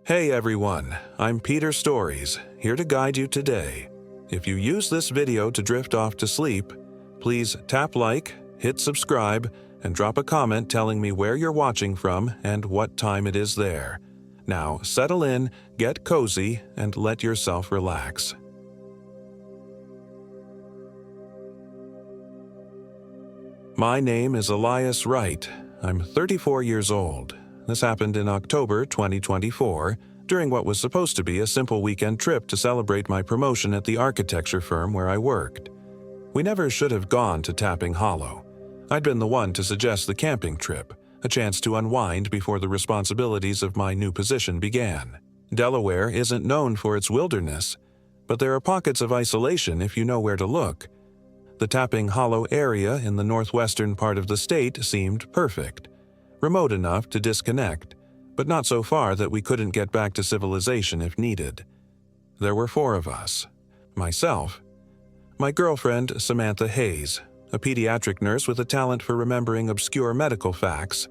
Hey everyone, I'm Peter Stories, here to guide you today. If you use this video to drift off to sleep, please tap like, hit subscribe, and drop a comment telling me where you're watching from and what time it is there. Now settle in, get cozy, and let yourself relax. My name is Elias Wright. I'm 34 years old. This happened in October 2024, during what was supposed to be a simple weekend trip to celebrate my promotion at the architecture firm where I worked. We never should have gone to Tapping Hollow. I'd been the one to suggest the camping trip, a chance to unwind before the responsibilities of my new position began. Delaware isn't known for its wilderness, but there are pockets of isolation if you know where to look. The Tapping Hollow area in the northwestern part of the state seemed perfect. Remote enough to disconnect, but not so far that we couldn't get back to civilization if needed. There were 4 of us. Myself, my girlfriend Samantha Hayes, a pediatric nurse with a talent for remembering obscure medical facts,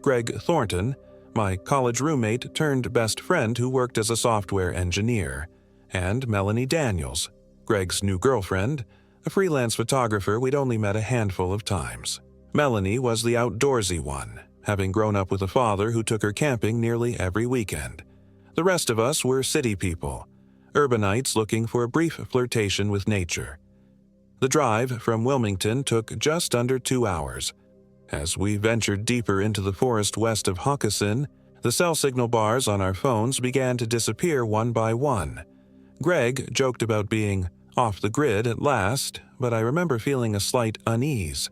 Greg Thornton, my college roommate turned best friend who worked as a software engineer, and Melanie Daniels, Greg's new girlfriend, a freelance photographer we'd only met a handful of times. Melanie was the outdoorsy one, having grown up with a father who took her camping nearly every weekend. The rest of us were city people, urbanites looking for a brief flirtation with nature. The drive from Wilmington took just under 2 hours. As we ventured deeper into the forest west of Hoccasin, the cell signal bars on our phones began to disappear one by one. Greg joked about being off the grid at last, but I remember feeling a slight unease.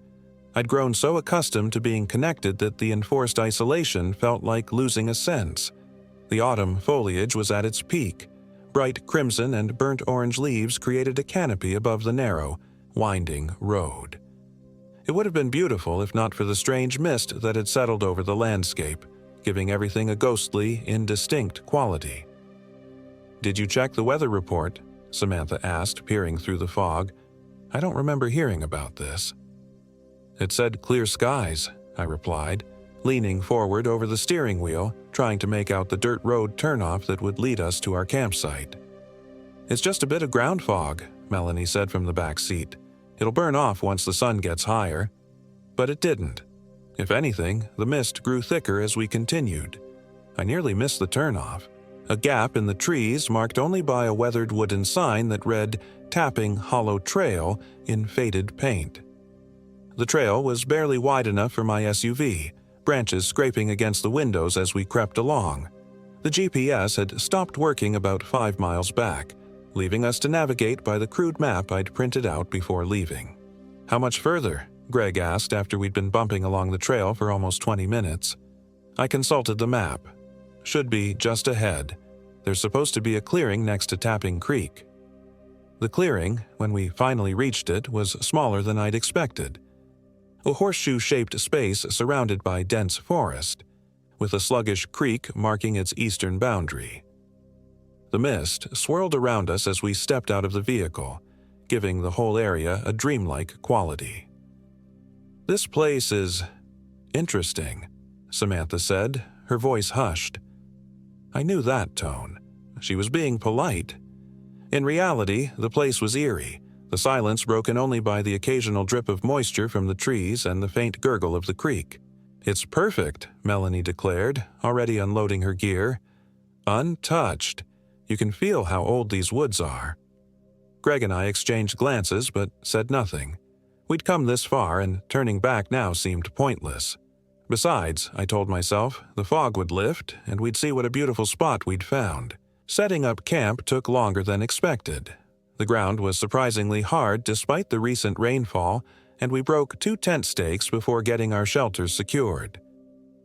I'd grown so accustomed to being connected that the enforced isolation felt like losing a sense. The autumn foliage was at its peak. Bright crimson and burnt orange leaves created a canopy above the narrow, winding road. It would have been beautiful if not for the strange mist that had settled over the landscape, giving everything a ghostly, indistinct quality. "Did you check the weather report?" Samantha asked, peering through the fog. "I don't remember hearing about this." "It said clear skies," I replied, leaning forward over the steering wheel, trying to make out the dirt road turnoff that would lead us to our campsite. "It's just a bit of ground fog," Melanie said from the back seat. "It'll burn off once the sun gets higher." But it didn't. If anything, the mist grew thicker as we continued. I nearly missed the turnoff. A gap in the trees marked only by a weathered wooden sign that read Tapping Hollow Trail in faded paint. The trail was barely wide enough for my SUV, branches scraping against the windows as we crept along. The GPS had stopped working about 5 miles back, leaving us to navigate by the crude map I'd printed out before leaving. "How much further?" Greg asked after we'd been bumping along the trail for almost 20 minutes. I consulted the map. "Should be just ahead. There's supposed to be a clearing next to Tapping Creek." The clearing, when we finally reached it, was smaller than I'd expected. A horseshoe-shaped space surrounded by dense forest, with a sluggish creek marking its eastern boundary. The mist swirled around us as we stepped out of the vehicle, giving the whole area a dreamlike quality. "This place is interesting," Samantha said, her voice hushed. I knew that tone. She was being polite. In reality, the place was eerie, the silence broken only by the occasional drip of moisture from the trees and the faint gurgle of the creek. "It's perfect," Melanie declared, already unloading her gear. "Untouched. You can feel how old these woods are." Greg and I exchanged glances but said nothing. We'd come this far, and turning back now seemed pointless. Besides, I told myself, the fog would lift, and we'd see what a beautiful spot we'd found. Setting up camp took longer than expected. The ground was surprisingly hard despite the recent rainfall, and we broke 2 tent stakes before getting our shelters secured.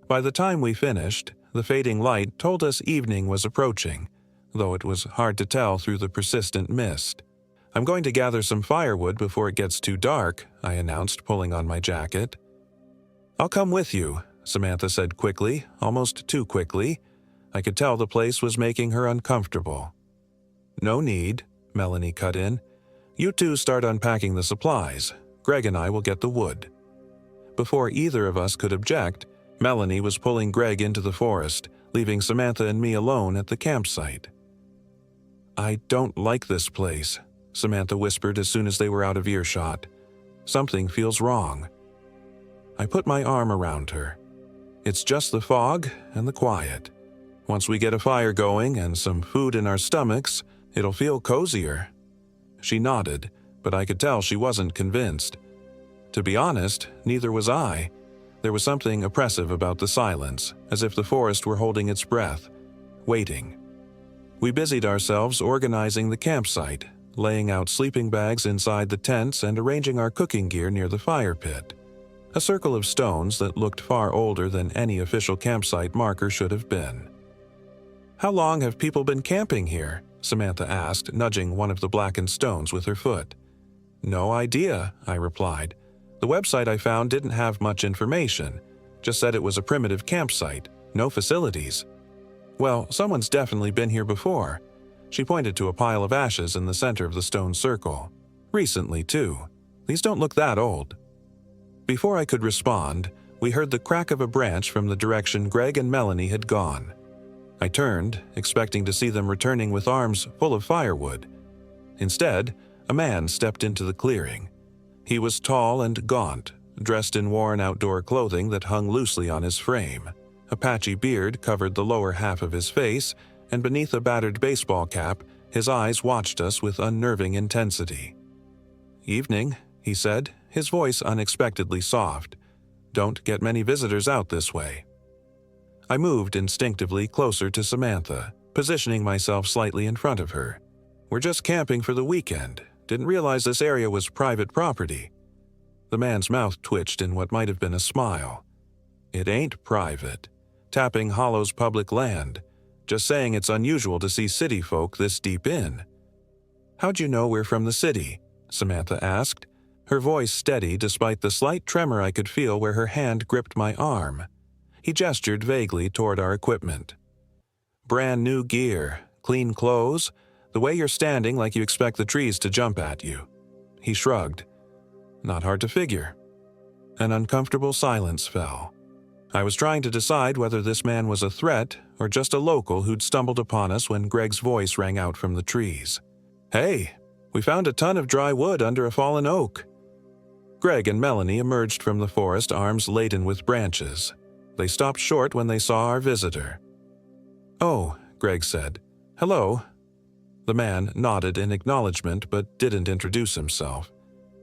By the time we finished, the fading light told us evening was approaching, though it was hard to tell through the persistent mist. "I'm going to gather some firewood before it gets too dark," I announced, pulling on my jacket. "I'll come with you," Samantha said quickly, almost too quickly. I could tell the place was making her uncomfortable. "No need," Melanie cut in. "You two start unpacking the supplies. Greg and I will get the wood." Before either of us could object, Melanie was pulling Greg into the forest, leaving Samantha and me alone at the campsite. "I don't like this place," Samantha whispered as soon as they were out of earshot. "Something feels wrong." I put my arm around her. "It's just the fog and the quiet. Once we get a fire going and some food in our stomachs, it'll feel cozier." She nodded, but I could tell she wasn't convinced. To be honest, neither was I. There was something oppressive about the silence, as if the forest were holding its breath, waiting. We busied ourselves organizing the campsite, laying out sleeping bags inside the tents and arranging our cooking gear near the fire pit. A circle of stones that looked far older than any official campsite marker should have been. "How long have people been camping here?" Samantha asked, nudging one of the blackened stones with her foot. "No idea," I replied. "The website I found didn't have much information, just said it was a primitive campsite, no facilities." "Well, someone's definitely been here before." She pointed to a pile of ashes in the center of the stone circle. "Recently, too. These don't look that old." Before I could respond, we heard the crack of a branch from the direction Greg and Melanie had gone. I turned, expecting to see them returning with arms full of firewood. Instead, a man stepped into the clearing. He was tall and gaunt, dressed in worn outdoor clothing that hung loosely on his frame. A patchy beard covered the lower half of his face, and beneath a battered baseball cap, his eyes watched us with unnerving intensity. "Evening," he said, his voice unexpectedly soft. "Don't get many visitors out this way." I moved instinctively closer to Samantha, positioning myself slightly in front of her. "We're just camping for the weekend. Didn't realize this area was private property." The man's mouth twitched in what might have been a smile. "It ain't private. Tapping Hollow's public land. Just saying it's unusual to see city folk this deep in." "How'd you know we're from the city?" Samantha asked, her voice steady despite the slight tremor I could feel where her hand gripped my arm. He gestured vaguely toward our equipment. "Brand new gear, clean clothes, the way you're standing like you expect the trees to jump at you." He shrugged. "Not hard to figure." An uncomfortable silence fell. I was trying to decide whether this man was a threat or just a local who'd stumbled upon us when Greg's voice rang out from the trees. "Hey, we found a ton of dry wood under a fallen oak." Greg and Melanie emerged from the forest, arms laden with branches. They stopped short when they saw our visitor. "Oh," Greg said. "Hello." The man nodded in acknowledgement but didn't introduce himself.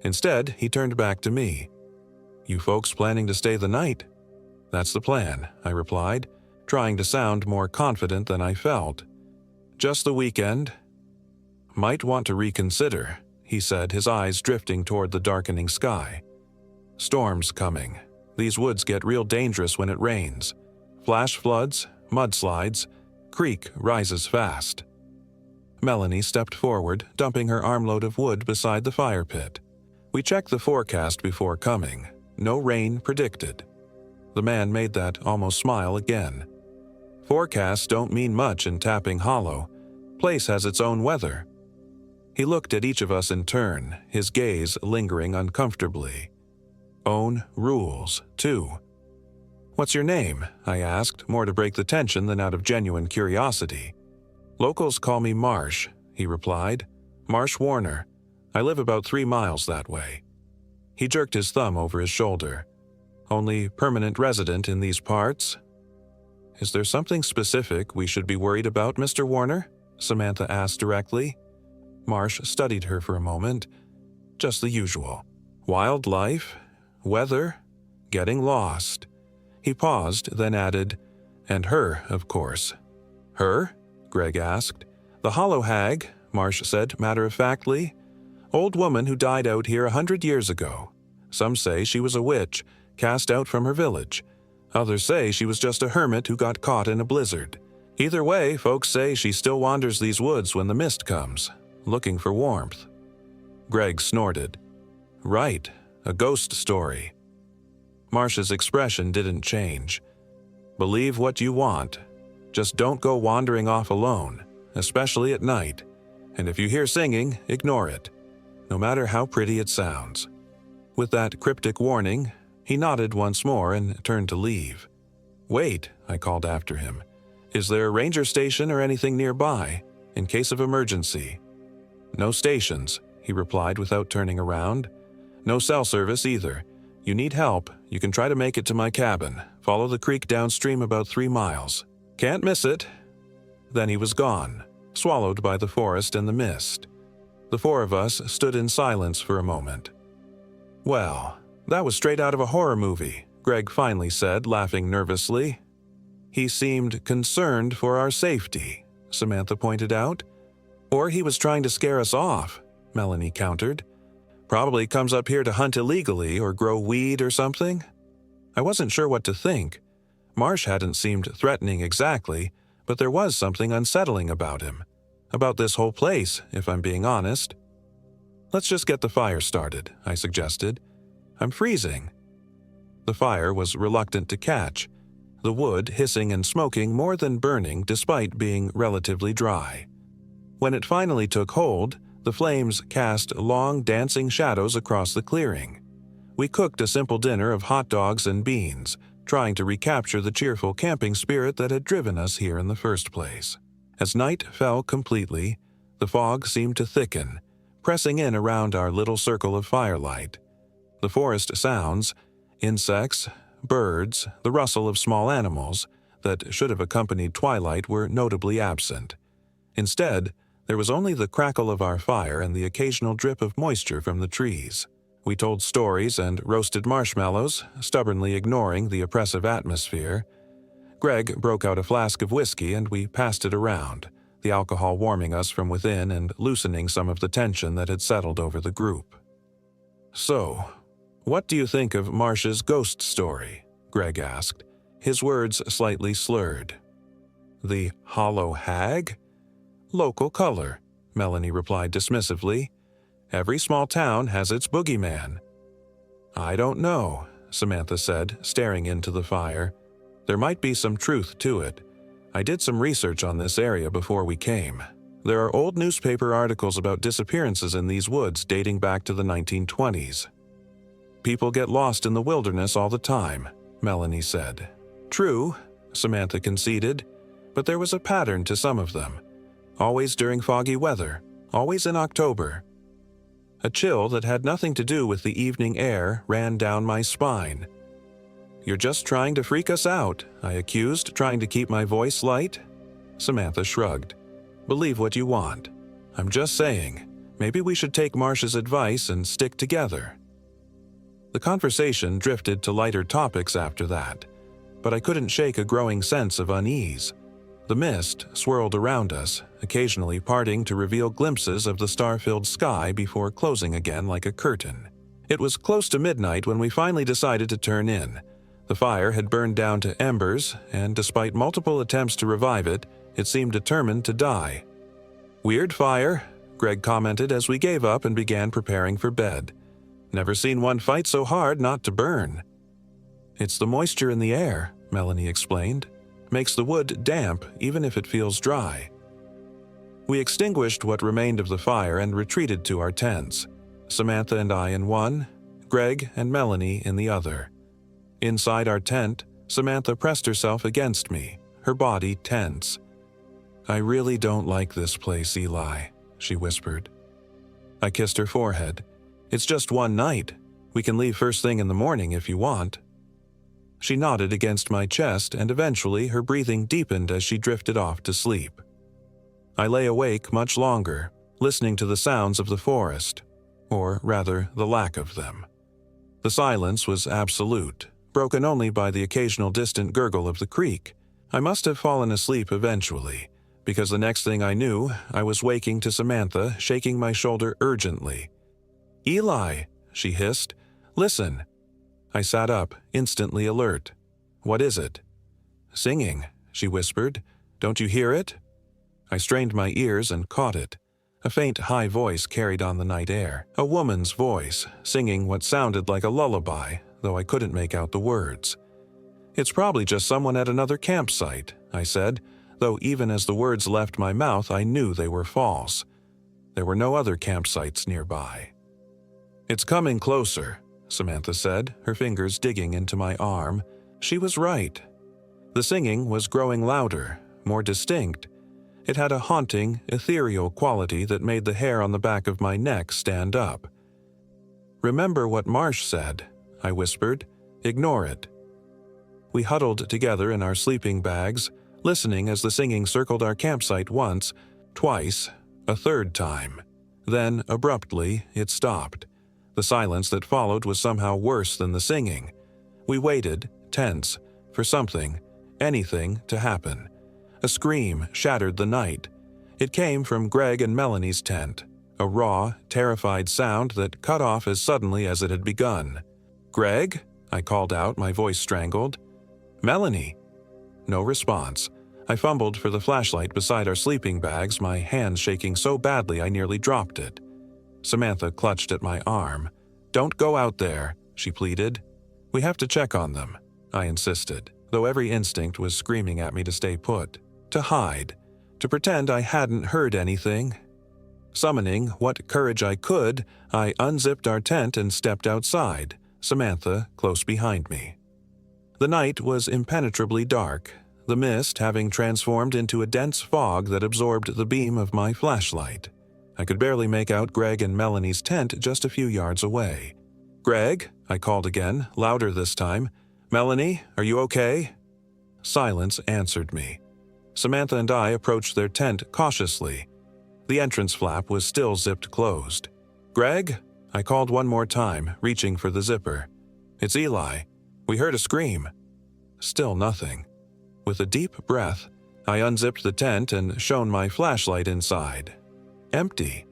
Instead, he turned back to me. "You folks planning to stay the night?" "That's the plan," I replied, trying to sound more confident than I felt. "Just the weekend." "Might want to reconsider," he said, his eyes drifting toward the darkening sky. "Storm's coming. These woods get real dangerous when it rains. Flash floods, mudslides, creek rises fast." Melanie stepped forward, dumping her armload of wood beside the fire pit. "We checked the forecast before coming. No rain predicted." The man made that almost smile again. "Forecasts don't mean much in Tapping Hollow. Place has its own weather." He looked at each of us in turn, his gaze lingering uncomfortably. "Own rules, too." "What's your name?" I asked, more to break the tension than out of genuine curiosity. "Locals call me Marsh," he replied. "Marsh Warner. I live about 3 miles that way." He jerked his thumb over his shoulder. "Only permanent resident in these parts?" "Is there something specific we should be worried about, Mr. Warner?" Samantha asked directly. Marsh studied her for a moment. "Just the usual. Wildlife, weather, getting lost." He paused, then added, "And her, of course." "Her?" Greg asked. "The Hollow Hag," Marsh said matter-of-factly. "Old woman who died out here 100 years ago. Some say she was a witch, cast out from her village. Others say she was just a hermit who got caught in a blizzard. Either way, folks say she still wanders these woods when the mist comes, looking for warmth." Greg snorted. "Right, a ghost story." Marsh's expression didn't change. "Believe what you want. Just don't go wandering off alone, especially at night. And if you hear singing, ignore it, no matter how pretty it sounds." With that cryptic warning, he nodded once more and turned to leave. "Wait," I called after him. Is there a ranger station or anything nearby, in case of emergency? No stations, he replied without turning around. No cell service either. You need help, you can try to make it to my cabin. Follow the creek downstream about 3 miles. Can't miss it. Then he was gone, swallowed by the forest and the mist. The 4 of us stood in silence for a moment. Well, that was straight out of a horror movie, Greg finally said, laughing nervously. He seemed concerned for our safety, Samantha pointed out. Or he was trying to scare us off, Melanie countered. Probably comes up here to hunt illegally or grow weed or something. I wasn't sure what to think. Marsh hadn't seemed threatening exactly, but there was something unsettling about him. About this whole place, if I'm being honest. Let's just get the fire started, I suggested. I'm freezing. The fire was reluctant to catch, the wood hissing and smoking more than burning despite being relatively dry. When it finally took hold, the flames cast long dancing shadows across the clearing. We cooked a simple dinner of hot dogs and beans, trying to recapture the cheerful camping spirit that had driven us here in the first place. As night fell completely, the fog seemed to thicken, pressing in around our little circle of firelight. The forest sounds, insects, birds, the rustle of small animals that should have accompanied twilight were notably absent. Instead, there was only the crackle of our fire and the occasional drip of moisture from the trees. We told stories and roasted marshmallows, stubbornly ignoring the oppressive atmosphere. Greg broke out a flask of whiskey and we passed it around, the alcohol warming us from within and loosening some of the tension that had settled over the group. So, what do you think of Marsh's ghost story? Greg asked, his words slightly slurred. The hollow hag? Local color, Melanie replied dismissively. Every small town has its boogeyman. I don't know, Samantha said, staring into the fire. There might be some truth to it. I did some research on this area before we came. There are old newspaper articles about disappearances in these woods dating back to the 1920s. People get lost in the wilderness all the time, Melanie said. True, Samantha conceded, but there was a pattern to some of them. Always during foggy weather, always in October. A chill that had nothing to do with the evening air ran down my spine. You're just trying to freak us out, I accused, trying to keep my voice light. Samantha shrugged. Believe what you want. I'm just saying, maybe we should take Marsh's advice and stick together. The conversation drifted to lighter topics after that, but I couldn't shake a growing sense of unease. The mist swirled around us, occasionally parting to reveal glimpses of the star-filled sky before closing again like a curtain. It was close to midnight when we finally decided to turn in. The fire had burned down to embers, and despite multiple attempts to revive it, it seemed determined to die. Weird fire, Greg commented as we gave up and began preparing for bed. Never seen one fight so hard not to burn. It's the moisture in the air, Melanie explained. Makes the wood damp even if it feels dry. We extinguished what remained of the fire and retreated to our tents. Samantha and I in one, Greg and Melanie in the other. Inside our tent, Samantha pressed herself against me, her body tense. I really don't like this place, Eli, she whispered. I kissed her forehead. It's just one night. We can leave first thing in the morning if you want. She nodded against my chest, and eventually her breathing deepened as she drifted off to sleep. I lay awake much longer, listening to the sounds of the forest, or rather, the lack of them. The silence was absolute, broken only by the occasional distant gurgle of the creek. I must have fallen asleep eventually, because the next thing I knew, I was waking to Samantha shaking my shoulder urgently. "Eli," she hissed, "listen." I sat up, instantly alert. "What is it?" "Singing," she whispered. "Don't you hear it?" I strained my ears and caught it. A faint, high voice carried on the night air. A woman's voice, singing what sounded like a lullaby, though I couldn't make out the words. "It's probably just someone at another campsite," I said, though even as the words left my mouth I knew they were false. There were no other campsites nearby. "It's coming closer," Samantha said, her fingers digging into my arm. She was right. The singing was growing louder, more distinct. It had a haunting, ethereal quality that made the hair on the back of my neck stand up. "Remember what Marsh said," I whispered. "Ignore it." We huddled together in our sleeping bags, listening as the singing circled our campsite once, twice, a third time. Then, abruptly, it stopped. The silence that followed was somehow worse than the singing. We waited, tense, for something, anything, to happen. A scream shattered the night. It came from Greg and Melanie's tent, a raw, terrified sound that cut off as suddenly as it had begun. "Greg?" I called out, my voice strangled. "Melanie?" No response. I fumbled for the flashlight beside our sleeping bags, my hand shaking so badly I nearly dropped it. Samantha clutched at my arm. "Don't go out there," she pleaded. "We have to check on them," I insisted, though every instinct was screaming at me to stay put, to hide, to pretend I hadn't heard anything. Summoning what courage I could, I unzipped our tent and stepped outside, Samantha close behind me. The night was impenetrably dark, the mist having transformed into a dense fog that absorbed the beam of my flashlight. I could barely make out Greg and Melanie's tent just a few yards away. "Greg?" I called again, louder this time. "Melanie, are you okay?" Silence answered me. Samantha and I approached their tent cautiously. The entrance flap was still zipped closed. "Greg?" I called one more time, reaching for the zipper. "It's Eli. We heard a scream." Still nothing. With a deep breath, I unzipped the tent and shone my flashlight inside. Empty.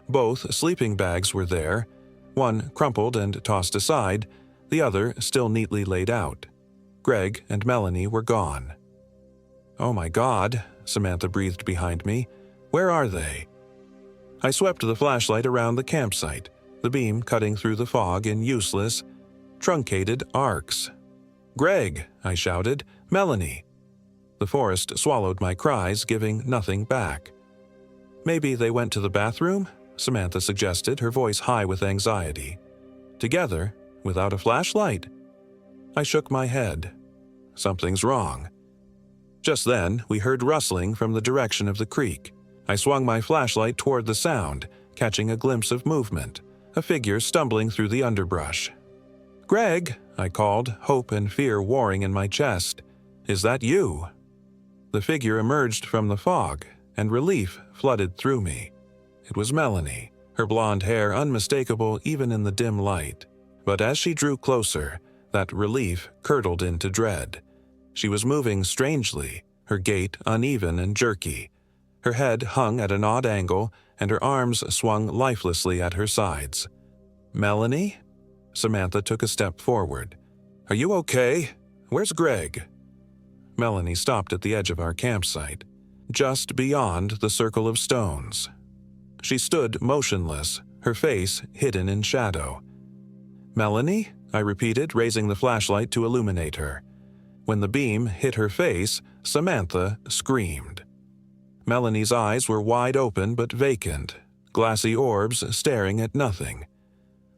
Both sleeping bags were there, one crumpled and tossed aside, the other still neatly laid out. Greg and Melanie were gone. "Oh my God," Samantha breathed behind me. "Where are they?" I swept the flashlight around the campsite, the beam cutting through the fog in useless, truncated arcs. "Greg!" I shouted. "Melanie!" The forest swallowed my cries, giving nothing back. "Maybe they went to the bathroom?" Samantha suggested, her voice high with anxiety. "Together? Without a flashlight?" I shook my head. Something's wrong. Just then, we heard rustling from the direction of the creek. I swung my flashlight toward the sound, catching a glimpse of movement, a figure stumbling through the underbrush. "Greg!" I called, hope and fear warring in my chest. "Is that you?" The figure emerged from the fog, and relief flooded through me. It was Melanie, her blonde hair unmistakable even in the dim light. But as she drew closer, that relief curdled into dread. She was moving strangely, her gait uneven and jerky. Her head hung at an odd angle, and her arms swung lifelessly at her sides. "Melanie?" Samantha took a step forward. "Are you okay? Where's Greg?" Melanie stopped at the edge of our campsite, just beyond the circle of stones. She stood motionless, her face hidden in shadow. "Melanie?" I repeated, raising the flashlight to illuminate her. When the beam hit her face, Samantha screamed. Melanie's eyes were wide open but vacant, glassy orbs staring at nothing.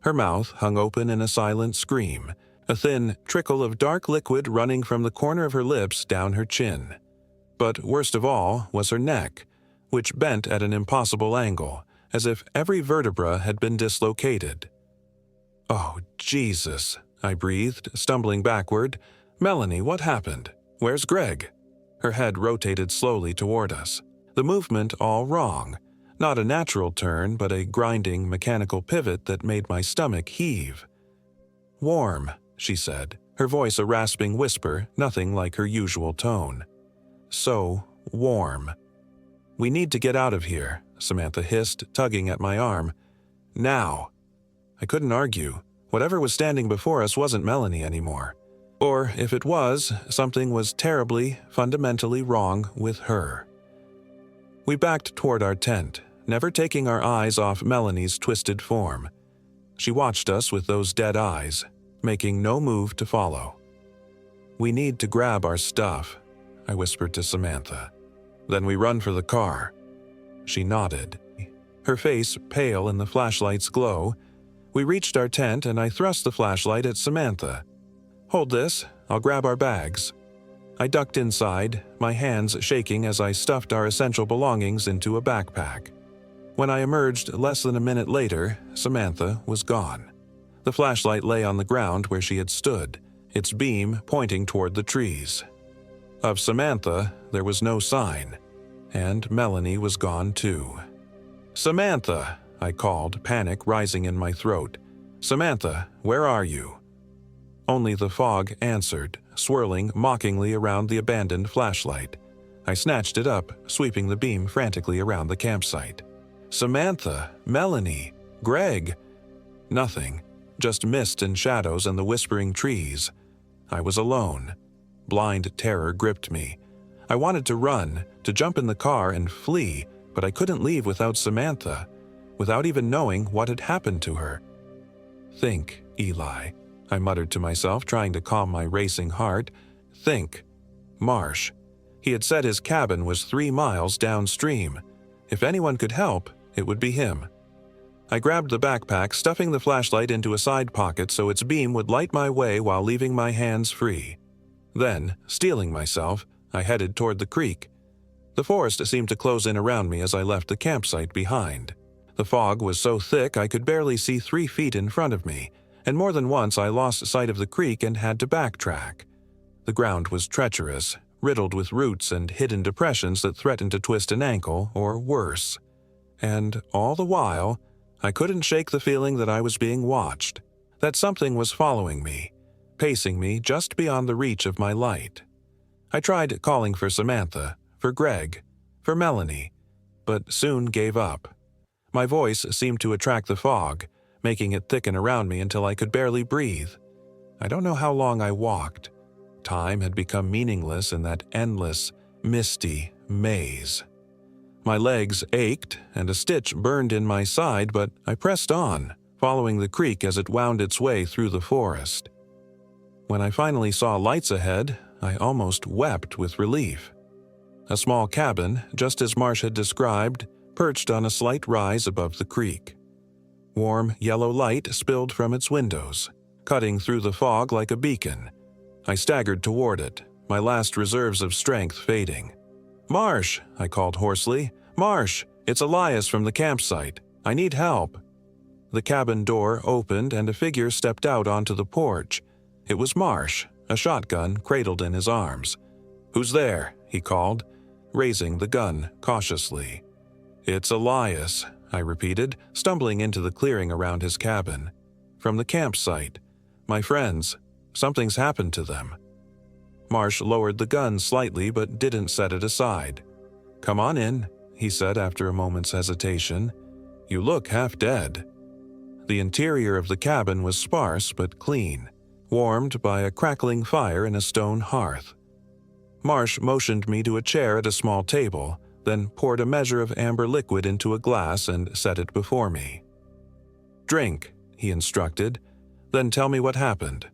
Her mouth hung open in a silent scream, a thin trickle of dark liquid running from the corner of her lips down her chin. But worst of all was her neck, which bent at an impossible angle, as if every vertebra had been dislocated. "Oh, Jesus," I breathed, stumbling backward. "Melanie, what happened? Where's Greg?" Her head rotated slowly toward us, the movement all wrong. Not a natural turn, but a grinding, mechanical pivot that made my stomach heave. "Warm," she said, her voice a rasping whisper, nothing like her usual tone. "So warm." "We need to get out of here," Samantha hissed, tugging at my arm. "Now." I couldn't argue. Whatever was standing before us wasn't Melanie anymore. Or, if it was, something was terribly, fundamentally wrong with her. We backed toward our tent, never taking our eyes off Melanie's twisted form. She watched us with those dead eyes, making no move to follow. "We need to grab our stuff," I whispered to Samantha. "Then we run for the car." She nodded, her face pale in the flashlight's glow. We reached our tent and I thrust the flashlight at Samantha. "Hold this, I'll grab our bags." I ducked inside, my hands shaking as I stuffed our essential belongings into a backpack. When I emerged less than a minute later, Samantha was gone. The flashlight lay on the ground where she had stood, its beam pointing toward the trees. Of Samantha, there was no sign, and Melanie was gone too. "Samantha!" I called, panic rising in my throat. "Samantha, where are you?" Only the fog answered, swirling mockingly around the abandoned flashlight. I snatched it up, sweeping the beam frantically around the campsite. "Samantha, Melanie, Greg." Nothing, just mist and shadows and the whispering trees. I was alone. Blind terror gripped me. I wanted to run, to jump in the car and flee, but I couldn't leave without Samantha, without even knowing what had happened to her. "Think, Eli," I muttered to myself, trying to calm my racing heart. "Think. Marsh. He had said his cabin was 3 miles downstream. If anyone could help, it would be him." I grabbed the backpack, stuffing the flashlight into a side pocket so its beam would light my way while leaving my hands free. Then, steeling myself, I headed toward the creek. The forest seemed to close in around me as I left the campsite behind. The fog was so thick I could barely see 3 feet in front of me, and more than once I lost sight of the creek and had to backtrack. The ground was treacherous, riddled with roots and hidden depressions that threatened to twist an ankle or worse. And all the while, I couldn't shake the feeling that I was being watched, that something was following me, pacing me just beyond the reach of my light. I tried calling for Samantha, for Greg, for Melanie, but soon gave up. My voice seemed to attract the fog, making it thicken around me until I could barely breathe. I don't know how long I walked. Time had become meaningless in that endless, misty maze. My legs ached and a stitch burned in my side, but I pressed on, following the creek as it wound its way through the forest. When I finally saw lights ahead, I almost wept with relief. A small cabin, just as Marsh had described, perched on a slight rise above the creek. Warm yellow light spilled from its windows, cutting through the fog like a beacon. I staggered toward it, my last reserves of strength fading. "Marsh!" I called hoarsely. "Marsh! It's Elias from the campsite. I need help." The cabin door opened and a figure stepped out onto the porch. It was Marsh, a shotgun cradled in his arms. "Who's there?" he called, raising the gun cautiously. "It's Elias," I repeated, stumbling into the clearing around his cabin. "From the campsite. My friends. Something's happened to them." Marsh lowered the gun slightly but didn't set it aside. "Come on in," he said after a moment's hesitation. "You look half dead." The interior of the cabin was sparse but clean, warmed by a crackling fire in a stone hearth. Marsh motioned me to a chair at a small table, then poured a measure of amber liquid into a glass and set it before me. "Drink," he instructed, "then tell me what happened."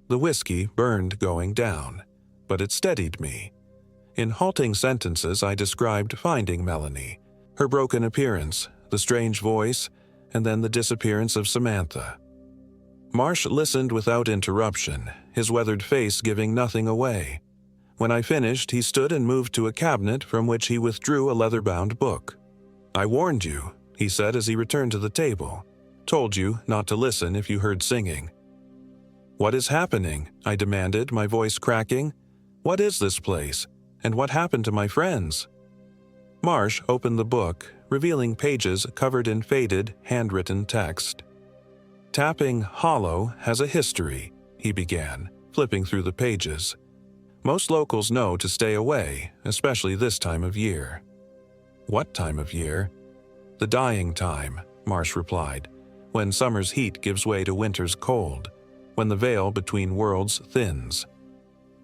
The whiskey burned going down, but it steadied me. In halting sentences, I described finding Melanie, her broken appearance, the strange voice, and then the disappearance of Samantha. Marsh listened without interruption, his weathered face giving nothing away. When I finished, he stood and moved to a cabinet from which he withdrew a leather-bound book. "I warned you," he said as he returned to the table. "Told you not to listen if you heard singing." "What is happening?" I demanded, my voice cracking. "What is this place? And what happened to my friends?" Marsh opened the book, revealing pages covered in faded, handwritten text. "Tapping Hollow has a history," he began, flipping through the pages. "Most locals know to stay away, especially this time of year." "What time of year?" "The dying time," Marsh replied, "when summer's heat gives way to winter's cold, when the veil between worlds thins."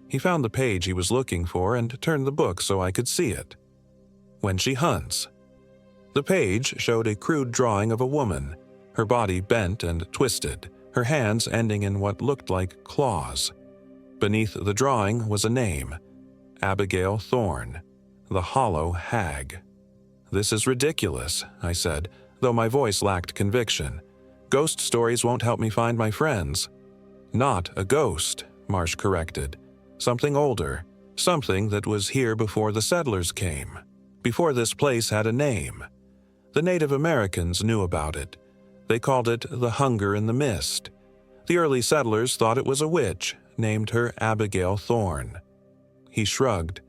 He found the page he was looking for and turned the book so I could see it. "When she hunts." The page showed a crude drawing of a woman, her body bent and twisted, her hands ending in what looked like claws. Beneath the drawing was a name, Abigail Thorne, the Hollow Hag. "This is ridiculous," I said, though my voice lacked conviction. "Ghost stories won't help me find my friends." "Not a ghost," Marsh corrected. Something older, something that was here before the settlers came, before this place had a name. The Native Americans knew about it. They called it the Hunger in the Mist. The early settlers thought it was a witch, named her Abigail Thorne. He shrugged.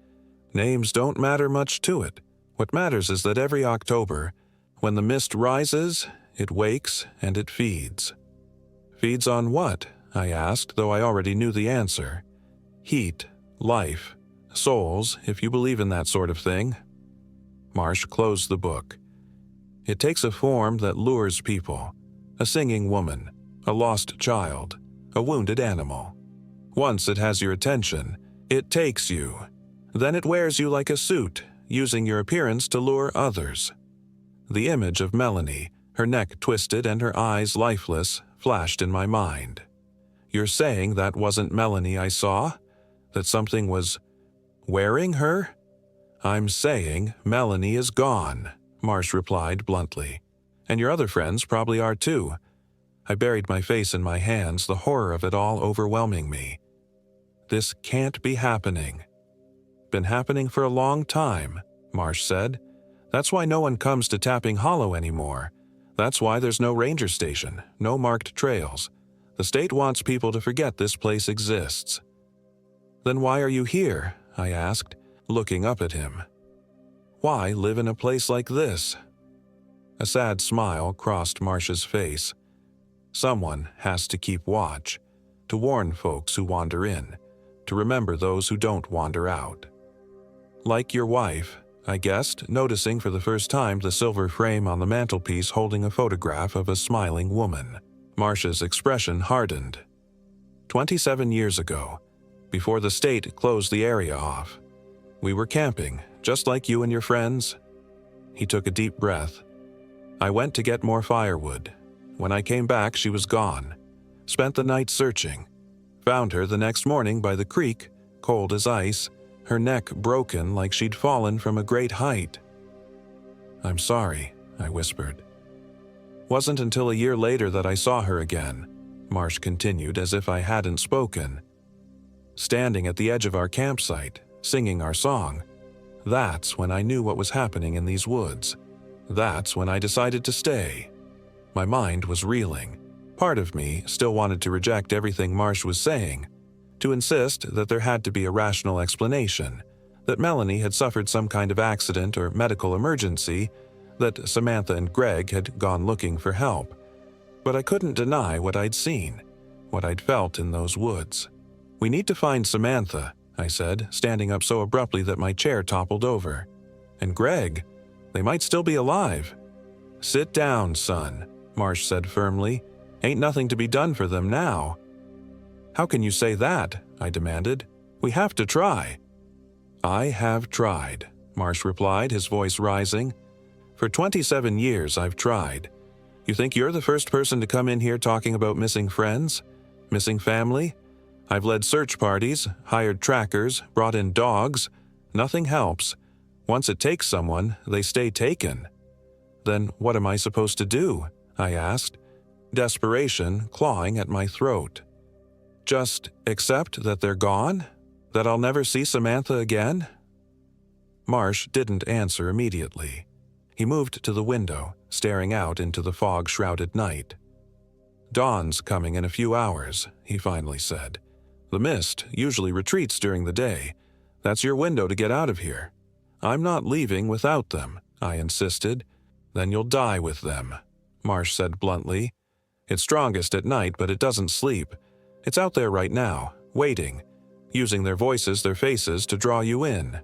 Names don't matter much to it. What matters is that every October, when the mist rises, it wakes and it feeds. Feeds on what? I asked, though I already knew the answer. Heat, life, souls, if you believe in that sort of thing. Marsh closed the book. It takes a form that lures people. A singing woman, a lost child, a wounded animal. Once it has your attention, it takes you. Then it wears you like a suit, using your appearance to lure others. The image of Melanie, her neck twisted and her eyes lifeless, flashed in my mind. You're saying that wasn't Melanie I saw? That something was wearing her? I'm saying Melanie is gone, Marsh replied bluntly. And your other friends probably are too. I buried my face in my hands, the horror of it all overwhelming me. This can't be happening. Been happening for a long time, Marsh said. That's why no one comes to Tapping Hollow anymore. That's why there's no ranger station, no marked trails. The state wants people to forget this place exists. Then why are you here? I asked, looking up at him. Why live in a place like this? A sad smile crossed Marsh's face. Someone has to keep watch, to warn folks who wander in, to remember those who don't wander out. Like your wife, I guessed, noticing for the first time the silver frame on the mantelpiece holding a photograph of a smiling woman. Marsh's expression hardened. 27 years ago, before the state closed the area off, we were camping, just like you and your friends. He took a deep breath. I went to get more firewood. When I came back, she was gone. Spent the night searching. Found her the next morning by the creek, cold as ice, her neck broken like she'd fallen from a great height. I'm sorry, I whispered. Wasn't until a year later that I saw her again, Marsh continued as if I hadn't spoken. Standing at the edge of our campsite, singing our song. That's when I knew what was happening in these woods. That's when I decided to stay. My mind was reeling. Part of me still wanted to reject everything Marsh was saying, to insist that there had to be a rational explanation, that Melanie had suffered some kind of accident or medical emergency, that Samantha and Greg had gone looking for help. But I couldn't deny what I'd seen, what I'd felt in those woods. We need to find Samantha, I said, standing up so abruptly that my chair toppled over. And Greg, they might still be alive. Sit down, son, Marsh said firmly. Ain't nothing to be done for them now. How can you say that? I demanded. We have to try. I have tried, Marsh replied, his voice rising. For 27 years I've tried. You think you're the first person to come in here talking about missing friends? Missing family? I've led search parties, hired trackers, brought in dogs. Nothing helps. Once it takes someone, they stay taken. Then what am I supposed to do? I asked, desperation clawing at my throat. Just accept that they're gone? That I'll never see Samantha again? Marsh didn't answer immediately. He moved to the window, staring out into the fog-shrouded night. Dawn's coming in a few hours, he finally said. The mist usually retreats during the day. That's your window to get out of here. I'm not leaving without them, I insisted. Then you'll die with them, Marsh said bluntly. It's strongest at night, but it doesn't sleep. It's out there right now, waiting, using their voices, their faces to draw you in.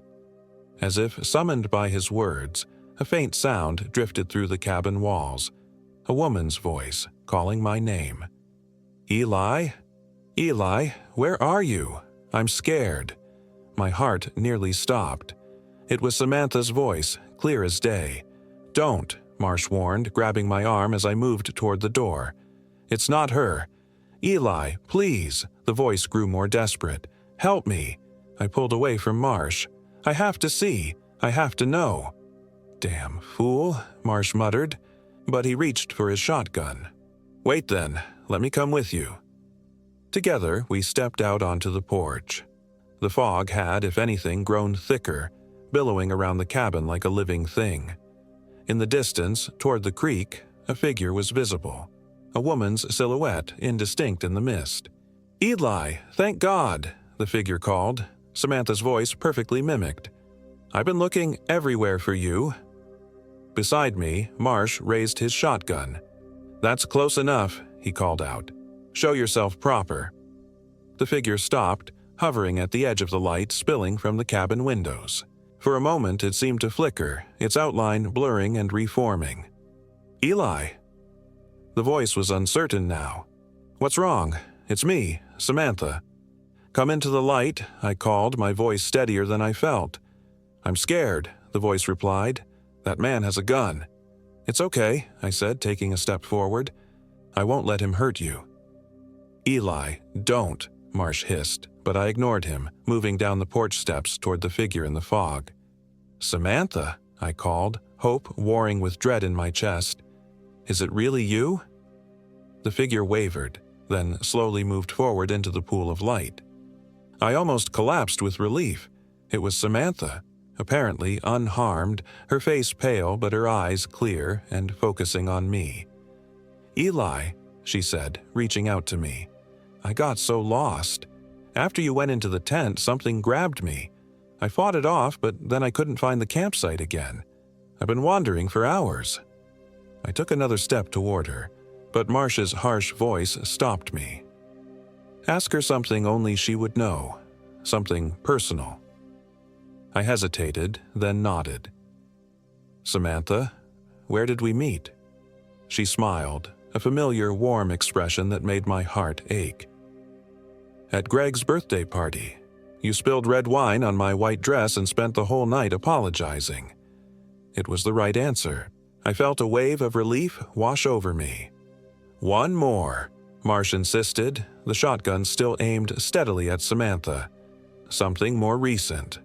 As if summoned by his words, a faint sound drifted through the cabin walls. A woman's voice, calling my name. Eli? Eli, where are you? I'm scared. My heart nearly stopped. It was Samantha's voice, clear as day. Don't, Marsh warned, grabbing my arm as I moved toward the door. It's not her. Eli, please. The voice grew more desperate. Help me. I pulled away from Marsh. I have to see. I have to know. Damn fool, Marsh muttered, but he reached for his shotgun. Wait then, let me come with you. Together, we stepped out onto the porch. The fog had, if anything, grown thicker, billowing around the cabin like a living thing. In the distance, toward the creek, a figure was visible, a woman's silhouette indistinct in the mist. "Eli, thank God," the figure called, Samantha's voice perfectly mimicked. "I've been looking everywhere for you." Beside me, Marsh raised his shotgun. "That's close enough," he called out. "Show yourself proper." The figure stopped, hovering at the edge of the light spilling from the cabin windows. For a moment it seemed to flicker, its outline blurring and reforming. "Eli." The voice was uncertain now. "What's wrong? It's me, Samantha." "Come into the light," I called, my voice steadier than I felt. "I'm scared," the voice replied. "That man has a gun." "It's okay," I said, taking a step forward. "I won't let him hurt you." "Eli, don't," Marsh hissed, but I ignored him, moving down the porch steps toward the figure in the fog. "Samantha," I called, hope warring with dread in my chest. "Is it really you?" The figure wavered, then slowly moved forward into the pool of light. I almost collapsed with relief. It was Samantha, apparently unharmed, her face pale but her eyes clear and focusing on me. "Eli," she said, reaching out to me. "I got so lost. After you went into the tent, something grabbed me. I fought it off, but then I couldn't find the campsite again. I've been wandering for hours." I took another step toward her, but Marsh's harsh voice stopped me. "Ask her something only she would know, something personal." I hesitated, then nodded. "Samantha, where did we meet?" She smiled, a familiar warm expression that made my heart ache. "At Greg's birthday party. You spilled red wine on my white dress and spent the whole night apologizing." It was the right answer. I felt a wave of relief wash over me. "One more," Marsh insisted, the shotgun still aimed steadily at Samantha. "Something more recent."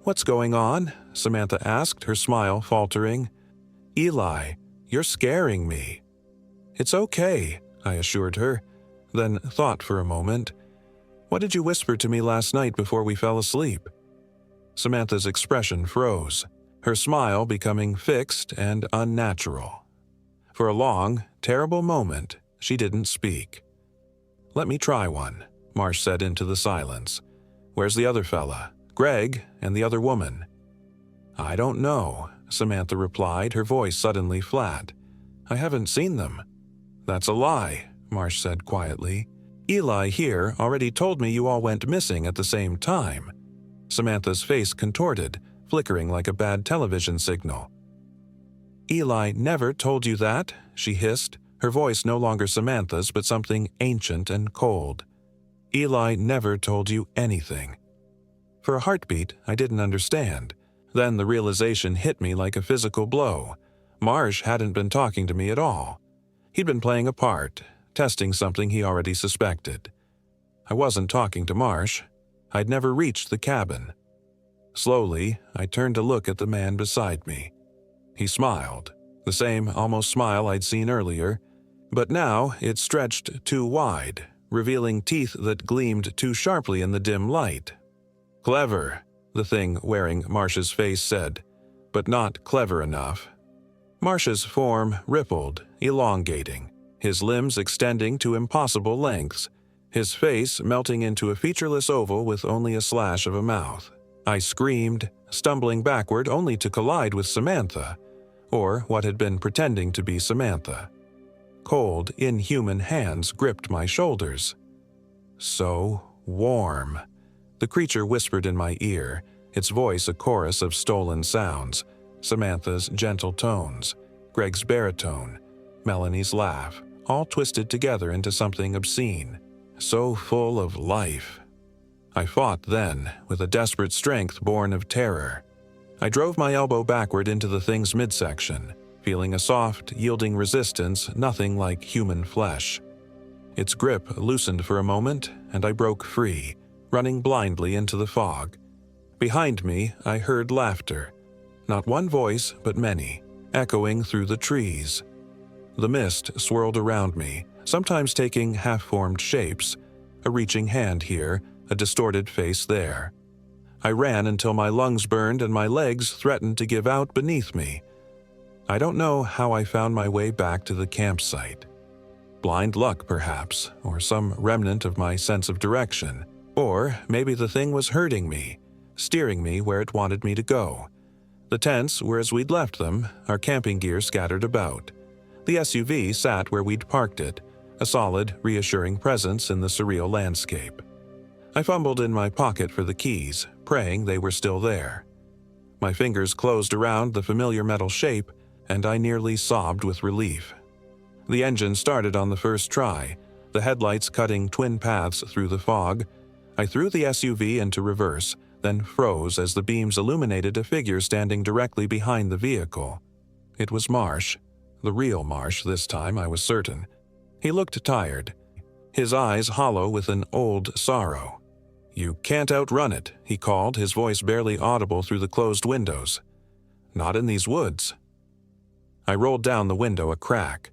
"What's going on?" Samantha asked, her smile faltering. "Eli, you're scaring me." "It's okay," I assured her, then thought for a moment. "What did you whisper to me last night before we fell asleep?" Samantha's expression froze, her smile becoming fixed and unnatural. For a long, terrible moment, she didn't speak. "Let me try one," Marsh said into the silence. "Where's the other fella? Greg and the other woman?" "I don't know," Samantha replied, her voice suddenly flat. "I haven't seen them." "That's a lie," Marsh said quietly. "Eli here already told me you all went missing at the same time." Samantha's face contorted, flickering like a bad television signal. "Eli never told you that," she hissed, her voice no longer Samantha's but something ancient and cold. "Eli never told you anything." For a heartbeat, I didn't understand. Then the realization hit me like a physical blow. Marsh hadn't been talking to me at all. He'd been playing a part, testing something he already suspected. I wasn't talking to Marsh. I'd never reached the cabin. Slowly, I turned to look at the man beside me. He smiled, the same almost smile I'd seen earlier, but now it stretched too wide, revealing teeth that gleamed too sharply in the dim light. "Clever," the thing wearing Marsh's face said, "but not clever enough." Marsh's form rippled, elongating, his limbs extending to impossible lengths, his face melting into a featureless oval with only a slash of a mouth. I screamed, stumbling backward only to collide with Samantha, or what had been pretending to be Samantha. Cold, inhuman hands gripped my shoulders. "So warm," the creature whispered in my ear, its voice a chorus of stolen sounds, Samantha's gentle tones, Greg's baritone, Melanie's laugh, all twisted together into something obscene, so full of life. I fought then, with a desperate strength born of terror. I drove my elbow backward into the thing's midsection, feeling a soft, yielding resistance nothing like human flesh. Its grip loosened for a moment, and I broke free, running blindly into the fog. Behind me, I heard laughter. Not one voice, but many, echoing through the trees. The mist swirled around me, sometimes taking half-formed shapes, a reaching hand here, a distorted face there. I ran until my lungs burned and my legs threatened to give out beneath me. I don't know how I found my way back to the campsite. Blind luck, perhaps, or some remnant of my sense of direction. Or maybe the thing was hurting me, steering me where it wanted me to go. The tents were as we'd left them, our camping gear scattered about. The SUV sat where we'd parked it, a solid, reassuring presence in the surreal landscape. I fumbled in my pocket for the keys, praying they were still there. My fingers closed around the familiar metal shape, and I nearly sobbed with relief. The engine started on the first try, the headlights cutting twin paths through the fog. I threw the SUV into reverse, then froze as the beams illuminated a figure standing directly behind the vehicle. It was Marsh. The real Marsh this time, I was certain. He looked tired, his eyes hollow with an old sorrow. "You can't outrun it," he called, his voice barely audible through the closed windows. "Not in these woods." I rolled down the window a crack.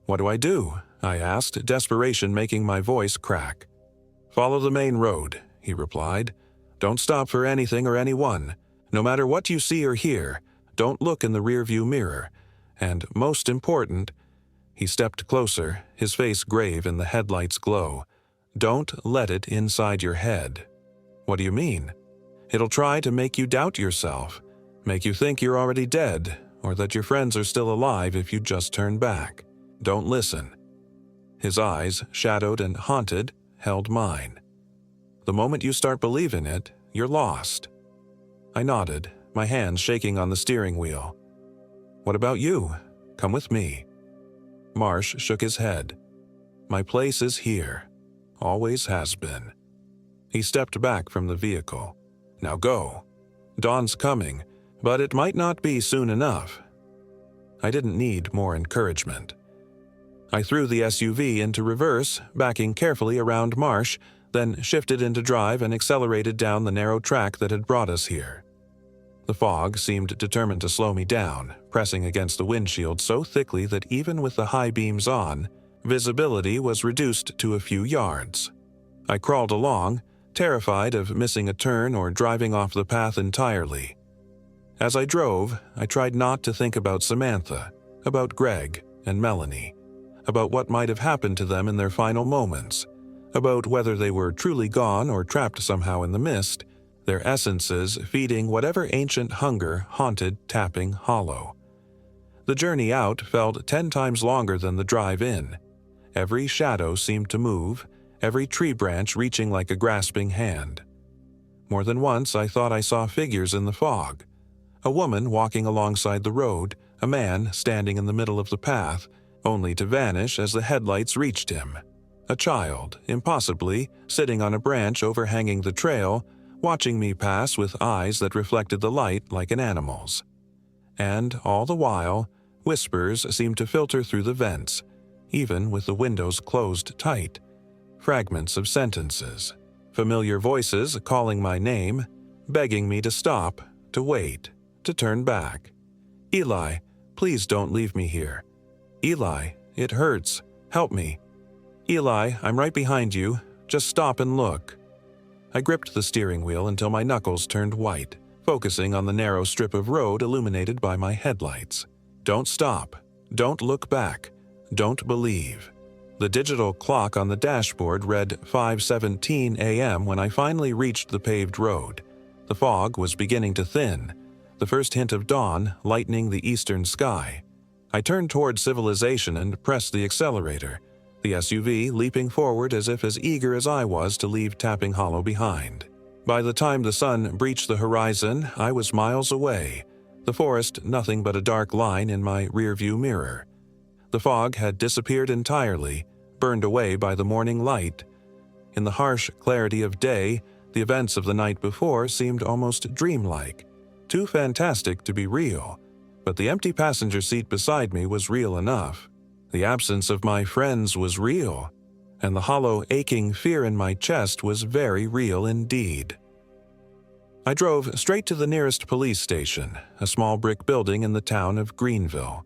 "What do I do?" I asked, desperation making my voice crack. "Follow the main road," he replied. "Don't stop for anything or anyone. No matter what you see or hear, don't look in the rearview mirror. And most important," he stepped closer, his face grave in the headlight's glow, "don't let it inside your head." "What do you mean?" "It'll try to make you doubt yourself, make you think you're already dead, or that your friends are still alive if you just turn back. Don't listen." His eyes, shadowed and haunted, held mine. "The moment you start believing it, you're lost." I nodded, my hands shaking on the steering wheel. "What about you? Come with me." Marsh shook his head. "My place is here. Always has been." He stepped back from the vehicle. "Now go. Dawn's coming, but it might not be soon enough." I didn't need more encouragement. I threw the SUV into reverse, backing carefully around Marsh, then shifted into drive and accelerated down the narrow track that had brought us here. The fog seemed determined to slow me down, pressing against the windshield so thickly that even with the high beams on, visibility was reduced to a few yards. I crawled along, terrified of missing a turn or driving off the path entirely. As I drove, I tried not to think about Samantha, about Greg and Melanie, about what might have happened to them in their final moments, about whether they were truly gone or trapped somehow in the mist, their essences feeding whatever ancient hunger haunted Tapping Hollow. The journey out felt 10 times longer than the drive in. Every shadow seemed to move, every tree branch reaching like a grasping hand. More than once I thought I saw figures in the fog. A woman walking alongside the road, a man standing in the middle of the path, only to vanish as the headlights reached him. A child, impossibly, sitting on a branch overhanging the trail, watching me pass with eyes that reflected the light like an animal's. And all the while, whispers seemed to filter through the vents, even with the windows closed tight. Fragments of sentences, familiar voices calling my name, begging me to stop, to wait, to turn back. "Eli, please don't leave me here. Eli, it hurts. Help me. Eli, I'm right behind you. Just stop and look." I gripped the steering wheel until my knuckles turned white, focusing on the narrow strip of road illuminated by my headlights. Don't stop. Don't look back. Don't believe. The digital clock on the dashboard read 5:17 a.m. when I finally reached the paved road. The fog was beginning to thin, the first hint of dawn lightening the eastern sky. I turned toward civilization and pressed the accelerator, the SUV leaping forward as if as eager as I was to leave Tapping Hollow behind. By the time the sun breached the horizon, I was miles away, the forest nothing but a dark line in my rearview mirror. The fog had disappeared entirely, burned away by the morning light. In the harsh clarity of day, the events of the night before seemed almost dreamlike, too fantastic to be real, but the empty passenger seat beside me was real enough. The absence of my friends was real, and the hollow, aching fear in my chest was very real indeed. I drove straight to the nearest police station, a small brick building in the town of Greenville.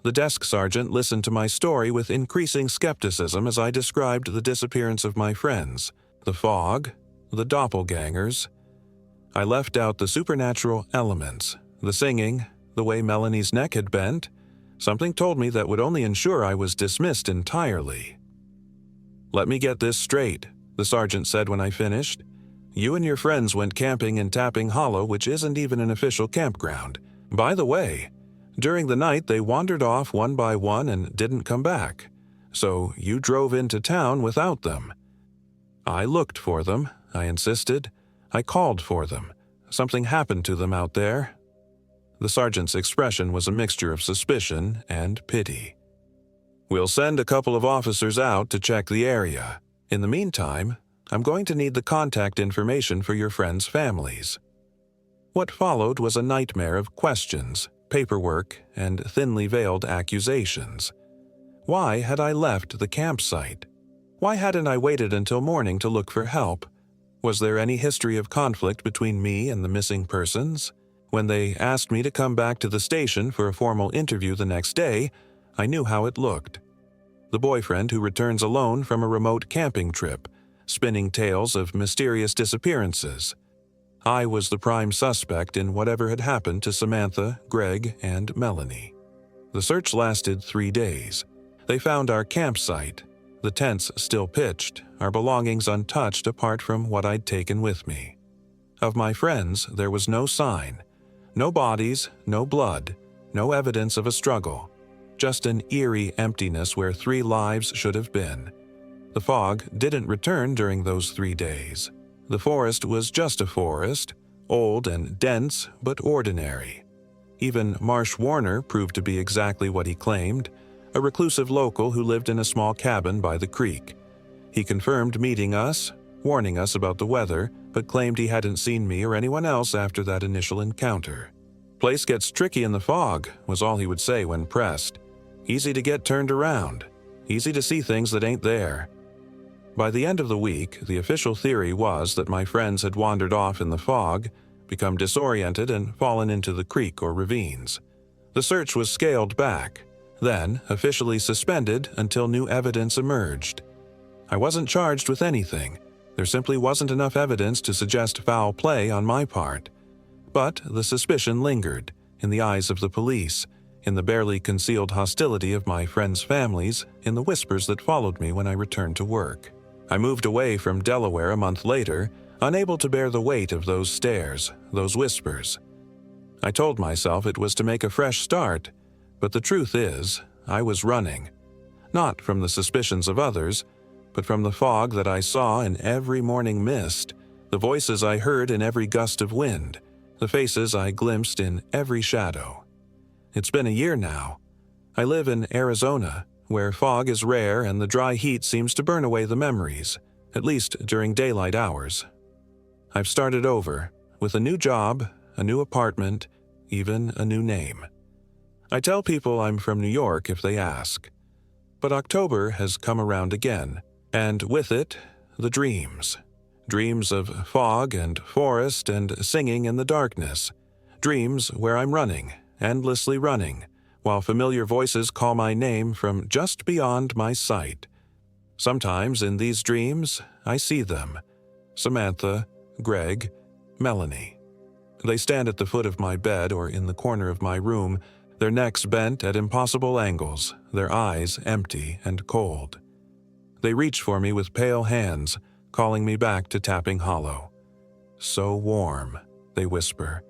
The desk sergeant listened to my story with increasing skepticism as I described the disappearance of my friends, the fog, the doppelgangers. I left out the supernatural elements, the singing, the way Melanie's neck had bent. Something told me that would only ensure I was dismissed entirely. "Let me get this straight," the sergeant said when I finished. "You and your friends went camping in Tapping Hollow, which isn't even an official campground. By the way, during the night they wandered off one by one and didn't come back. So you drove into town without them." "I looked for them," I insisted. "I called for them. Something happened to them out there." The sergeant's expression was a mixture of suspicion and pity. "We'll send a couple of officers out to check the area. In the meantime, I'm going to need the contact information for your friends' families." What followed was a nightmare of questions, paperwork, and thinly veiled accusations. Why had I left the campsite? Why hadn't I waited until morning to look for help? Was there any history of conflict between me and the missing persons? When they asked me to come back to the station for a formal interview the next day, I knew how it looked. The boyfriend who returns alone from a remote camping trip, spinning tales of mysterious disappearances. I was the prime suspect in whatever had happened to Samantha, Greg, and Melanie. The search lasted 3 days. They found our campsite, the tents still pitched, our belongings untouched apart from what I'd taken with me. Of my friends, there was no sign. No bodies, no blood, no evidence of a struggle. Just an eerie emptiness where 3 lives should have been. The fog didn't return during those 3 days. The forest was just a forest, old and dense but ordinary. Even Marsh Warner proved to be exactly what he claimed, a reclusive local who lived in a small cabin by the creek. He confirmed meeting us, warning us about the weather, but claimed he hadn't seen me or anyone else after that initial encounter. "Place gets tricky in the fog," was all he would say when pressed. "Easy to get turned around. Easy to see things that ain't there." By the end of the week, the official theory was that my friends had wandered off in the fog, become disoriented, and fallen into the creek or ravines. The search was scaled back, then officially suspended until new evidence emerged. I wasn't charged with anything. There simply wasn't enough evidence to suggest foul play on my part. But the suspicion lingered, in the eyes of the police, in the barely concealed hostility of my friends' families, in the whispers that followed me when I returned to work. I moved away from Delaware a month later, unable to bear the weight of those stares, those whispers. I told myself it was to make a fresh start, but the truth is, I was running. Not from the suspicions of others, but from the fog that I saw in every morning mist, the voices I heard in every gust of wind, the faces I glimpsed in every shadow. It's been a year now. I live in Arizona, where fog is rare and the dry heat seems to burn away the memories, at least during daylight hours. I've started over, with a new job, a new apartment, even a new name. I tell people I'm from New York if they ask. But October has come around again, and with it, the dreams. Dreams of fog and forest and singing in the darkness. Dreams where I'm running, endlessly running, while familiar voices call my name from just beyond my sight. Sometimes in these dreams, I see them. Samantha, Greg, Melanie. They stand at the foot of my bed or in the corner of my room, their necks bent at impossible angles, their eyes empty and cold. They reach for me with pale hands, calling me back to Tapping Hollow. "So warm," they whisper,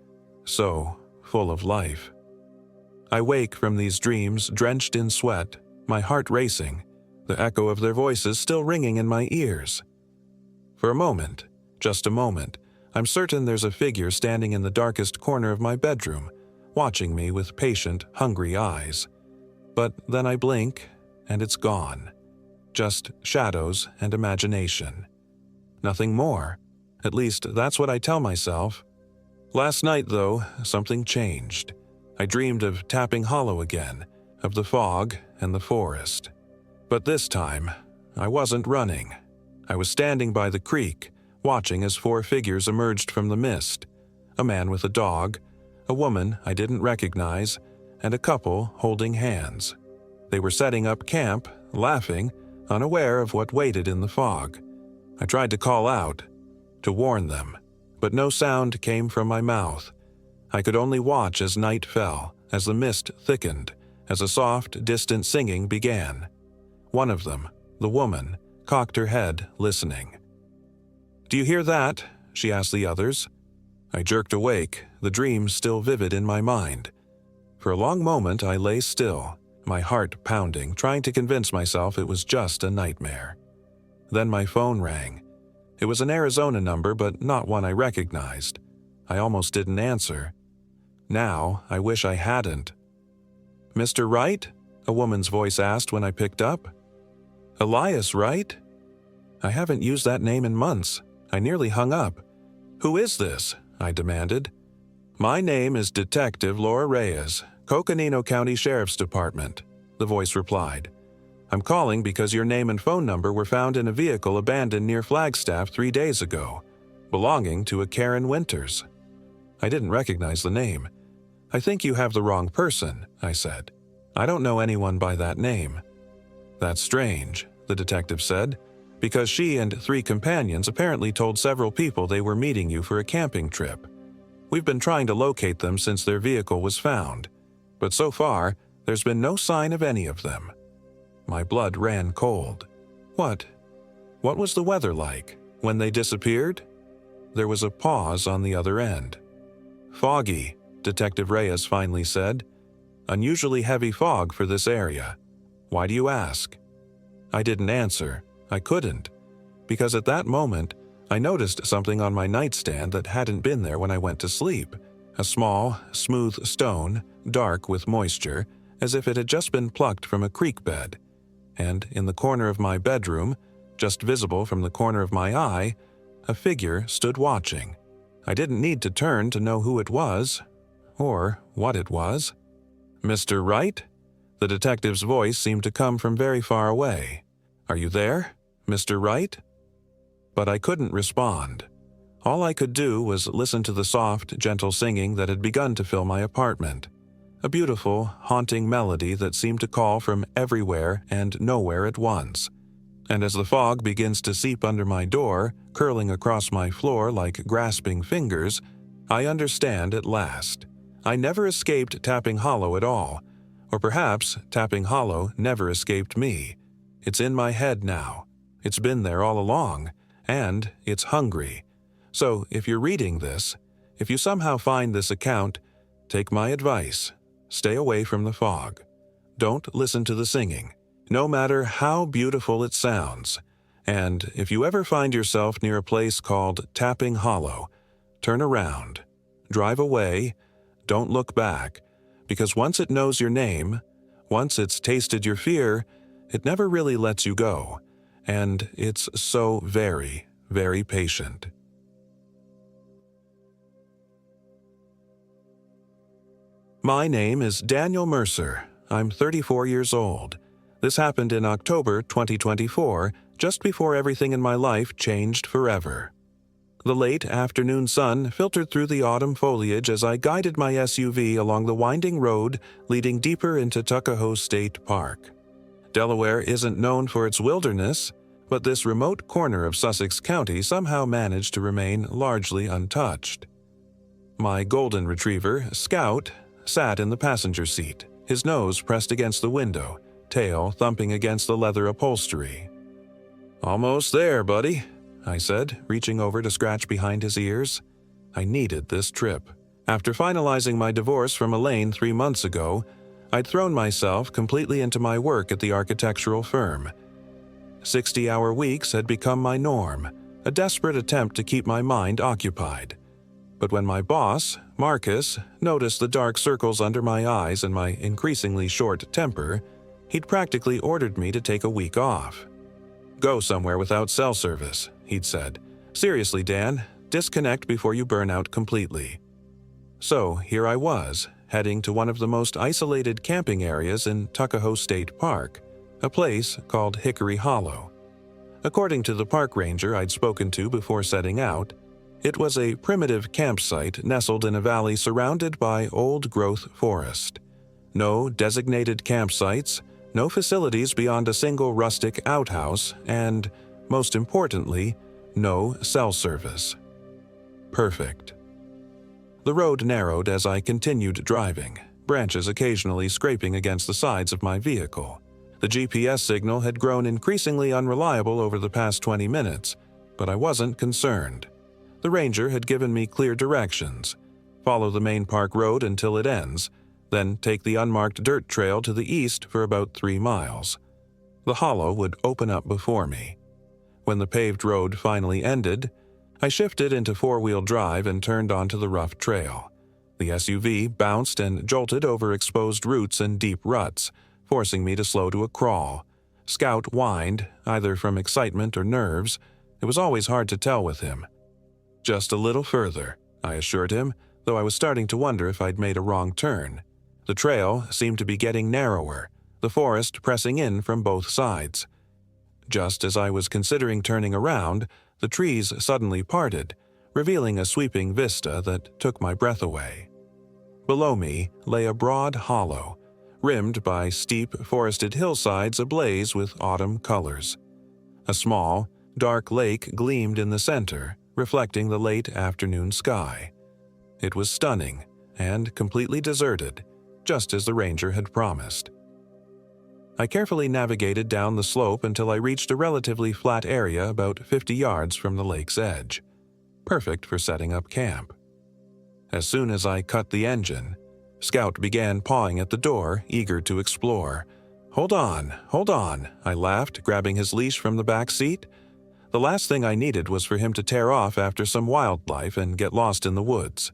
"so full of life." I wake from these dreams drenched in sweat, my heart racing, the echo of their voices still ringing in my ears. For a moment, just a moment, I'm certain there's a figure standing in the darkest corner of my bedroom, watching me with patient, hungry eyes. But then I blink, and it's gone. Just shadows and imagination. Nothing more. At least that's what I tell myself. Last night, though, something changed. I dreamed of Tapping Hollow again, of the fog and the forest. But this time, I wasn't running. I was standing by the creek, watching as 4 figures emerged from the mist. A man with a dog, a woman I didn't recognize, and a couple holding hands. They were setting up camp, laughing, unaware of what waited in the fog. I tried to call out. to warn them, but no sound came from my mouth. I could only watch as night fell, as the mist thickened, as a soft, distant singing began. One of them, the woman, cocked her head, listening. "Do you hear that?" she asked the others. I jerked awake, the dream still vivid in my mind. For a long moment I lay still, my heart pounding, trying to convince myself it was just a nightmare. Then my phone rang. It was an Arizona number, but not one I recognized. I almost didn't answer. Now, I wish I hadn't. "Mr. Wright?" a woman's voice asked when I picked up. "Elias Wright?" I haven't used that name in months. I nearly hung up. "Who is this?" I demanded. "My name is Detective Laura Reyes, Coconino County Sheriff's Department," the voice replied. "I'm calling because your name and phone number were found in a vehicle abandoned near Flagstaff 3 days ago, belonging to a Karen Winters." I didn't recognize the name. "I think you have the wrong person," I said. "I don't know anyone by that name." "That's strange," the detective said, "because she and 3 companions apparently told several people they were meeting you for a camping trip. We've been trying to locate them since their vehicle was found, but so far, there's been no sign of any of them." My blood ran cold. What was the weather like when they disappeared? There was a pause on the other end. "Foggy," Detective Reyes finally said. "Unusually heavy fog for this area. Why do you ask?" I didn't answer. I couldn't, because at that moment, I noticed something on my nightstand that hadn't been there when I went to sleep. A small, smooth stone, dark with moisture, as if it had just been plucked from a creek bed. And in the corner of my bedroom, just visible from the corner of my eye, a figure stood watching. I didn't need to turn to know who it was, or what it was. "Mr. Wright?" The detective's voice seemed to come from very far away. "Are you there, Mr. Wright?" But I couldn't respond. All I could do was listen to the soft, gentle singing that had begun to fill my apartment. A beautiful, haunting melody that seemed to call from everywhere and nowhere at once. And as the fog begins to seep under my door, curling across my floor like grasping fingers, I understand at last. I never escaped Tapping Hollow at all. Or perhaps Tapping Hollow never escaped me. It's in my head now. It's been there all along, and it's hungry. So if you're reading this, if you somehow find this account, take my advice. Stay away from the fog. Don't listen to the singing, no matter how beautiful it sounds. And if you ever find yourself near a place called Tapping Hollow, turn around, drive away, don't look back, because once it knows your name, once it's tasted your fear, it never really lets you go, and it's so very, very patient. My name is Daniel Mercer. I'm 34 years old. This happened in October 2024, just before everything in my life changed forever. The late afternoon sun filtered through the autumn foliage as I guided my SUV along the winding road leading deeper into Tuckahoe State Park. Delaware isn't known for its wilderness, but this remote corner of Sussex County somehow managed to remain largely untouched. My golden retriever, Scout, sat in the passenger seat, his nose pressed against the window, tail thumping against the leather upholstery. "Almost there, buddy," I said, reaching over to scratch behind his ears. I needed this trip. After finalizing my divorce from Elaine 3 months ago, I'd thrown myself completely into my work at the architectural firm. 60-hour weeks had become my norm, a desperate attempt to keep my mind occupied. But when my boss, Marcus, noticed the dark circles under my eyes and my increasingly short temper, he'd practically ordered me to take a week off. "Go somewhere without cell service," he'd said. "Seriously, Dan, disconnect before you burn out completely." So here I was, heading to one of the most isolated camping areas in Tuckahoe State Park, a place called Hickory Hollow. According to the park ranger I'd spoken to before setting out, it was a primitive campsite nestled in a valley surrounded by old-growth forest. No designated campsites, no facilities beyond a single rustic outhouse, and, most importantly, No cell service. Perfect. The road narrowed as I continued driving, branches occasionally scraping against the sides of my vehicle. The GPS signal had grown increasingly unreliable over the past 20 minutes, but I wasn't concerned. The ranger had given me clear directions. Follow the main park road until it ends, then take the unmarked dirt trail to the east for about 3 miles. The hollow would open up before me. When the paved road finally ended, I shifted into four-wheel drive and turned onto the rough trail. The SUV bounced and jolted over exposed roots and deep ruts, forcing me to slow to a crawl. Scout whined, either from excitement or nerves. It was always hard to tell with him. Just a little further, I assured him, though I was starting to wonder if I'd made a wrong turn. The trail seemed to be getting narrower, the forest pressing in from both sides. Just as I was considering turning around, the trees suddenly parted, revealing a sweeping vista that took my breath away. Below me lay a broad hollow, rimmed by steep, forested hillsides ablaze with autumn colors. A small, dark lake gleamed in the center, reflecting the late afternoon sky. It was stunning and completely deserted, just as the ranger had promised. I carefully navigated down the slope until I reached a relatively flat area about 50 yards from the lake's edge, perfect for setting up camp. As soon as I cut the engine, Scout began pawing at the door, eager to explore. Hold on, I laughed, grabbing his leash from the back seat. The last thing I needed was for him to tear off after some wildlife and get lost in the woods.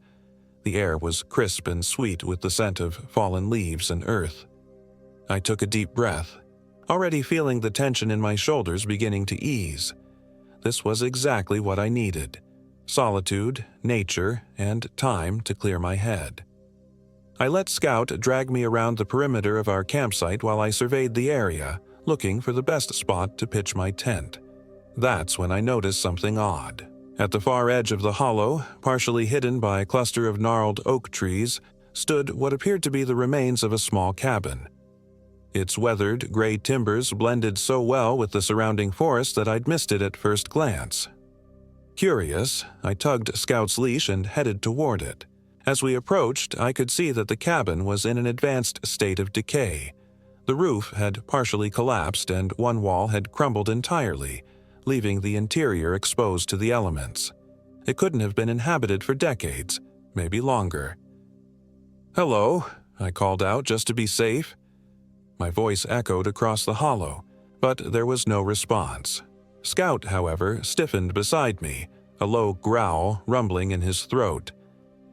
The air was crisp and sweet with the scent of fallen leaves and earth. I took a deep breath, already feeling the tension in my shoulders beginning to ease. This was exactly what I needed: solitude, nature, and time to clear my head. I let Scout drag me around the perimeter of our campsite while I surveyed the area, looking for the best spot to pitch my tent. That's when I noticed something odd. At the far edge of the hollow, partially hidden by a cluster of gnarled oak trees, stood what appeared to be the remains of a small cabin. Its weathered, gray timbers blended so well with the surrounding forest that I'd missed it at first glance. Curious, I tugged Scout's leash and headed toward it. As we approached, I could see that the cabin was in an advanced state of decay. The roof had partially collapsed and one wall had crumbled entirely, leaving the interior exposed to the elements. It couldn't have been inhabited for decades, maybe longer. "Hello," I called out just to be safe. My voice echoed across the hollow, but there was no response. Scout, however, stiffened beside me, a low growl rumbling in his throat.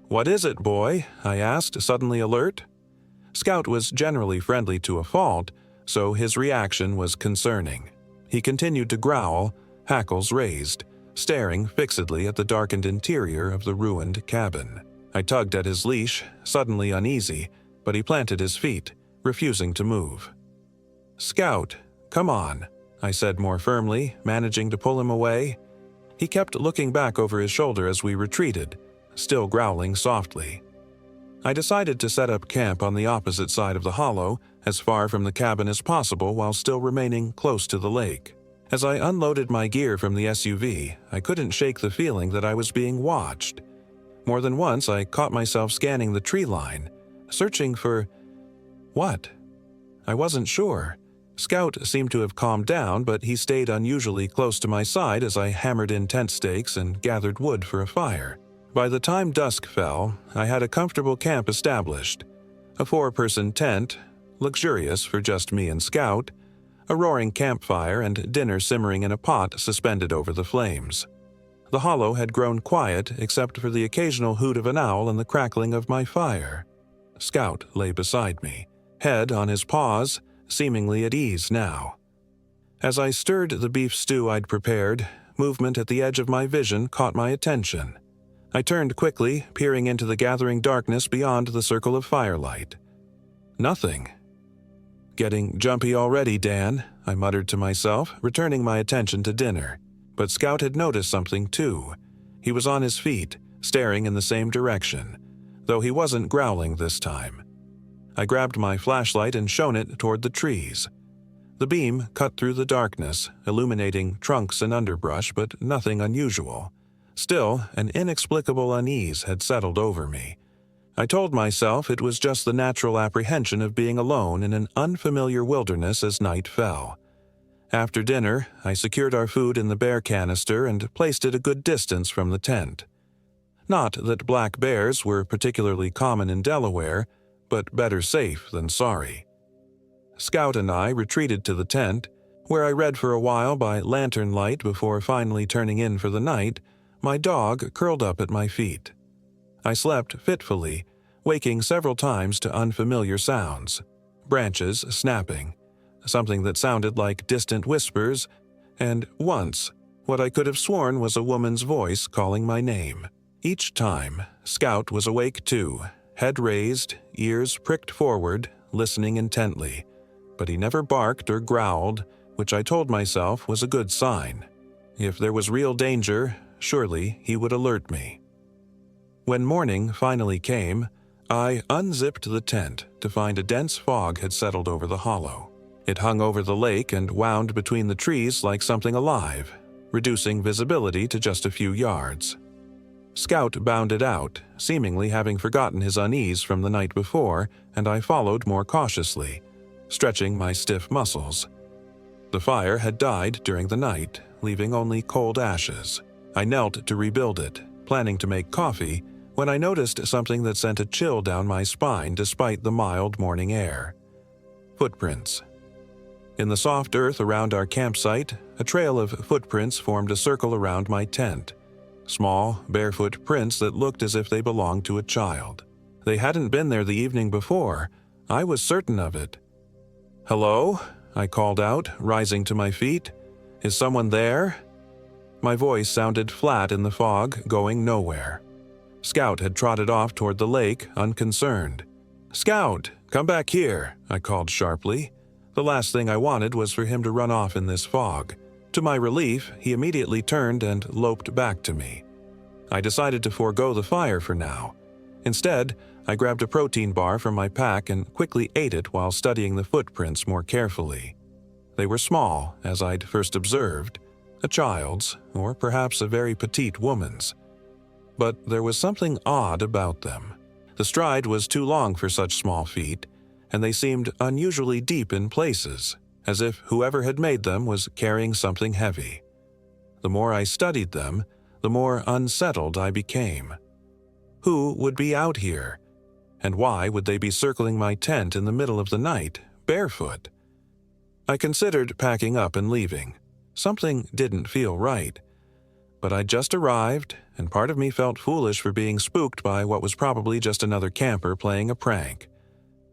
"What is it, boy?" I asked, suddenly alert. Scout was generally friendly to a fault, so his reaction was concerning. He continued to growl, hackles raised, staring fixedly at the darkened interior of the ruined cabin. I tugged at his leash, suddenly uneasy, but he planted his feet, refusing to move. "Scout, come on," I said more firmly, managing to pull him away. He kept looking back over his shoulder as we retreated, still growling softly. I decided to set up camp on the opposite side of the hollow, as far from the cabin as possible while still remaining close to the lake. As I unloaded my gear from the SUV, I couldn't shake the feeling that I was being watched. More than once, I caught myself scanning the tree line, searching for what? I wasn't sure. Scout seemed to have calmed down, but he stayed unusually close to my side as I hammered in tent stakes and gathered wood for a fire. By the time dusk fell, I had a comfortable camp established. A 4-person tent, luxurious for just me and Scout, a roaring campfire, and dinner simmering in a pot suspended over the flames. The hollow had grown quiet except for the occasional hoot of an owl and the crackling of my fire. Scout lay beside me, head on his paws, seemingly at ease now. As I stirred the beef stew I'd prepared, movement at the edge of my vision caught my attention. I turned quickly, peering into the gathering darkness beyond the circle of firelight. Nothing. "Getting jumpy already, Dan," I muttered to myself, returning my attention to dinner. But Scout had noticed something too. He was on his feet, staring in the same direction, though he wasn't growling this time. I grabbed my flashlight and shone it toward the trees. The beam cut through the darkness, illuminating trunks and underbrush, but nothing unusual. Still, an inexplicable unease had settled over me. I told myself it was just the natural apprehension of being alone in an unfamiliar wilderness as night fell. After dinner, I secured our food in the bear canister and placed it a good distance from the tent. Not that black bears were particularly common in Delaware, but better safe than sorry. Scout and I retreated to the tent, where I read for a while by lantern light before finally turning in for the night, my dog curled up at my feet. I slept fitfully, waking several times to unfamiliar sounds, branches snapping, something that sounded like distant whispers, and once, what I could have sworn was a woman's voice calling my name. Each time, Scout was awake too, head raised, ears pricked forward, listening intently, but he never barked or growled, which I told myself was a good sign. If there was real danger, surely he would alert me. When morning finally came, I unzipped the tent to find a dense fog had settled over the hollow. It hung over the lake and wound between the trees like something alive, reducing visibility to just a few yards. Scout bounded out, seemingly having forgotten his unease from the night before, and I followed more cautiously, stretching my stiff muscles. The fire had died during the night, leaving only cold ashes. I knelt to rebuild it, planning to make coffee, when I noticed something that sent a chill down my spine despite the mild morning air. Footprints. In the soft earth around our campsite, a trail of footprints formed a circle around my tent. Small, barefoot prints that looked as if they belonged to a child. They hadn't been there the evening before. I was certain of it. "Hello?" I called out, rising to my feet. "Is someone there?" My voice sounded flat in the fog, going nowhere. Scout had trotted off toward the lake, unconcerned. "Scout, come back here," I called sharply. The last thing I wanted was for him to run off in this fog. To my relief, he immediately turned and loped back to me. I decided to forego the fire for now. Instead, I grabbed a protein bar from my pack and quickly ate it while studying the footprints more carefully. They were small, as I'd first observed, a child's, or perhaps a very petite woman's. But there was something odd about them. The stride was too long for such small feet, and they seemed unusually deep in places, as if whoever had made them was carrying something heavy. The more I studied them, the more unsettled I became. Who would be out here? And why would they be circling my tent in the middle of the night, barefoot? I considered packing up and leaving. Something didn't feel right. But I'd just arrived, and part of me felt foolish for being spooked by what was probably just another camper playing a prank.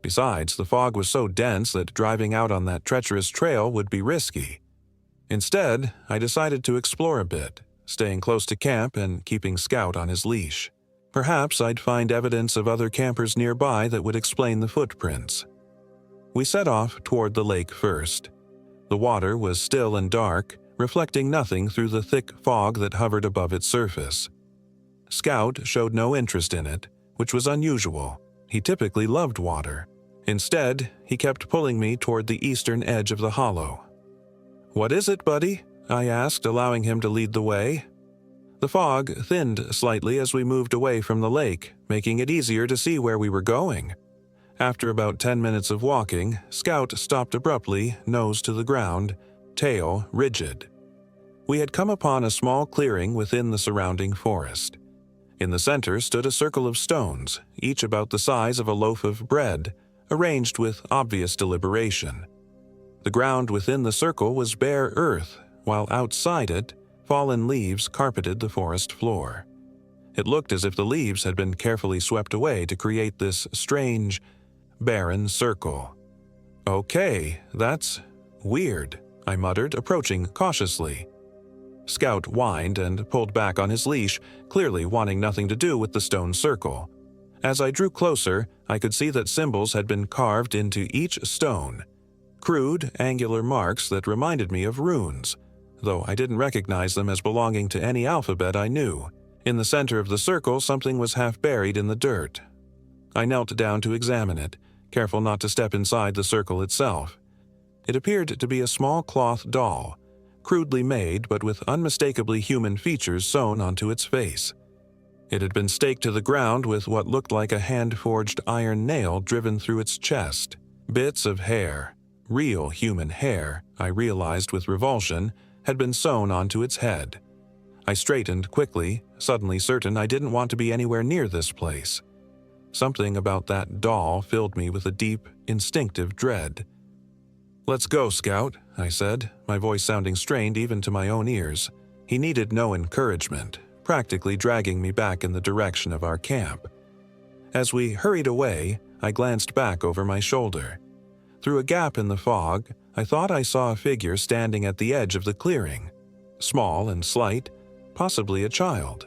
Besides, the fog was so dense that driving out on that treacherous trail would be risky. Instead, I decided to explore a bit, staying close to camp and keeping Scout on his leash. Perhaps I'd find evidence of other campers nearby that would explain the footprints. We set off toward the lake first. The water was still and dark, reflecting nothing through the thick fog that hovered above its surface. Scout showed no interest in it, which was unusual. He typically loved water. Instead, he kept pulling me toward the eastern edge of the hollow. "What is it, buddy?" I asked, allowing him to lead the way. The fog thinned slightly as we moved away from the lake, making it easier to see where we were going. After about 10 minutes of walking, Scout stopped abruptly, nose to the ground, tail rigid. We had come upon a small clearing within the surrounding forest. In the center stood a circle of stones, each about the size of a loaf of bread, arranged with obvious deliberation. The ground within the circle was bare earth, while outside it, fallen leaves carpeted the forest floor. It looked as if the leaves had been carefully swept away to create this strange, barren circle. "Okay, that's weird," I muttered, approaching cautiously. Scout whined and pulled back on his leash, clearly wanting nothing to do with the stone circle. As I drew closer, I could see that symbols had been carved into each stone. Crude, angular marks that reminded me of runes, though I didn't recognize them as belonging to any alphabet I knew. In the center of the circle, something was half buried in the dirt. I knelt down to examine it, careful not to step inside the circle itself. It appeared to be a small cloth doll, crudely made but with unmistakably human features sewn onto its face. It had been staked to the ground with what looked like a hand-forged iron nail driven through its chest. Bits of hair, real human hair, I realized with revulsion, had been sewn onto its head. I straightened quickly, suddenly certain I didn't want to be anywhere near this place. Something about that doll filled me with a deep, instinctive dread. "Let's go, Scout," I said, my voice sounding strained even to my own ears. He needed no encouragement, practically dragging me back in the direction of our camp. As we hurried away, I glanced back over my shoulder. Through a gap in the fog, I thought I saw a figure standing at the edge of the clearing. Small and slight, possibly a child.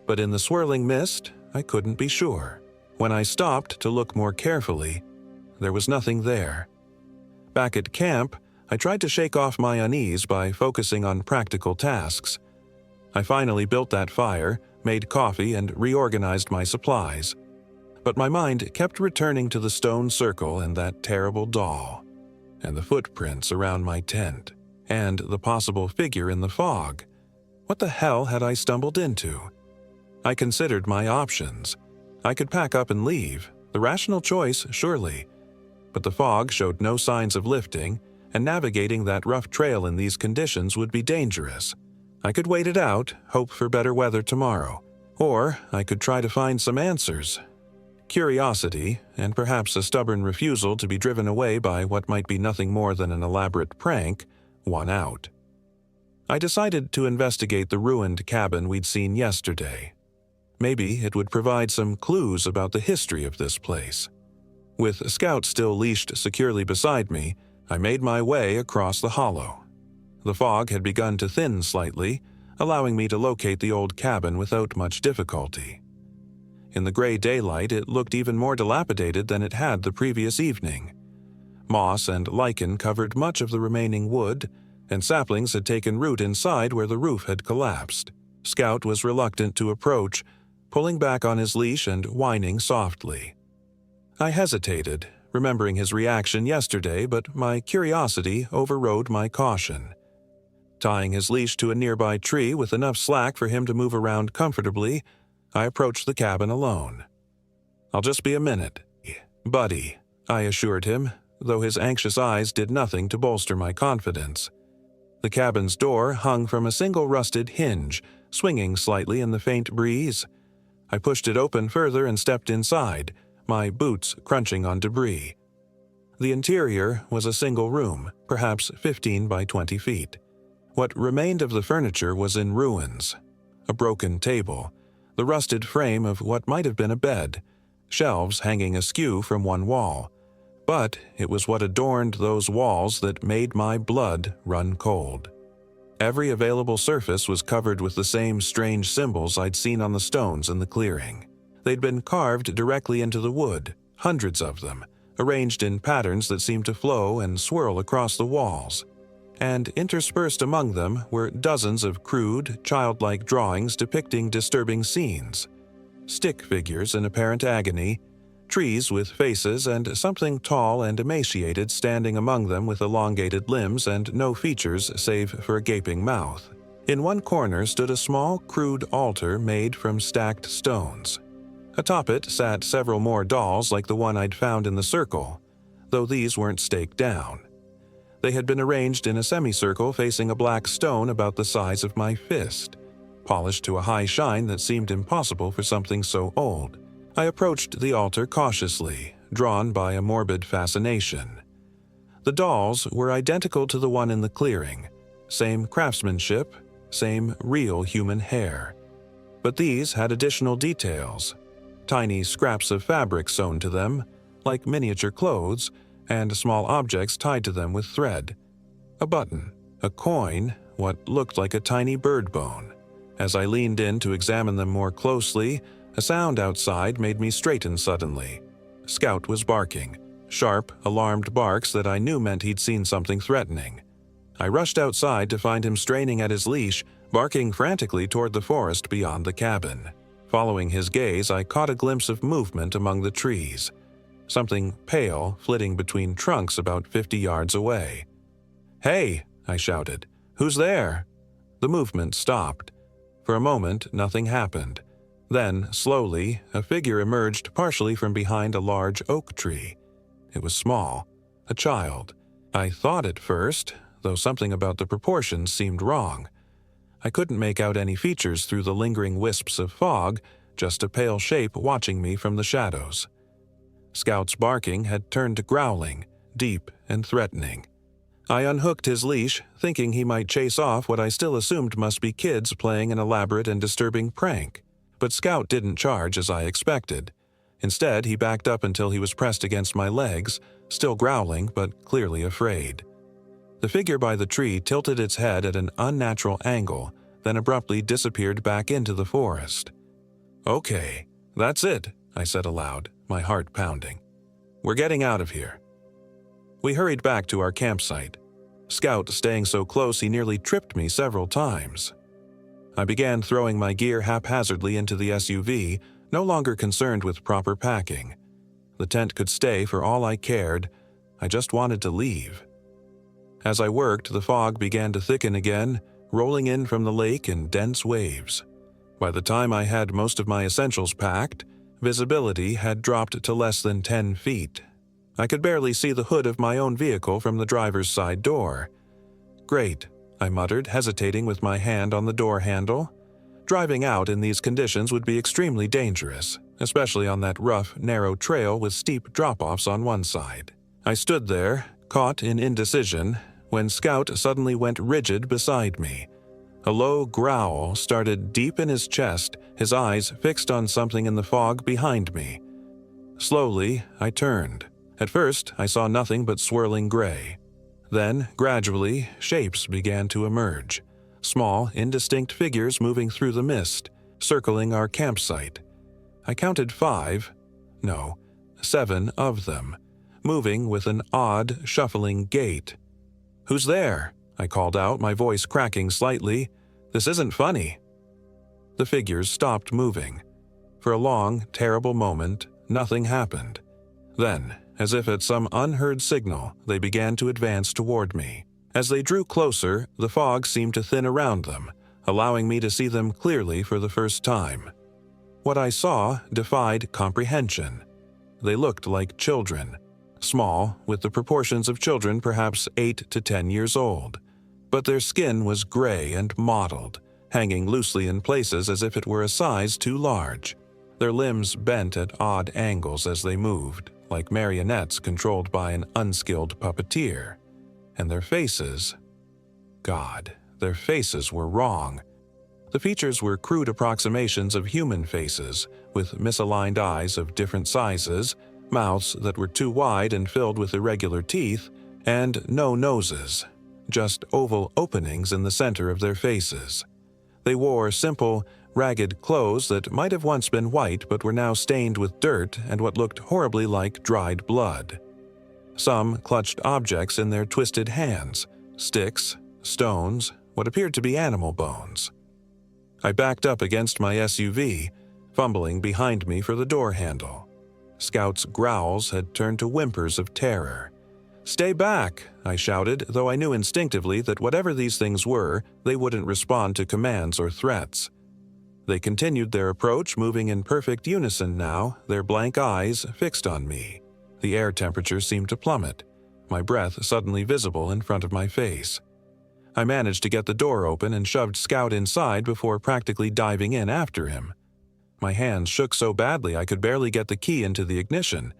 But in the swirling mist, I couldn't be sure. When I stopped to look more carefully, there was nothing there. Back at camp, I tried to shake off my unease by focusing on practical tasks. I finally built that fire, made coffee, and reorganized my supplies. But my mind kept returning to the stone circle and that terrible doll, and the footprints around my tent, and the possible figure in the fog. What the hell had I stumbled into? I considered my options. I could pack up and leave, the rational choice, surely. But the fog showed no signs of lifting, and navigating that rough trail in these conditions would be dangerous. I could wait it out, hope for better weather tomorrow. Or I could try to find some answers. Curiosity, and perhaps a stubborn refusal to be driven away by what might be nothing more than an elaborate prank, won out. I decided to investigate the ruined cabin we'd seen yesterday. Maybe it would provide some clues about the history of this place. With Scout still leashed securely beside me, I made my way across the hollow. The fog had begun to thin slightly, allowing me to locate the old cabin without much difficulty. In the gray daylight, it looked even more dilapidated than it had the previous evening. Moss and lichen covered much of the remaining wood, and saplings had taken root inside where the roof had collapsed. Scout was reluctant to approach, pulling back on his leash and whining softly. I hesitated, remembering his reaction yesterday, but my curiosity overrode my caution. Tying his leash to a nearby tree with enough slack for him to move around comfortably, I approached the cabin alone. "I'll just be a minute, buddy," I assured him, though his anxious eyes did nothing to bolster my confidence. The cabin's door hung from a single rusted hinge, swinging slightly in the faint breeze. I pushed it open further and stepped inside, my boots crunching on debris. The interior was a single room, perhaps 15 by 20 feet. What remained of the furniture was in ruins. A broken table, the rusted frame of what might have been a bed, shelves hanging askew from one wall. But it was what adorned those walls that made my blood run cold. Every available surface was covered with the same strange symbols I'd seen on the stones in the clearing. They'd been carved directly into the wood, hundreds of them, arranged in patterns that seemed to flow and swirl across the walls. And interspersed among them were dozens of crude, childlike drawings depicting disturbing scenes. Stick figures in apparent agony, trees with faces, and something tall and emaciated standing among them with elongated limbs and no features save for a gaping mouth. In one corner stood a small, crude altar made from stacked stones. Atop it sat several more dolls like the one I'd found in the circle, though these weren't staked down. They had been arranged in a semicircle facing a black stone about the size of my fist, polished to a high shine that seemed impossible for something so old. I approached the altar cautiously, drawn by a morbid fascination. The dolls were identical to the one in the clearing, same craftsmanship, same real human hair. But these had additional details, tiny scraps of fabric sewn to them, like miniature clothes, and small objects tied to them with thread. A button, a coin, what looked like a tiny bird bone. As I leaned in to examine them more closely, a sound outside made me straighten suddenly. Scout was barking, sharp, alarmed barks that I knew meant he'd seen something threatening. I rushed outside to find him straining at his leash, barking frantically toward the forest beyond the cabin. Following his gaze, I caught a glimpse of movement among the trees. something pale flitting between trunks about 50 yards away. "Hey!" I shouted. "Who's there?" The movement stopped. For a moment, nothing happened. Then, slowly, a figure emerged partially from behind a large oak tree. It was small, a child. I thought at first, though something about the proportions seemed wrong. I couldn't make out any features through the lingering wisps of fog, just a pale shape watching me from the shadows. Scout's barking had turned to growling, deep and threatening. I unhooked his leash, thinking he might chase off what I still assumed must be kids playing an elaborate and disturbing prank. But Scout didn't charge as I expected. Instead, he backed up until he was pressed against my legs, still growling but clearly afraid. The figure by the tree tilted its head at an unnatural angle, then abruptly disappeared back into the forest. "Okay, that's it," I said aloud, my heart pounding. "We're getting out of here." We hurried back to our campsite. Scout staying so close he nearly tripped me several times. I began throwing my gear haphazardly into the SUV, no longer concerned with proper packing. The tent could stay for all I cared. I just wanted to leave. As I worked, the fog began to thicken again, rolling in from the lake in dense waves. By the time I had most of my essentials packed, visibility had dropped to less than 10 feet. I could barely see the hood of my own vehicle from the driver's side door. "Great," I muttered, hesitating with my hand on the door handle. Driving out in these conditions would be extremely dangerous, especially on that rough, narrow trail with steep drop-offs on one side. I stood there, caught in indecision, when Scout suddenly went rigid beside me. A low growl started deep in his chest, his eyes fixed on something in the fog behind me. Slowly, I turned. At first, I saw nothing but swirling gray. Then, gradually, shapes began to emerge. Small, indistinct figures moving through the mist, circling our campsite. I counted 7 of them, moving with an odd, shuffling gait. "Who's there?" I called out, my voice cracking slightly. "This isn't funny." The figures stopped moving. For a long, terrible moment, nothing happened. Then, as if at some unheard signal, they began to advance toward me. As they drew closer, the fog seemed to thin around them, allowing me to see them clearly for the first time. What I saw defied comprehension. They looked like children. Small, with the proportions of children perhaps 8 to 10 years old. But their skin was gray and mottled, hanging loosely in places as if it were a size too large. Their limbs bent at odd angles as they moved, like marionettes controlled by an unskilled puppeteer. And their faces... God, their faces were wrong. The features were crude approximations of human faces, with misaligned eyes of different sizes, mouths that were too wide and filled with irregular teeth, and no noses, just oval openings in the center of their faces. They wore simple, ragged clothes that might have once been white but were now stained with dirt and what looked horribly like dried blood. Some clutched objects in their twisted hands, sticks, stones, what appeared to be animal bones. I backed up against my SUV, fumbling behind me for the door handle. Scout's growls had turned to whimpers of terror. "Stay back," I shouted, though I knew instinctively that whatever these things were, they wouldn't respond to commands or threats. They continued their approach, moving in perfect unison now, their blank eyes fixed on me. The air temperature seemed to plummet, my breath suddenly visible in front of my face. I managed to get the door open and shoved Scout inside before practically diving in after him. My hands shook so badly I could barely get the key into the ignition,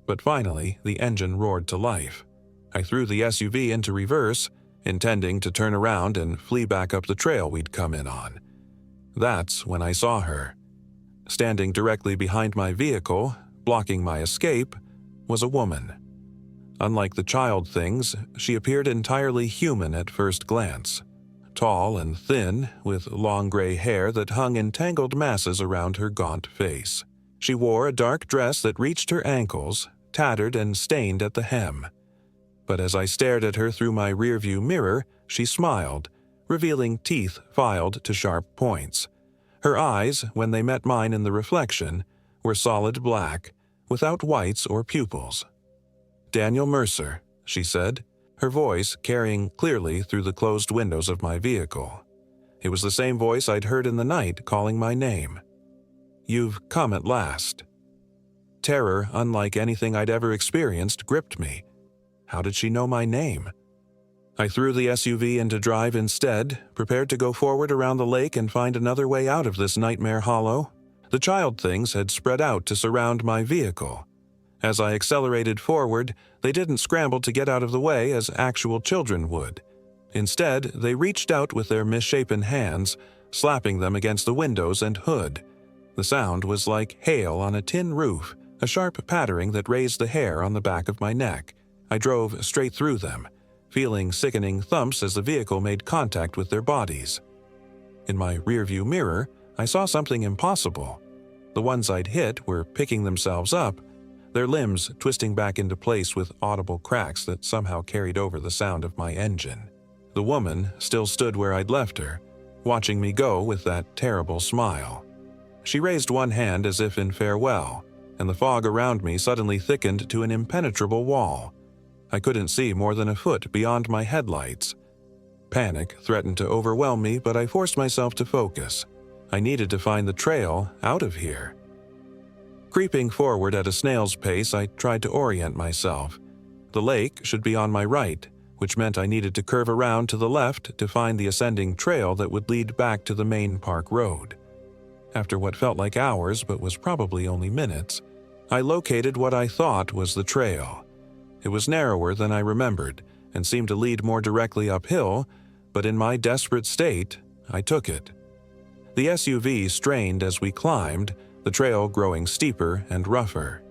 but finally the engine roared to life. I threw the SUV into reverse, intending to turn around and flee back up the trail we'd come in on. That's when I saw her. Standing directly behind my vehicle, blocking my escape, was a woman. Unlike the child things, she appeared entirely human at first glance. Tall and thin, with long gray hair that hung in tangled masses around her gaunt face. She wore a dark dress that reached her ankles, tattered and stained at the hem. But as I stared at her through my rearview mirror, she smiled, revealing teeth filed to sharp points. Her eyes, when they met mine in the reflection, were solid black, without whites or pupils. "Daniel Mercer," she said, her voice carrying clearly through the closed windows of my vehicle. It was the same voice I'd heard in the night calling my name. "You've come at last." Terror, unlike anything I'd ever experienced, gripped me. How did she know my name? I threw the SUV into drive instead, prepared to go forward around the lake and find another way out of this nightmare hollow. The child things had spread out to surround my vehicle. As I accelerated forward, they didn't scramble to get out of the way as actual children would. Instead, they reached out with their misshapen hands, slapping them against the windows and hood. The sound was like hail on a tin roof, a sharp pattering that raised the hair on the back of my neck. I drove straight through them, feeling sickening thumps as the vehicle made contact with their bodies. In my rearview mirror, I saw something impossible. The ones I'd hit were picking themselves up, their limbs twisting back into place with audible cracks that somehow carried over the sound of my engine. The woman still stood where I'd left her, watching me go with that terrible smile. She raised one hand as if in farewell, and the fog around me suddenly thickened to an impenetrable wall. I couldn't see more than a foot beyond my headlights. Panic threatened to overwhelm me, but I forced myself to focus. I needed to find the trail out of here. Creeping forward at a snail's pace, I tried to orient myself. The lake should be on my right, which meant I needed to curve around to the left to find the ascending trail that would lead back to the main park road. After what felt like hours but was probably only minutes, I located what I thought was the trail. It was narrower than I remembered and seemed to lead more directly uphill, but in my desperate state, I took it. The SUV strained as we climbed, the trail growing steeper and rougher.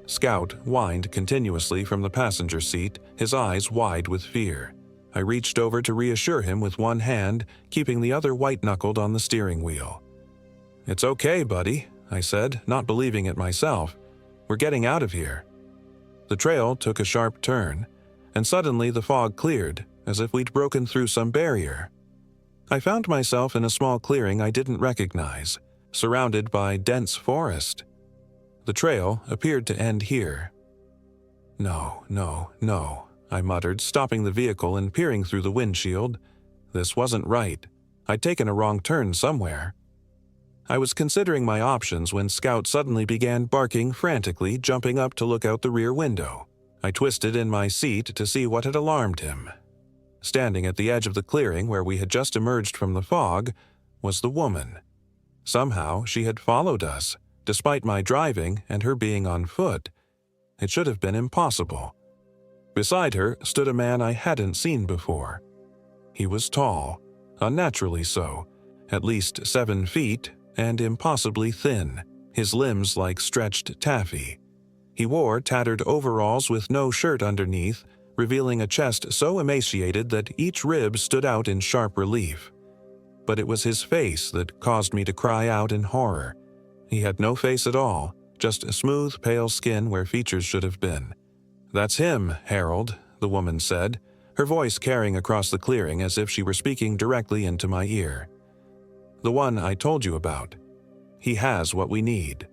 Scout whined continuously from the passenger seat, his eyes wide with fear. I reached over to reassure him with one hand, keeping the other white-knuckled on the steering wheel. "It's okay, buddy," I said, not believing it myself. "We're getting out of here." The trail took a sharp turn, and suddenly the fog cleared, as if we'd broken through some barrier. I found myself in a small clearing I didn't recognize, surrounded by dense forest. The trail appeared to end here. No, I muttered, stopping the vehicle and peering through the windshield. This wasn't right. I'd taken a wrong turn somewhere. I was considering my options when Scout suddenly began barking frantically, jumping up to look out the rear window. I twisted in my seat to see what had alarmed him. Standing at the edge of the clearing where we had just emerged from the fog was the woman. Somehow she had followed us, despite my driving and her being on foot. It should have been impossible. Beside her stood a man I hadn't seen before. He was tall, unnaturally so, at least 7 feet, and impossibly thin, his limbs like stretched taffy. He wore tattered overalls with no shirt underneath, revealing a chest so emaciated that each rib stood out in sharp relief. But it was his face that caused me to cry out in horror. He had no face at all, just a smooth, pale skin where features should have been. "That's him, Harold," the woman said, her voice carrying across the clearing as if she were speaking directly into my ear. "The one I told you about. He has what we need."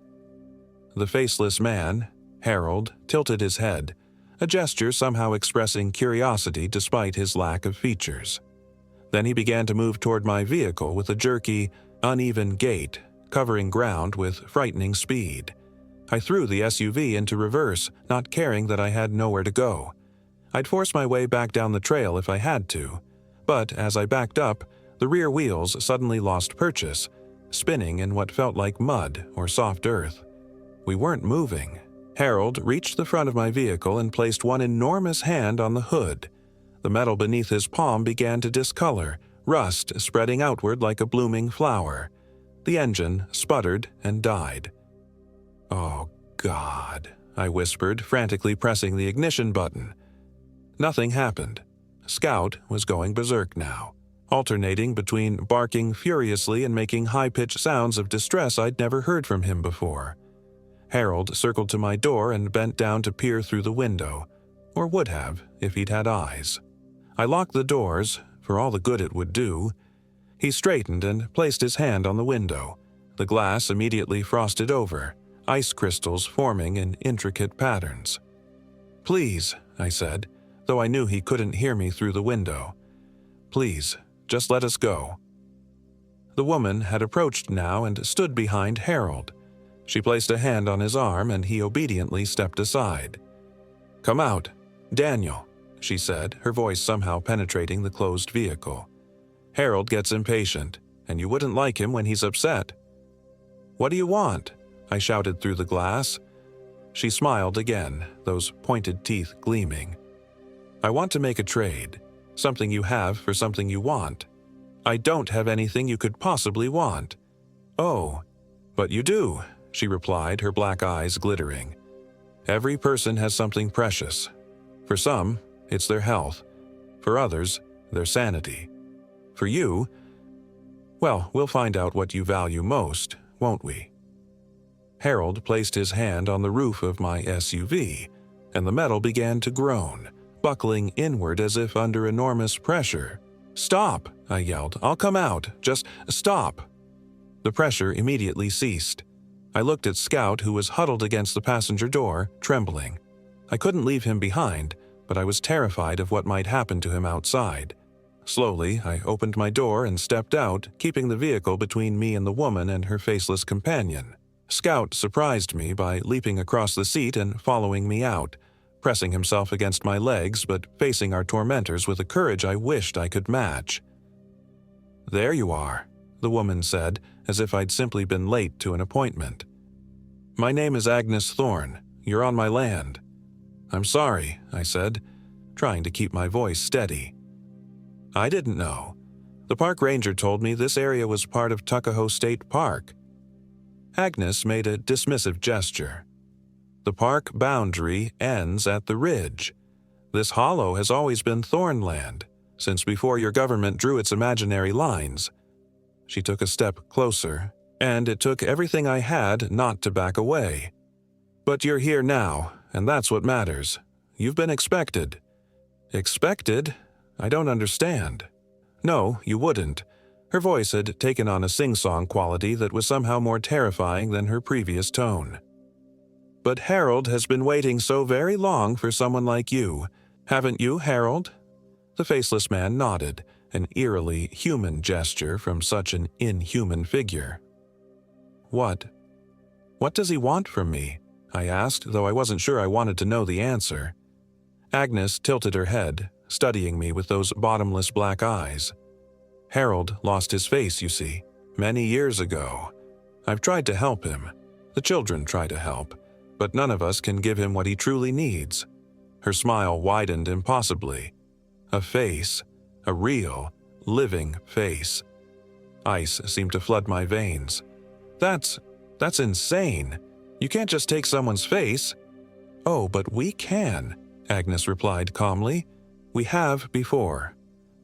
The faceless man, Harold, tilted his head, a gesture somehow expressing curiosity despite his lack of features. Then he began to move toward my vehicle with a jerky, uneven gait, covering ground with frightening speed. I threw the SUV into reverse, not caring that I had nowhere to go. I'd force my way back down the trail if I had to, but as I backed up, the rear wheels suddenly lost purchase, spinning in what felt like mud or soft earth. We weren't moving. Harold reached the front of my vehicle and placed one enormous hand on the hood. The metal beneath his palm began to discolor, rust spreading outward like a blooming flower. The engine sputtered and died. "Oh, God," I whispered, frantically pressing the ignition button. Nothing happened. Scout was going berserk now, alternating between barking furiously and making high-pitched sounds of distress I'd never heard from him before. Harold circled to my door and bent down to peer through the window, or would have if he'd had eyes. I locked the doors, for all the good it would do. He straightened and placed his hand on the window. The glass immediately frosted over. ice crystals forming in intricate patterns. "Please," I said, though I knew he couldn't hear me through the window. "Please, just let us go." The woman had approached now and stood behind Harold. She placed a hand on his arm and he obediently stepped aside. "Come out, Daniel," she said, her voice somehow penetrating the closed vehicle. "Harold gets impatient, and you wouldn't like him when he's upset." "What do you want?" I shouted through the glass. She smiled again, those pointed teeth gleaming. "I want to make a trade. Something you have for something you want." "I don't have anything you could possibly want." "Oh, but you do," she replied, her black eyes glittering. "Every person has something precious. For some, it's their health. For others, their sanity. For you, well, we'll find out what you value most, won't we?" Harold placed his hand on the roof of my SUV, and the metal began to groan, buckling inward as if under enormous pressure. "Stop!" I yelled. "I'll come out. Just stop!" The pressure immediately ceased. I looked at Scout, who was huddled against the passenger door, trembling. I couldn't leave him behind, but I was terrified of what might happen to him outside. Slowly, I opened my door and stepped out, keeping the vehicle between me and the woman and her faceless companion. Scout surprised me by leaping across the seat and following me out, pressing himself against my legs but facing our tormentors with a courage I wished I could match. "There you are," the woman said, as if I'd simply been late to an appointment. "My name is Agnes Thorne. You're on my land." "I'm sorry," I said, trying to keep my voice steady. "I didn't know. The park ranger told me this area was part of Tuckahoe State Park." Agnes made a dismissive gesture. "The park boundary ends at the ridge. This hollow has always been Thornland, since before your government drew its imaginary lines." She took a step closer, and it took everything I had not to back away. "But you're here now, and that's what matters. You've been expected." "Expected? I don't understand." "No, you wouldn't." Her voice had taken on a sing-song quality that was somehow more terrifying than her previous tone. "But Harold has been waiting so very long for someone like you. Haven't you, Harold?" The faceless man nodded, an eerily human gesture from such an inhuman figure. What does he want from me?" I asked, though I wasn't sure I wanted to know the answer. Agnes tilted her head, studying me with those bottomless black eyes. "Harold lost his face, you see, many years ago. I've tried to help him. The children try to help, but none of us can give him what he truly needs." Her smile widened impossibly. "A face, a real, living face." Ice seemed to flood my veins. That's insane. You can't just take someone's face." "Oh, but we can," Agnes replied calmly. "We have before.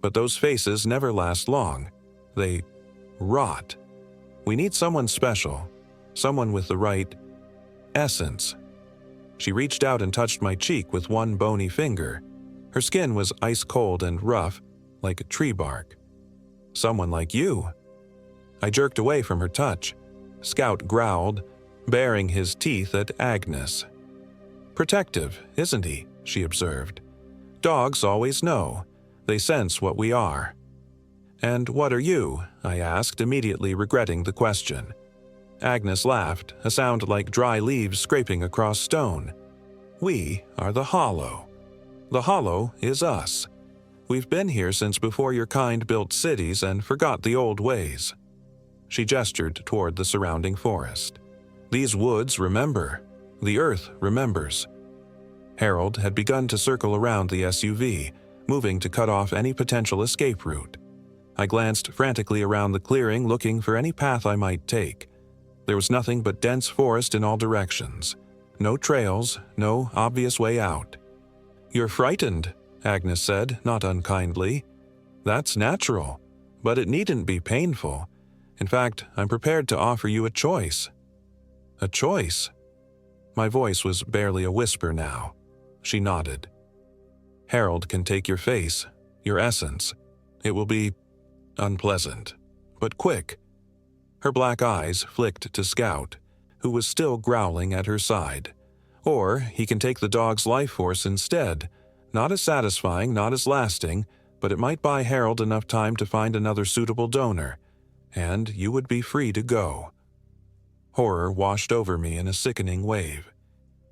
But those faces never last long. They rot. We need someone special, someone with the right essence." She reached out and touched my cheek with one bony finger. Her skin was ice-cold and rough, like tree bark. "Someone like you." I jerked away from her touch. Scout growled, baring his teeth at Agnes. "Protective, isn't he?" she observed. "Dogs always know. They sense what we are." "And what are you?" I asked, immediately regretting the question. Agnes laughed, a sound like dry leaves scraping across stone. "We are the Hollow. The Hollow is us. We've been here since before your kind built cities and forgot the old ways." She gestured toward the surrounding forest. "These woods remember. The earth remembers." Harold had begun to circle around the SUV, moving to cut off any potential escape route. I glanced frantically around the clearing, looking for any path I might take. There was nothing but dense forest in all directions. No trails, no obvious way out. "You're frightened," Agnes said, not unkindly. "That's natural, but it needn't be painful. In fact, I'm prepared to offer you a choice." "A choice?" My voice was barely a whisper now. She nodded. "Harold can take your face, your essence. It will be unpleasant, but quick." Her black eyes flicked to Scout. who was still growling at her side. Or he can take the dog's life force instead. Not as satisfying, not as lasting, but it might buy Harold enough time to find another suitable donor, and you would be free to go. Horror washed over me in a sickening wave.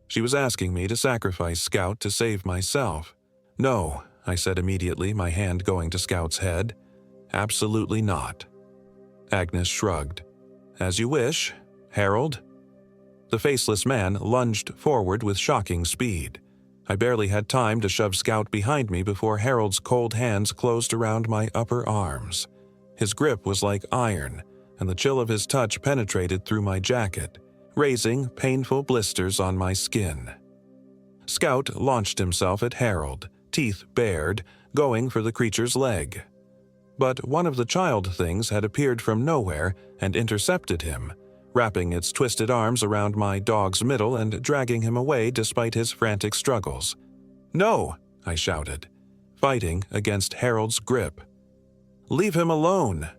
She was asking me to sacrifice Scout to save myself. No, I said immediately, my hand going to Scout's head. Absolutely not. Agnes shrugged. As you wish, Harold. The faceless man lunged forward with shocking speed. I barely had time to shove Scout behind me before Harold's cold hands closed around my upper arms. His grip was like iron, and the chill of his touch penetrated through my jacket, raising painful blisters on my skin. Scout launched himself at Harold, teeth bared, going for the creature's leg. But one of the child things had appeared from nowhere and intercepted him, wrapping its twisted arms around my dog's middle and dragging him away despite his frantic struggles. "No!" I shouted, fighting against Harold's grip. "Leave him alone!"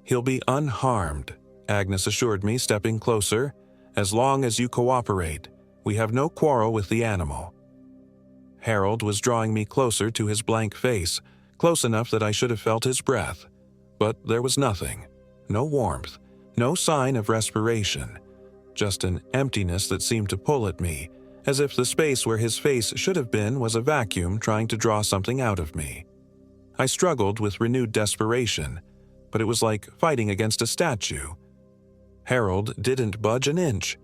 "He'll be unharmed," Agnes assured me, stepping closer. "As long as you cooperate. We have no quarrel with the animal." Harold was drawing me closer to his blank face, close enough that I should have felt his breath. But there was nothing. No warmth. No sign of respiration. Just an emptiness that seemed to pull at me, as if the space where his face should have been was a vacuum trying to draw something out of me. I struggled with renewed desperation, but it was like fighting against a statue. Harold didn't budge an inch.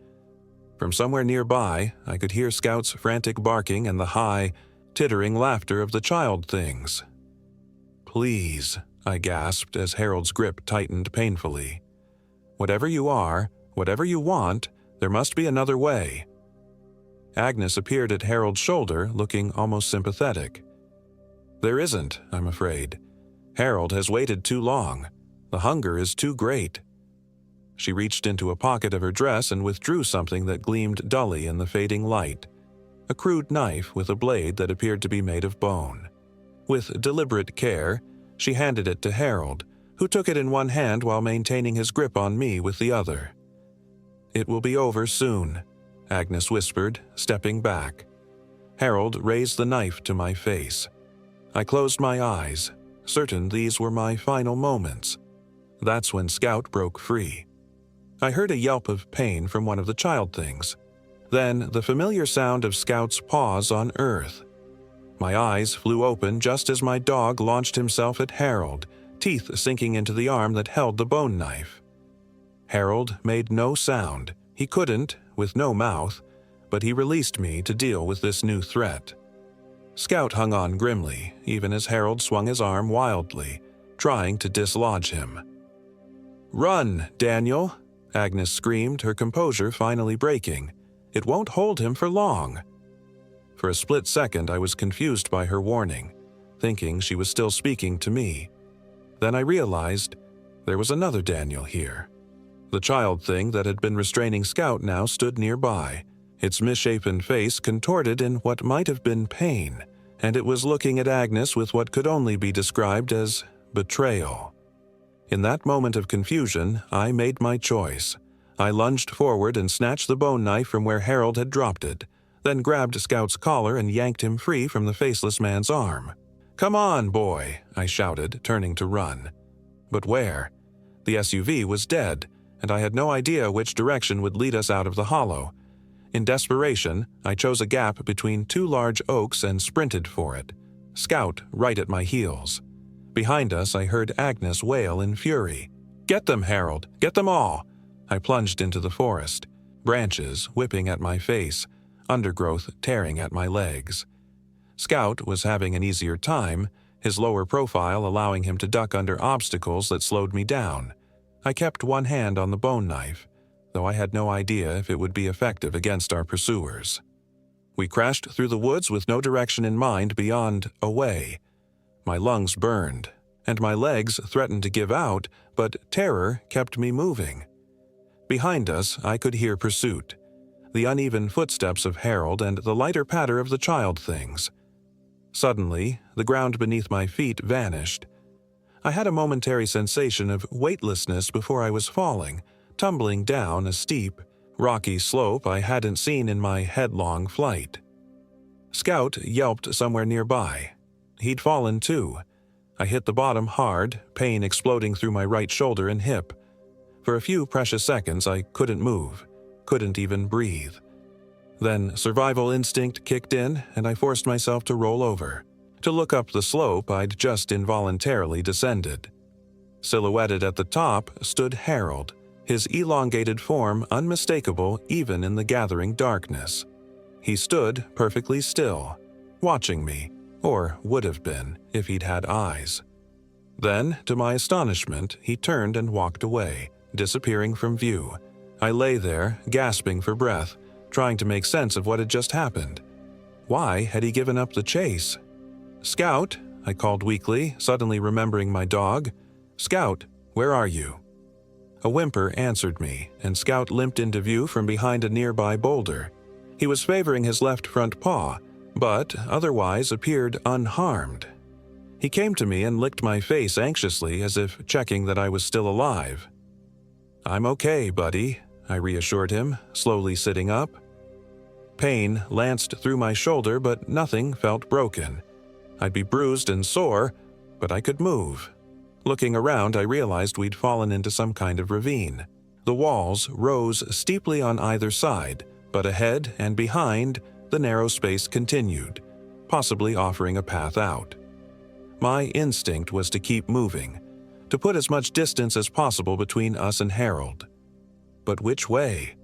From somewhere nearby, I could hear Scout's frantic barking and the high, tittering laughter of the child things. "Please," I gasped as Harold's grip tightened painfully. "Whatever you are, whatever you want, there must be another way." Agnes appeared at Harold's shoulder, looking almost sympathetic. "There isn't, I'm afraid. Harold has waited too long. The hunger is too great." She reached into a pocket of her dress and withdrew something that gleamed dully in the fading light. A crude knife with a blade that appeared to be made of bone. With deliberate care, she handed it to Harold, who took it in one hand while maintaining his grip on me with the other. "It will be over soon," Agnes whispered, stepping back. Harold raised the knife to my face. I closed my eyes, certain these were my final moments. That's when Scout broke free. I heard a yelp of pain from one of the child things. Then the familiar sound of Scout's paws on earth. My eyes flew open just as my dog launched himself at Harold, teeth sinking into the arm that held the bone knife. Harold made no sound. He couldn't, with no mouth, but he released me to deal with this new threat. Scout hung on grimly, even as Harold swung his arm wildly, trying to dislodge him. "Run, Daniel!" Agnes screamed, her composure finally breaking. "It won't hold him for long." For a split second I was confused by her warning, thinking she was still speaking to me. Then I realized there was another Daniel here. The child thing that had been restraining Scout now stood nearby, its misshapen face contorted in what might have been pain, and it was looking at Agnes with what could only be described as betrayal. In that moment of confusion, I made my choice. I lunged forward and snatched the bone knife from where Harold had dropped it, then grabbed Scout's collar and yanked him free from the faceless man's arm. "Come on, boy," I shouted, turning to run. But where? The SUV was dead, and I had no idea which direction would lead us out of the hollow. In desperation, I chose a gap between two large oaks and sprinted for it, Scout right at my heels. Behind us, I heard Agnes wail in fury. "Get them, Harold! Get them all!" I plunged into the forest, branches whipping at my face, undergrowth tearing at my legs. Scout was having an easier time, his lower profile allowing him to duck under obstacles that slowed me down. I kept one hand on the bone knife, though I had no idea if it would be effective against our pursuers. We crashed through the woods with no direction in mind beyond away. My lungs burned, and my legs threatened to give out, but terror kept me moving. Behind us, I could hear pursuit, the uneven footsteps of Harold and the lighter patter of the child things. Suddenly, the ground beneath my feet vanished. I had a momentary sensation of weightlessness before I was falling, tumbling down a steep, rocky slope I hadn't seen in my headlong flight. Scout yelped somewhere nearby. He'd fallen too. I hit the bottom hard, pain exploding through my right shoulder and hip. For a few precious seconds I couldn't move, couldn't even breathe. Then survival instinct kicked in and I forced myself to roll over, to look up the slope I'd just involuntarily descended. Silhouetted at the top stood Harold, his elongated form unmistakable even in the gathering darkness. He stood perfectly still, watching me, or would have been if he'd had eyes. Then, to my astonishment, he turned and walked away, disappearing from view. I lay there, gasping for breath, trying to make sense of what had just happened. Why had he given up the chase? "Scout," I called weakly, suddenly remembering my dog. "Scout, where are you?" A whimper answered me, and Scout limped into view from behind a nearby boulder. He was favoring his left front paw, but otherwise appeared unharmed. He came to me and licked my face anxiously as if checking that I was still alive. "I'm okay, buddy," I reassured him, slowly sitting up. Pain lanced through my shoulder, but nothing felt broken. I'd be bruised and sore, but I could move. Looking around, I realized we'd fallen into some kind of ravine. The walls rose steeply on either side, but ahead and behind, the narrow space continued, possibly offering a path out. My instinct was to keep moving, to put as much distance as possible between us and Harold. But which way?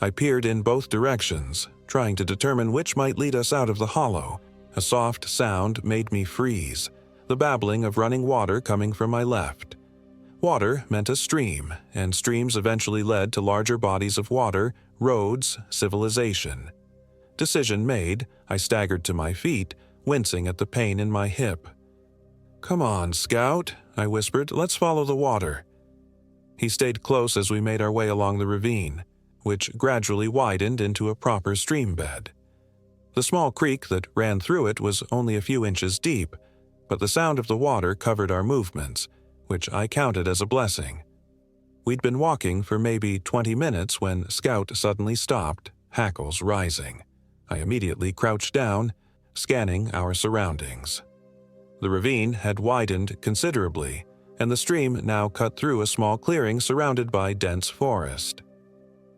I peered in both directions, trying to determine which might lead us out of the hollow. A soft sound made me freeze, the babbling of running water coming from my left. Water meant a stream, and streams eventually led to larger bodies of water, roads, civilization. Decision made, I staggered to my feet, wincing at the pain in my hip. "Come on, Scout," I whispered, "let's follow the water." He stayed close as we made our way along the ravine, which gradually widened into a proper stream bed. The small creek that ran through it was only a few inches deep, but the sound of the water covered our movements, which I counted as a blessing. We'd been walking for maybe 20 minutes when Scout suddenly stopped, hackles rising. I immediately crouched down, scanning our surroundings. The ravine had widened considerably, and the stream now cut through a small clearing surrounded by dense forest.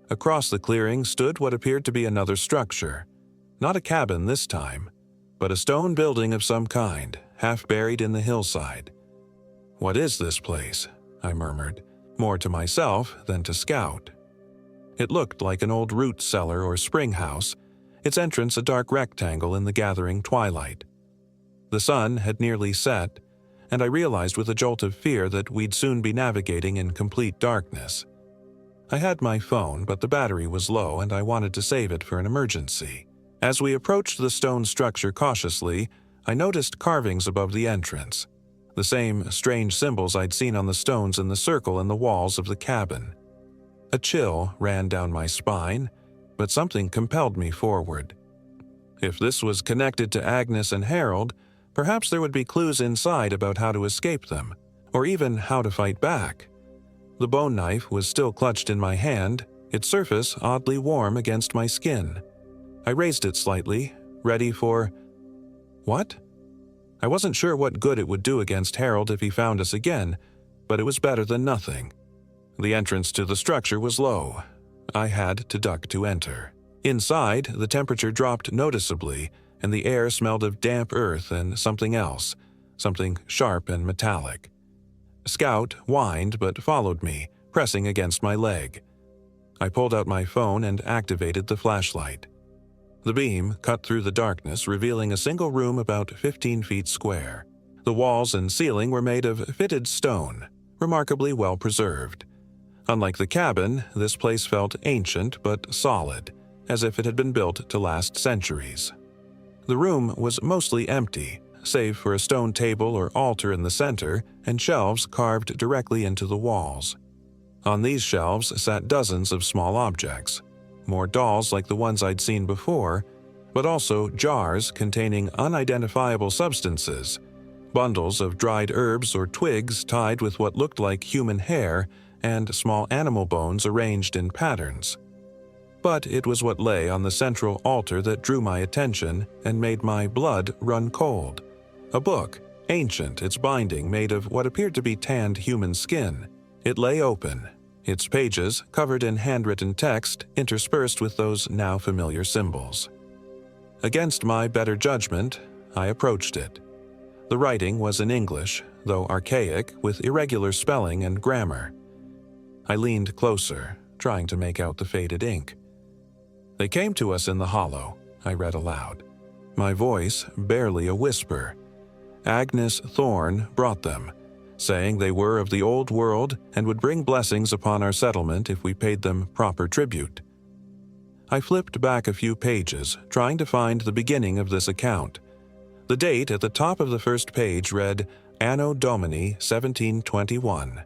Across the clearing stood what appeared to be another structure. Not a cabin this time, but a stone building of some kind, half buried in the hillside. "What is this place?" I murmured, more to myself than to Scout. It looked like an old root cellar or spring house, its entrance a dark rectangle in the gathering twilight. The sun had nearly set, and I realized with a jolt of fear that we'd soon be navigating in complete darkness. I had my phone, but the battery was low and I wanted to save it for an emergency. As we approached the stone structure cautiously, I noticed carvings above the entrance, the same strange symbols I'd seen on the stones in the circle in the walls of the cabin. A chill ran down my spine, but something compelled me forward. If this was connected to Agnes and Harold, perhaps there would be clues inside about how to escape them, or even how to fight back. The bone knife was still clutched in my hand, its surface oddly warm against my skin. I raised it slightly, ready for… what? I wasn't sure what good it would do against Harold if he found us again, but it was better than nothing. The entrance to the structure was low. I had to duck to enter. Inside, the temperature dropped noticeably, and the air smelled of damp earth and something else, something sharp and metallic. Scout whined but followed me, pressing against my leg. I pulled out my phone and activated the flashlight. The beam cut through the darkness, revealing a single room about 15 feet square. The walls and ceiling were made of fitted stone, remarkably well preserved. Unlike the cabin, this place felt ancient but solid, as if it had been built to last centuries. The room was mostly empty, save for a stone table or altar in the center and shelves carved directly into the walls. On these shelves sat dozens of small objects, more dolls like the ones I'd seen before, but also jars containing unidentifiable substances, bundles of dried herbs or twigs tied with what looked like human hair, and small animal bones arranged in patterns. But it was what lay on the central altar that drew my attention and made my blood run cold. A book, ancient, its binding made of what appeared to be tanned human skin. It lay open, its pages covered in handwritten text interspersed with those now familiar symbols. Against my better judgment, I approached it. The writing was in English, though archaic, with irregular spelling and grammar. I leaned closer, trying to make out the faded ink. "They came to us in the hollow," I read aloud, my voice barely a whisper. "Agnes Thorne brought them, saying they were of the old world and would bring blessings upon our settlement if we paid them proper tribute." I flipped back a few pages, trying to find the beginning of this account. The date at the top of the first page read Anno Domini 1721.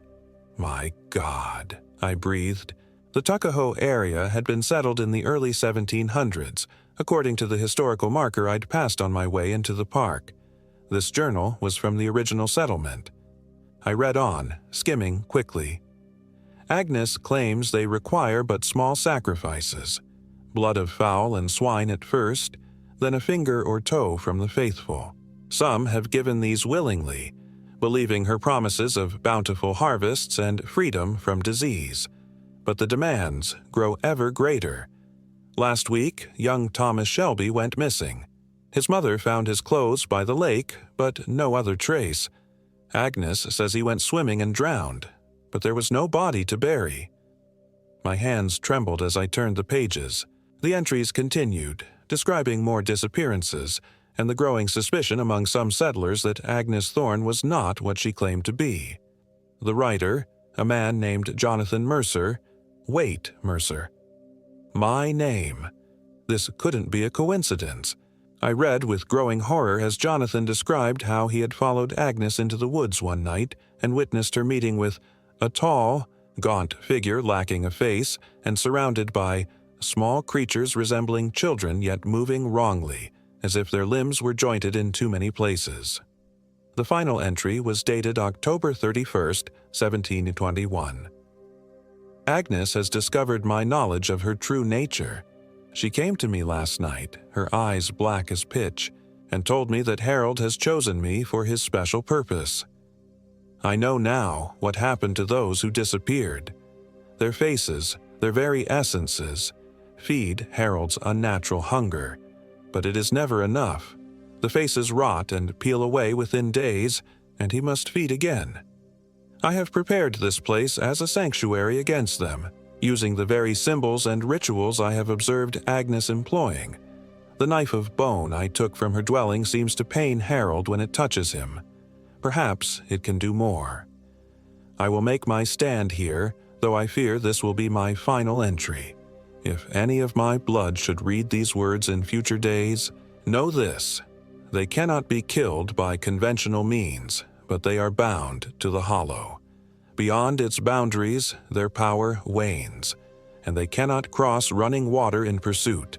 My God, I breathed. The Tuckahoe area had been settled in the early 1700s, according to the historical marker I'd passed on my way into the park. This journal was from the original settlement. I read on, skimming quickly. Agnes claims they require but small sacrifices. Blood of fowl and swine at first, then a finger or toe from the faithful. Some have given these willingly, believing her promises of bountiful harvests and freedom from disease. But the demands grow ever greater. Last week, young Thomas Shelby went missing. His mother found his clothes by the lake, but no other trace. Agnes says he went swimming and drowned, but there was no body to bury. My hands trembled as I turned the pages. The entries continued, describing more disappearances, and the growing suspicion among some settlers that Agnes Thorne was not what she claimed to be. The writer, a man named Jonathan Mercer, Wait, Mercer. My name. This couldn't be a coincidence. I read with growing horror as Jonathan described how he had followed Agnes into the woods one night and witnessed her meeting with a tall, gaunt figure lacking a face and surrounded by small creatures resembling children yet moving wrongly, as if their limbs were jointed in too many places. The final entry was dated October 31st, 1721. Agnes has discovered my knowledge of her true nature. She came to me last night, her eyes black as pitch, and told me that Harold has chosen me for his special purpose. I know now what happened to those who disappeared. Their faces, their very essences, feed Harold's unnatural hunger. But it is never enough. The faces rot and peel away within days, and he must feed again. I have prepared this place as a sanctuary against them, using the very symbols and rituals I have observed Agnes employing. The knife of bone I took from her dwelling seems to pain Harold when it touches him. Perhaps it can do more. I will make my stand here, though I fear this will be my final entry. If any of my blood should read these words in future days, know this: they cannot be killed by conventional means, but they are bound to the hollow. Beyond its boundaries, their power wanes, and they cannot cross running water in pursuit.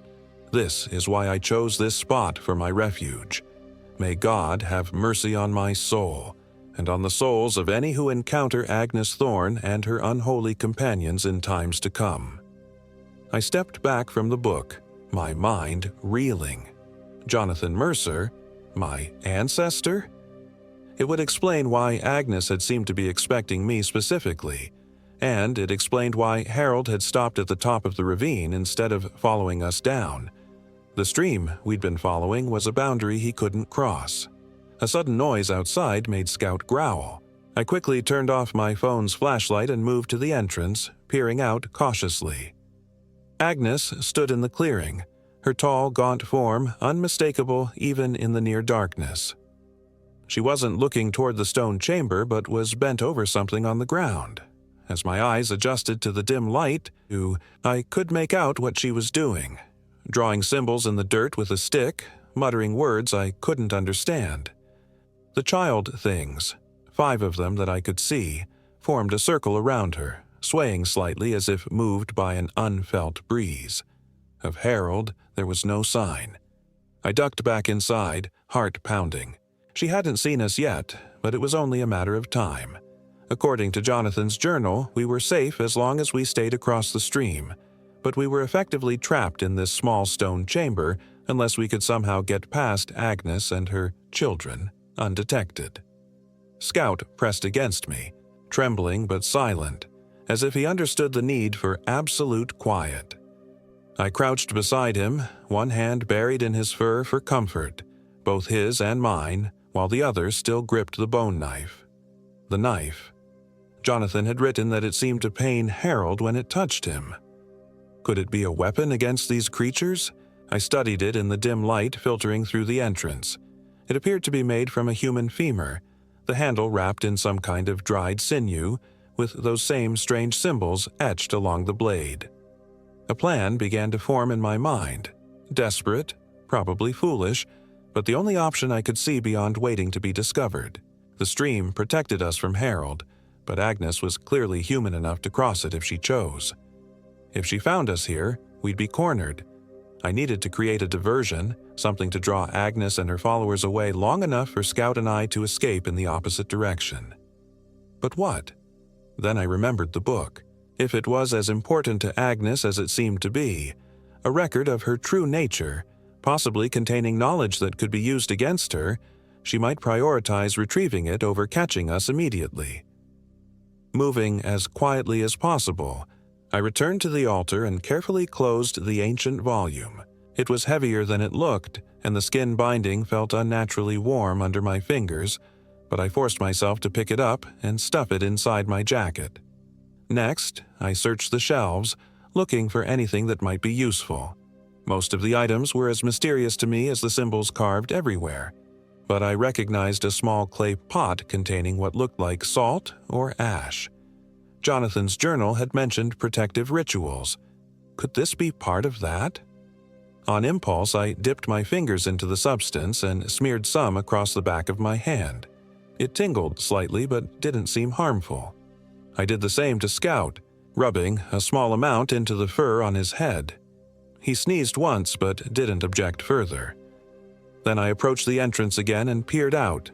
This is why I chose this spot for my refuge. May God have mercy on my soul, and on the souls of any who encounter Agnes Thorne and her unholy companions in times to come. I stepped back from the book, my mind reeling. Jonathan Mercer, my ancestor? It would explain why Agnes had seemed to be expecting me specifically, and it explained why Harold had stopped at the top of the ravine instead of following us down. The stream we'd been following was a boundary he couldn't cross. A sudden noise outside made Scout growl. I quickly turned off my phone's flashlight and moved to the entrance, peering out cautiously. Agnes stood in the clearing, her tall, gaunt form unmistakable even in the near darkness. She wasn't looking toward the stone chamber but was bent over something on the ground. As my eyes adjusted to the dim light, I could make out what she was doing, drawing symbols in the dirt with a stick, muttering words I couldn't understand. The child things, 5 of them that I could see, formed a circle around her, swaying slightly as if moved by an unfelt breeze. Of Harold, there was no sign. I ducked back inside, heart pounding. She hadn't seen us yet, but it was only a matter of time. According to Jonathan's journal, we were safe as long as we stayed across the stream, but we were effectively trapped in this small stone chamber unless we could somehow get past Agnes and her children undetected. Scout pressed against me, trembling but silent, as if he understood the need for absolute quiet. I crouched beside him, one hand buried in his fur for comfort, both his and mine, while the other still gripped the bone knife. The knife. Jonathan had written that it seemed to pain Harold when it touched him. Could it be a weapon against these creatures? I studied it in the dim light filtering through the entrance. It appeared to be made from a human femur, the handle wrapped in some kind of dried sinew, with those same strange symbols etched along the blade. A plan began to form in my mind. Desperate, probably foolish, but the only option I could see beyond waiting to be discovered. The stream protected us from Harold, but Agnes was clearly human enough to cross it if she chose. If she found us here, we'd be cornered. I needed to create a diversion, something to draw Agnes and her followers away long enough for Scout and I to escape in the opposite direction. But what? Then I remembered the book. If it was as important to Agnes as it seemed to be, a record of her true nature, possibly containing knowledge that could be used against her, she might prioritize retrieving it over catching us immediately. Moving as quietly as possible, I returned to the altar and carefully closed the ancient volume. It was heavier than it looked, and the skin binding felt unnaturally warm under my fingers, but I forced myself to pick it up and stuff it inside my jacket. Next, I searched the shelves, looking for anything that might be useful. Most of the items were as mysterious to me as the symbols carved everywhere, but I recognized a small clay pot containing what looked like salt or ash. Jonathan's journal had mentioned protective rituals. Could this be part of that? On impulse, I dipped my fingers into the substance and smeared some across the back of my hand. It tingled slightly but didn't seem harmful. I did the same to Scout, rubbing a small amount into the fur on his head. He sneezed once but didn't object further. Then I approached the entrance again and peered out.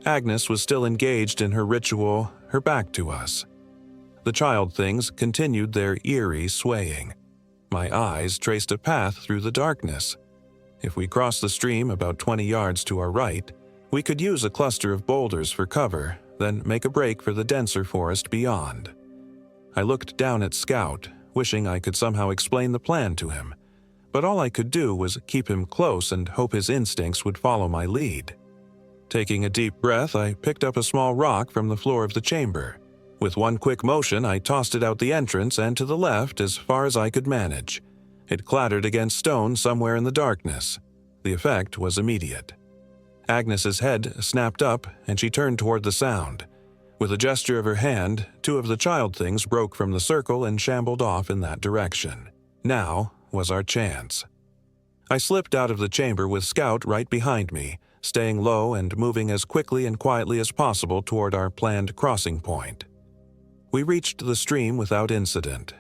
Agnes was still engaged in her ritual, her back to us. The child things continued their eerie swaying. My eyes traced a path through the darkness. If we crossed the stream about 20 yards to our right, we could use a cluster of boulders for cover, then make a break for the denser forest beyond. I looked down at Scout, wishing I could somehow explain the plan to him, but all I could do was keep him close and hope his instincts would follow my lead. Taking a deep breath, I picked up a small rock from the floor of the chamber. With one quick motion, I tossed it out the entrance and to the left as far as I could manage. It clattered against stone somewhere in the darkness. The effect was immediate. Agnes's head snapped up and she turned toward the sound. With a gesture of her hand, two of the child things broke from the circle and shambled off in that direction. Now was our chance. I slipped out of the chamber with Scout right behind me, staying low and moving as quickly and quietly as possible toward our planned crossing point. We reached the stream without incident,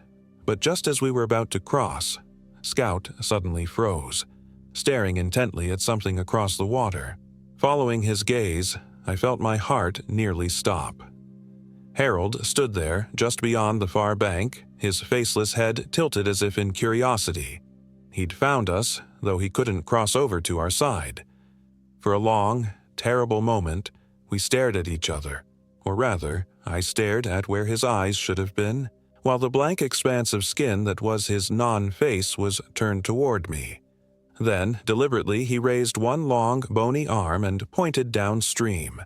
but just as we were about to cross, Scout suddenly froze, staring intently at something across the water. Following his gaze, I felt my heart nearly stop. Harold stood there, just beyond the far bank, his faceless head tilted as if in curiosity. He'd found us, though he couldn't cross over to our side. For a long, terrible moment, we stared at each other, or rather, I stared at where his eyes should have been, while the blank expanse of skin that was his non-face was turned toward me. Then, deliberately, he raised one long, bony arm and pointed downstream.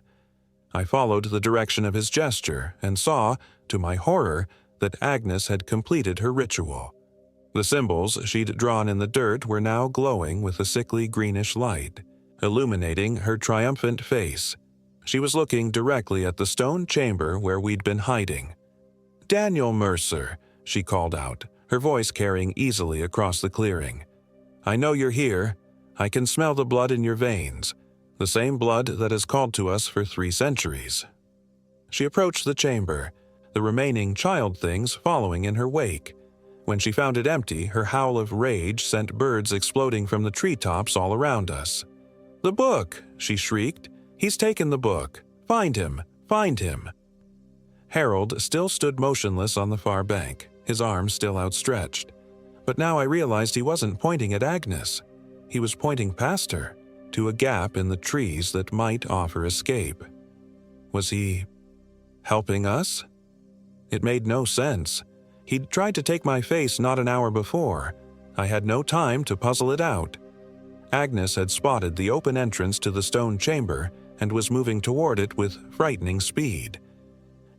I followed the direction of his gesture and saw, to my horror, that Agnes had completed her ritual. The symbols she'd drawn in the dirt were now glowing with a sickly greenish light, illuminating her triumphant face. She was looking directly at the stone chamber where we'd been hiding. "Daniel Mercer," she called out, her voice carrying easily across the clearing. "I know you're here. I can smell the blood in your veins, the same blood that has called to us for 3 centuries." She approached the chamber, the remaining child things following in her wake. When she found it empty, her howl of rage sent birds exploding from the treetops all around us. "The book!" she shrieked. "He's taken the book. Find him! Find him!" Harold still stood motionless on the far bank, his arms still outstretched. But now I realized he wasn't pointing at Agnes. He was pointing past her, to a gap in the trees that might offer escape. Was he helping us? It made no sense. He'd tried to take my face not an hour before. I had no time to puzzle it out. Agnes had spotted the open entrance to the stone chamber and was moving toward it with frightening speed.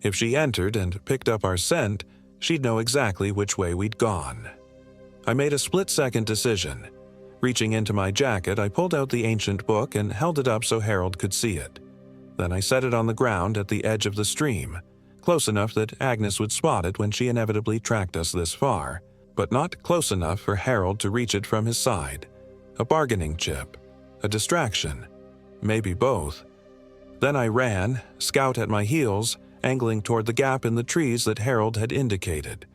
If she entered and picked up our scent, she'd know exactly which way we'd gone. I made a split-second decision. Reaching into my jacket, I pulled out the ancient book and held it up so Harold could see it. Then I set it on the ground at the edge of the stream, close enough that Agnes would spot it when she inevitably tracked us this far, but not close enough for Harold to reach it from his side. A bargaining chip, a distraction, maybe both. Then I ran, Scout at my heels, angling toward the gap in the trees that Harold had indicated.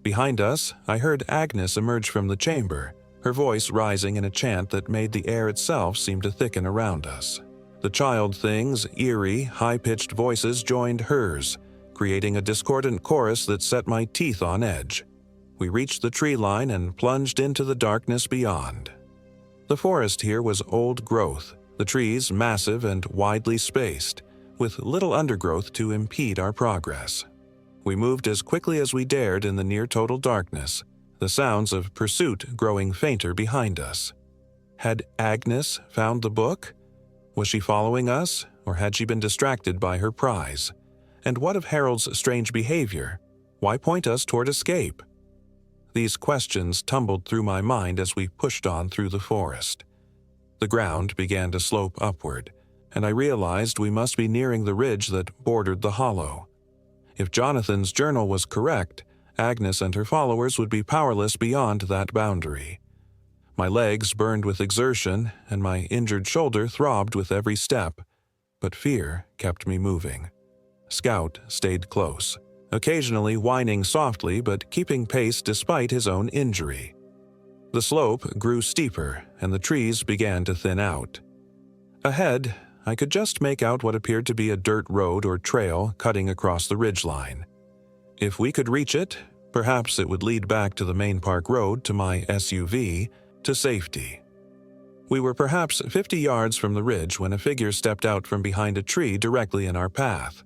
Behind us, I heard Agnes emerge from the chamber, her voice rising in a chant that made the air itself seem to thicken around us. The child thing's eerie, high-pitched voices joined hers, creating a discordant chorus that set my teeth on edge. We reached the tree line and plunged into the darkness beyond. The forest here was old growth, the trees massive and widely spaced, with little undergrowth to impede our progress. We moved as quickly as we dared in the near-total darkness, the sounds of pursuit growing fainter behind us. Had Agnes found the book? Was she following us, or had she been distracted by her prize? And what of Harold's strange behavior? Why point us toward escape? These questions tumbled through my mind as we pushed on through the forest. The ground began to slope upward, and I realized we must be nearing the ridge that bordered the hollow. If Jonathan's journal was correct, Agnes and her followers would be powerless beyond that boundary. My legs burned with exertion, and my injured shoulder throbbed with every step, but fear kept me moving. Scout stayed close, occasionally whining softly but keeping pace despite his own injury. The slope grew steeper, and the trees began to thin out. Ahead, I could just make out what appeared to be a dirt road or trail cutting across the ridgeline. If we could reach it, perhaps it would lead back to the main park road to my SUV, to safety. We were perhaps 50 yards from the ridge when a figure stepped out from behind a tree directly in our path.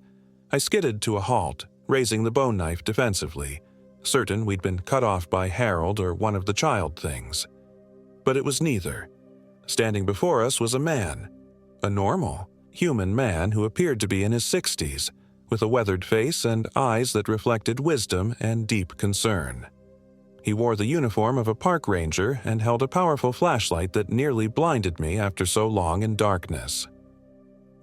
I skidded to a halt, raising the bone knife defensively, certain we'd been cut off by Harold or one of the child things. But it was neither. Standing before us was a man, a normal, human man who appeared to be in his 60s, with a weathered face and eyes that reflected wisdom and deep concern. He wore the uniform of a park ranger and held a powerful flashlight that nearly blinded me after so long in darkness.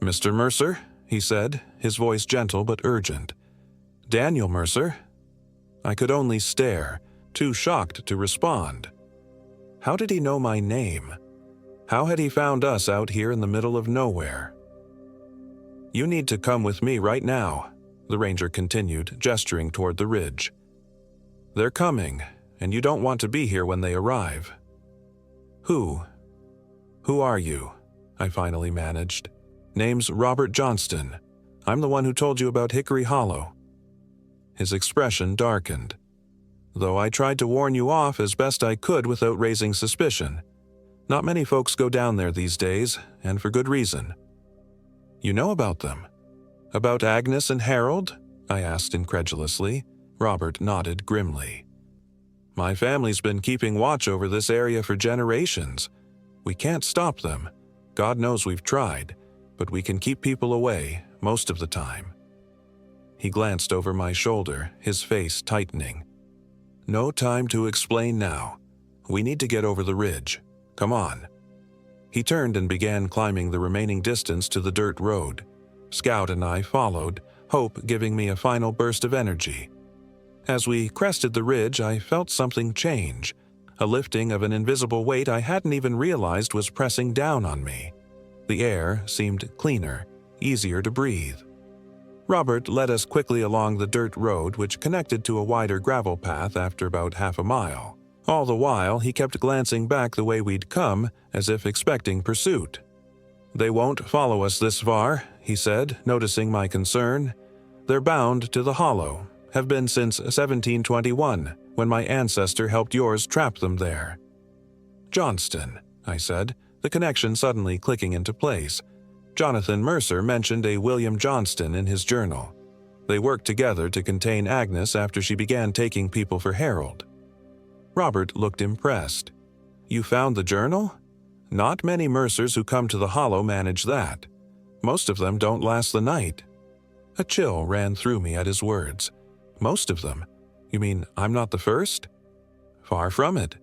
"Mr. Mercer," he said, his voice gentle but urgent. "Daniel Mercer." I could only stare, too shocked to respond. How did he know my name? How had he found us out here in the middle of nowhere? "You need to come with me right now," the ranger continued, gesturing toward the ridge. "They're coming, and you don't want to be here when they arrive." Who are you?" I finally managed. "Name's Robert Johnston. I'm the one who told you about Hickory Hollow." His expression darkened. "Though I tried to warn you off as best I could without raising suspicion. Not many folks go down there these days, and for good reason." "You know about them? About Agnes and Harold?" I asked incredulously. Robert nodded grimly. "My family's been keeping watch over this area for generations. We can't stop them. God knows we've tried, but we can keep people away most of the time." He glanced over my shoulder, his face tightening. "No time to explain now. We need to get over the ridge. Come on." He turned and began climbing the remaining distance to the dirt road. Scout and I followed, hope giving me a final burst of energy. As we crested the ridge, I felt something change, a lifting of an invisible weight I hadn't even realized was pressing down on me. The air seemed cleaner, easier to breathe. Robert led us quickly along the dirt road which connected to a wider gravel path after about half a mile. All the while, he kept glancing back the way we'd come, as if expecting pursuit. "They won't follow us this far," he said, noticing my concern. "They're bound to the hollow, have been since 1721, when my ancestor helped yours trap them there." "Johnston," I said, the connection suddenly clicking into place. Jonathan Mercer mentioned a William Johnston in his journal. They worked together to contain Agnes after she began taking people for Harold. Robert looked impressed. "You found the journal? Not many Mercers who come to the Hollow manage that. Most of them don't last the night." A chill ran through me at his words. "Most of them? You mean I'm not the first?" "Far from it.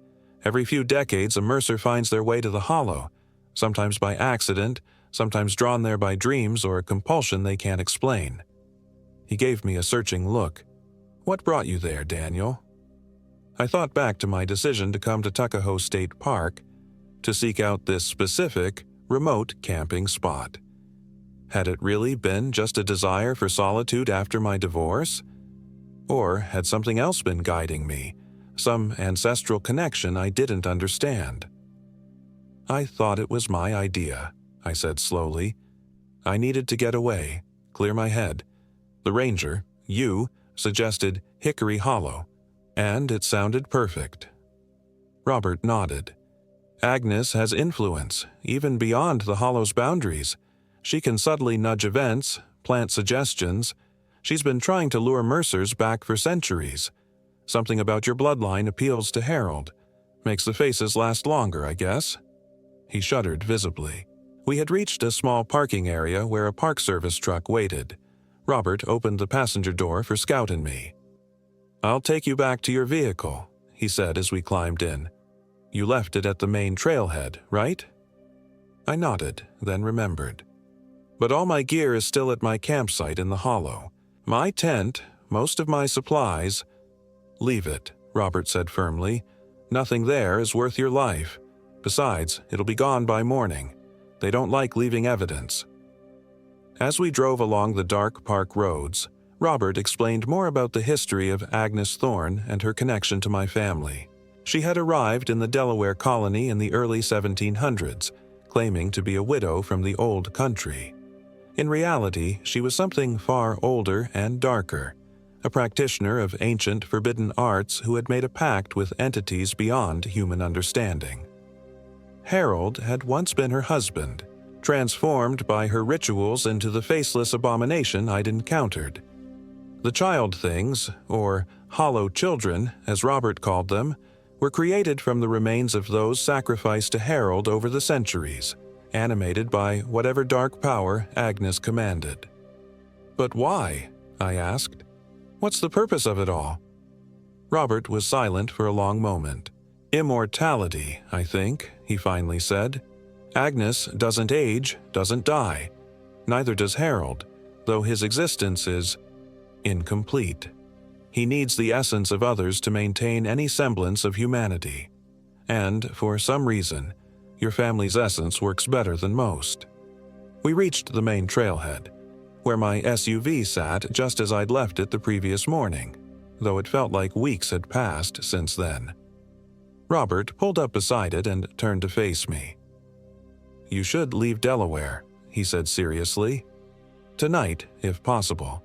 Every few decades a Mercer finds their way to the Hollow, sometimes by accident, sometimes drawn there by dreams or a compulsion they can't explain." He gave me a searching look. "What brought you there, Daniel?" I thought back to my decision to come to Tuckahoe State Park to seek out this specific, remote camping spot. Had it really been just a desire for solitude after my divorce? Or had something else been guiding me, some ancestral connection I didn't understand? "I thought it was my idea," I said slowly. "I needed to get away, clear my head. The ranger, you, suggested Hickory Hollow, and it sounded perfect." Robert nodded. "Agnes has influence, even beyond the Hollow's boundaries. She can subtly nudge events, plant suggestions. She's been trying to lure Mercers back for centuries. Something about your bloodline appeals to Harold. Makes the faces last longer, I guess." He shuddered visibly. We had reached a small parking area where a Park Service truck waited. Robert opened the passenger door for Scout and me. "I'll take you back to your vehicle," he said as we climbed in. "You left it at the main trailhead, right?" I nodded, then remembered. "But all my gear is still at my campsite in the Hollow. My tent, most of my supplies—" "Leave it," Robert said firmly. "Nothing there is worth your life. Besides, it'll be gone by morning. They don't like leaving evidence." As we drove along the dark park roads, Robert explained more about the history of Agnes Thorne and her connection to my family. She had arrived in the Delaware colony in the early 1700s, claiming to be a widow from the old country. In reality, she was something far older and darker, a practitioner of ancient forbidden arts who had made a pact with entities beyond human understanding. Harold had once been her husband, transformed by her rituals into the faceless abomination I'd encountered. The child things, or hollow children, as Robert called them, were created from the remains of those sacrificed to Harold over the centuries, animated by whatever dark power Agnes commanded. "But why?" I asked. "What's the purpose of it all?" Robert was silent for a long moment. "Immortality, I think," he finally said. "Agnes doesn't age, doesn't die. Neither does Harold, though his existence is incomplete. He needs the essence of others to maintain any semblance of humanity. And, for some reason, your family's essence works better than most." We reached the main trailhead, where my SUV sat just as I'd left it the previous morning, though it felt like weeks had passed since then. Robert pulled up beside it and turned to face me. "You should leave Delaware," he said seriously. "Tonight, if possible.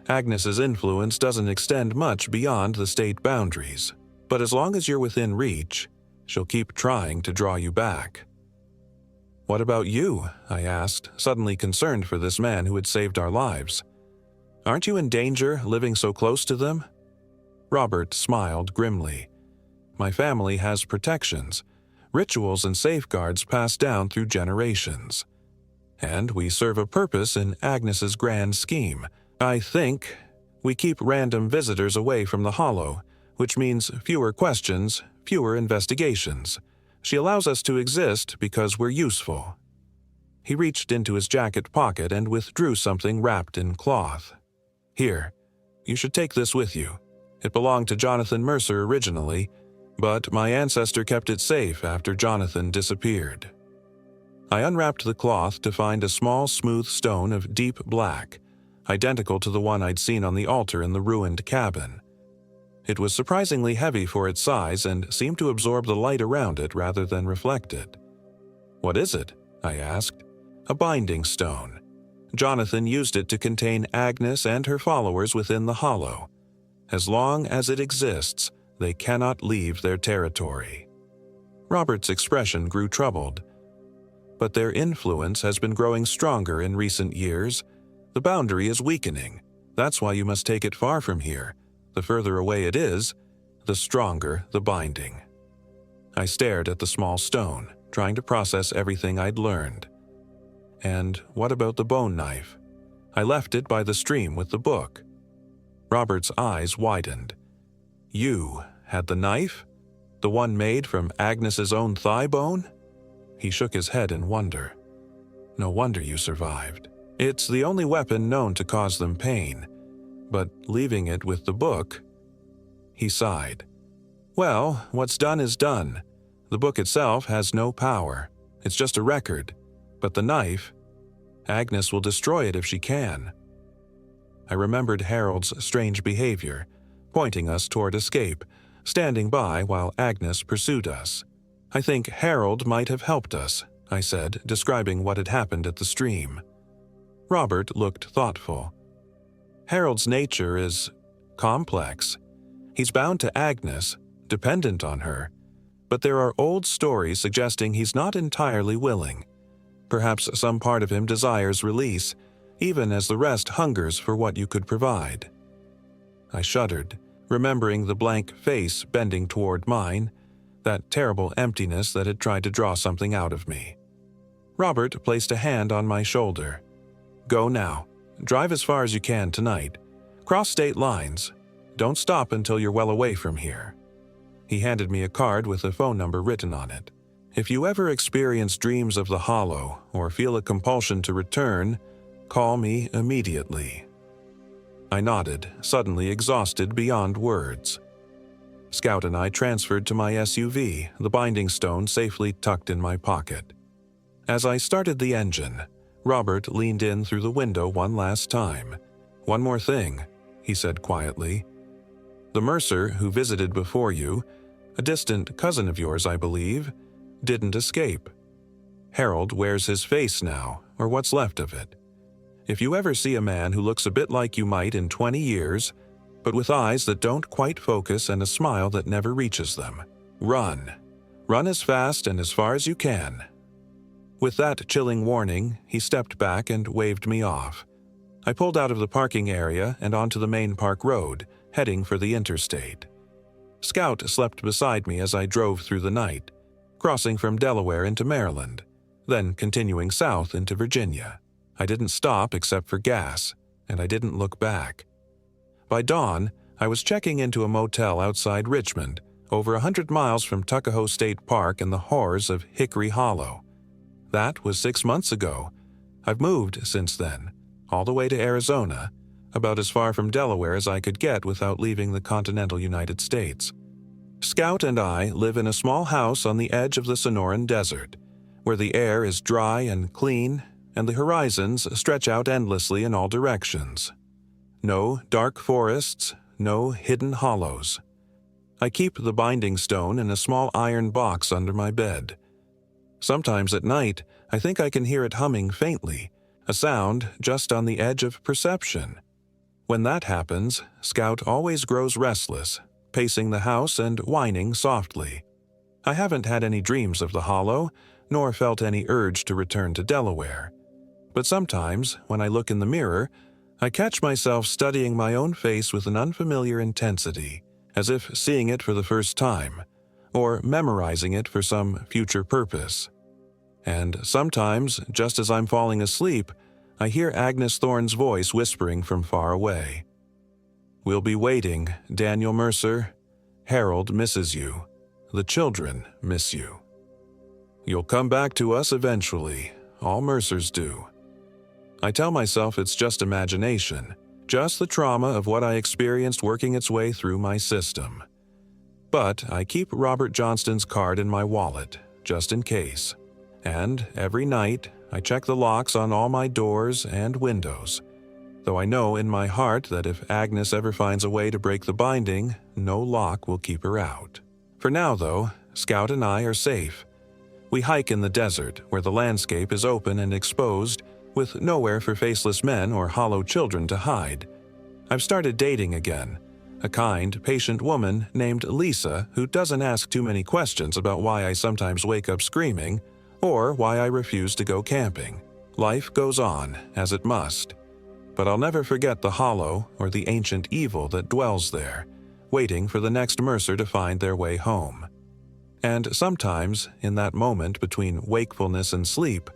Agnes's influence doesn't extend much beyond the state boundaries, but as long as you're within reach, she'll keep trying to draw you back." "What about you?" I asked, suddenly concerned for this man who had saved our lives. "Aren't you in danger living so close to them?" Robert smiled grimly. "My family has protections, rituals and safeguards passed down through generations. And we serve a purpose in Agnes's grand scheme. I think we keep random visitors away from the Hollow, which means fewer questions, fewer investigations. She allows us to exist because we're useful." He reached into his jacket pocket and withdrew something wrapped in cloth. "Here, you should take this with you. It belonged to Jonathan Mercer originally, but my ancestor kept it safe after Jonathan disappeared." I unwrapped the cloth to find a small smooth stone of deep black, identical to the one I'd seen on the altar in the ruined cabin. It was surprisingly heavy for its size and seemed to absorb the light around it rather than reflect it. "What is it?" I asked. "A binding stone. Jonathan used it to contain Agnes and her followers within the Hollow. As long as it exists, They cannot leave their territory." Robert's expression grew troubled. "But their influence has been growing stronger in recent years. The boundary is weakening. That's why you must take it far from here. The further away it is, the stronger the binding." I stared at the small stone, trying to process everything I'd learned. "And what about the bone knife? I left it by the stream with the book." Robert's eyes widened. "You had the knife? The one made from Agnes's own thigh bone?" He shook his head in wonder. "No wonder you survived. It's the only weapon known to cause them pain. But leaving it with the book..." He sighed. "Well, what's done is done. The book itself has no power. It's just a record. But the knife... Agnes will destroy it if she can." I remembered Harold's strange behavior, pointing us toward escape, standing by while Agnes pursued us. "I think Harold might have helped us," I said, describing what had happened at the stream. Robert looked thoughtful. "Harold's nature is complex. He's bound to Agnes, dependent on her, but there are old stories suggesting he's not entirely willing. Perhaps some part of him desires release, even as the rest hungers for what you could provide." I shuddered, remembering the blank face bending toward mine, that terrible emptiness that had tried to draw something out of me. Robert placed a hand on my shoulder. "Go now. Drive as far as you can tonight. Cross state lines. Don't stop until you're well away from here." He handed me a card with a phone number written on it. "If you ever experience dreams of the Hollow or feel a compulsion to return, call me immediately." I nodded, suddenly exhausted beyond words. Scout and I transferred to my SUV, the binding stone safely tucked in my pocket. As I started the engine, Robert leaned in through the window one last time. "One more thing," he said quietly. "The Mercer who visited before you, a distant cousin of yours, I believe, didn't escape. Harold wears his face now, or what's left of it. If you ever see a man who looks a bit like you might in 20 years, but with eyes that don't quite focus and a smile that never reaches them, run. Run as fast and as far as you can." With that chilling warning, he stepped back and waved me off. I pulled out of the parking area and onto the main park road, heading for the interstate. Scout slept beside me as I drove through the night, crossing from Delaware into Maryland, then continuing south into Virginia. I didn't stop except for gas, and I didn't look back. By dawn, I was checking into a motel outside Richmond, over 100 miles from Tuckahoe State Park and the horrors of Hickory Hollow. That was 6 months ago. I've moved since then, all the way to Arizona, about as far from Delaware as I could get without leaving the continental United States. Scout and I live in a small house on the edge of the Sonoran Desert, where the air is dry and clean, and the horizons stretch out endlessly in all directions. No dark forests, no hidden hollows. I keep the binding stone in a small iron box under my bed. Sometimes at night, I think I can hear it humming faintly, a sound just on the edge of perception. When that happens, Scout always grows restless, pacing the house and whining softly. I haven't had any dreams of the Hollow, nor felt any urge to return to Delaware. But sometimes, when I look in the mirror, I catch myself studying my own face with an unfamiliar intensity, as if seeing it for the first time, or memorizing it for some future purpose. And sometimes, just as I'm falling asleep, I hear Agnes Thorne's voice whispering from far away. "We'll be waiting, Daniel Mercer. Harold misses you. The children miss you. You'll come back to us eventually. All Mercers do." I tell myself it's just imagination, just the trauma of what I experienced working its way through my system. But I keep Robert Johnston's card in my wallet, just in case. And every night, I check the locks on all my doors and windows, though I know in my heart that if Agnes ever finds a way to break the binding, no lock will keep her out. For now, though, Scout and I are safe. We hike in the desert, where the landscape is open and exposed, with nowhere for faceless men or hollow children to hide. I've started dating again, a kind, patient woman named Lisa who doesn't ask too many questions about why I sometimes wake up screaming or why I refuse to go camping. Life goes on, as it must. But I'll never forget the hollow or the ancient evil that dwells there, waiting for the next Mercer to find their way home. And sometimes, in that moment between wakefulness and sleep,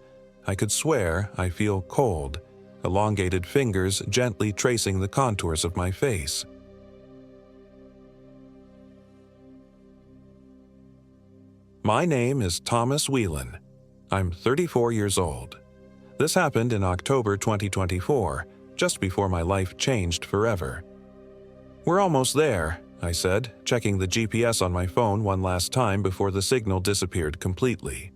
I could swear I feel cold, elongated fingers gently tracing the contours of my face. My name is Thomas Whelan. I'm 34 years old. This happened in October 2024, just before my life changed forever. "We're almost there," I said, checking the GPS on my phone one last time before the signal disappeared completely.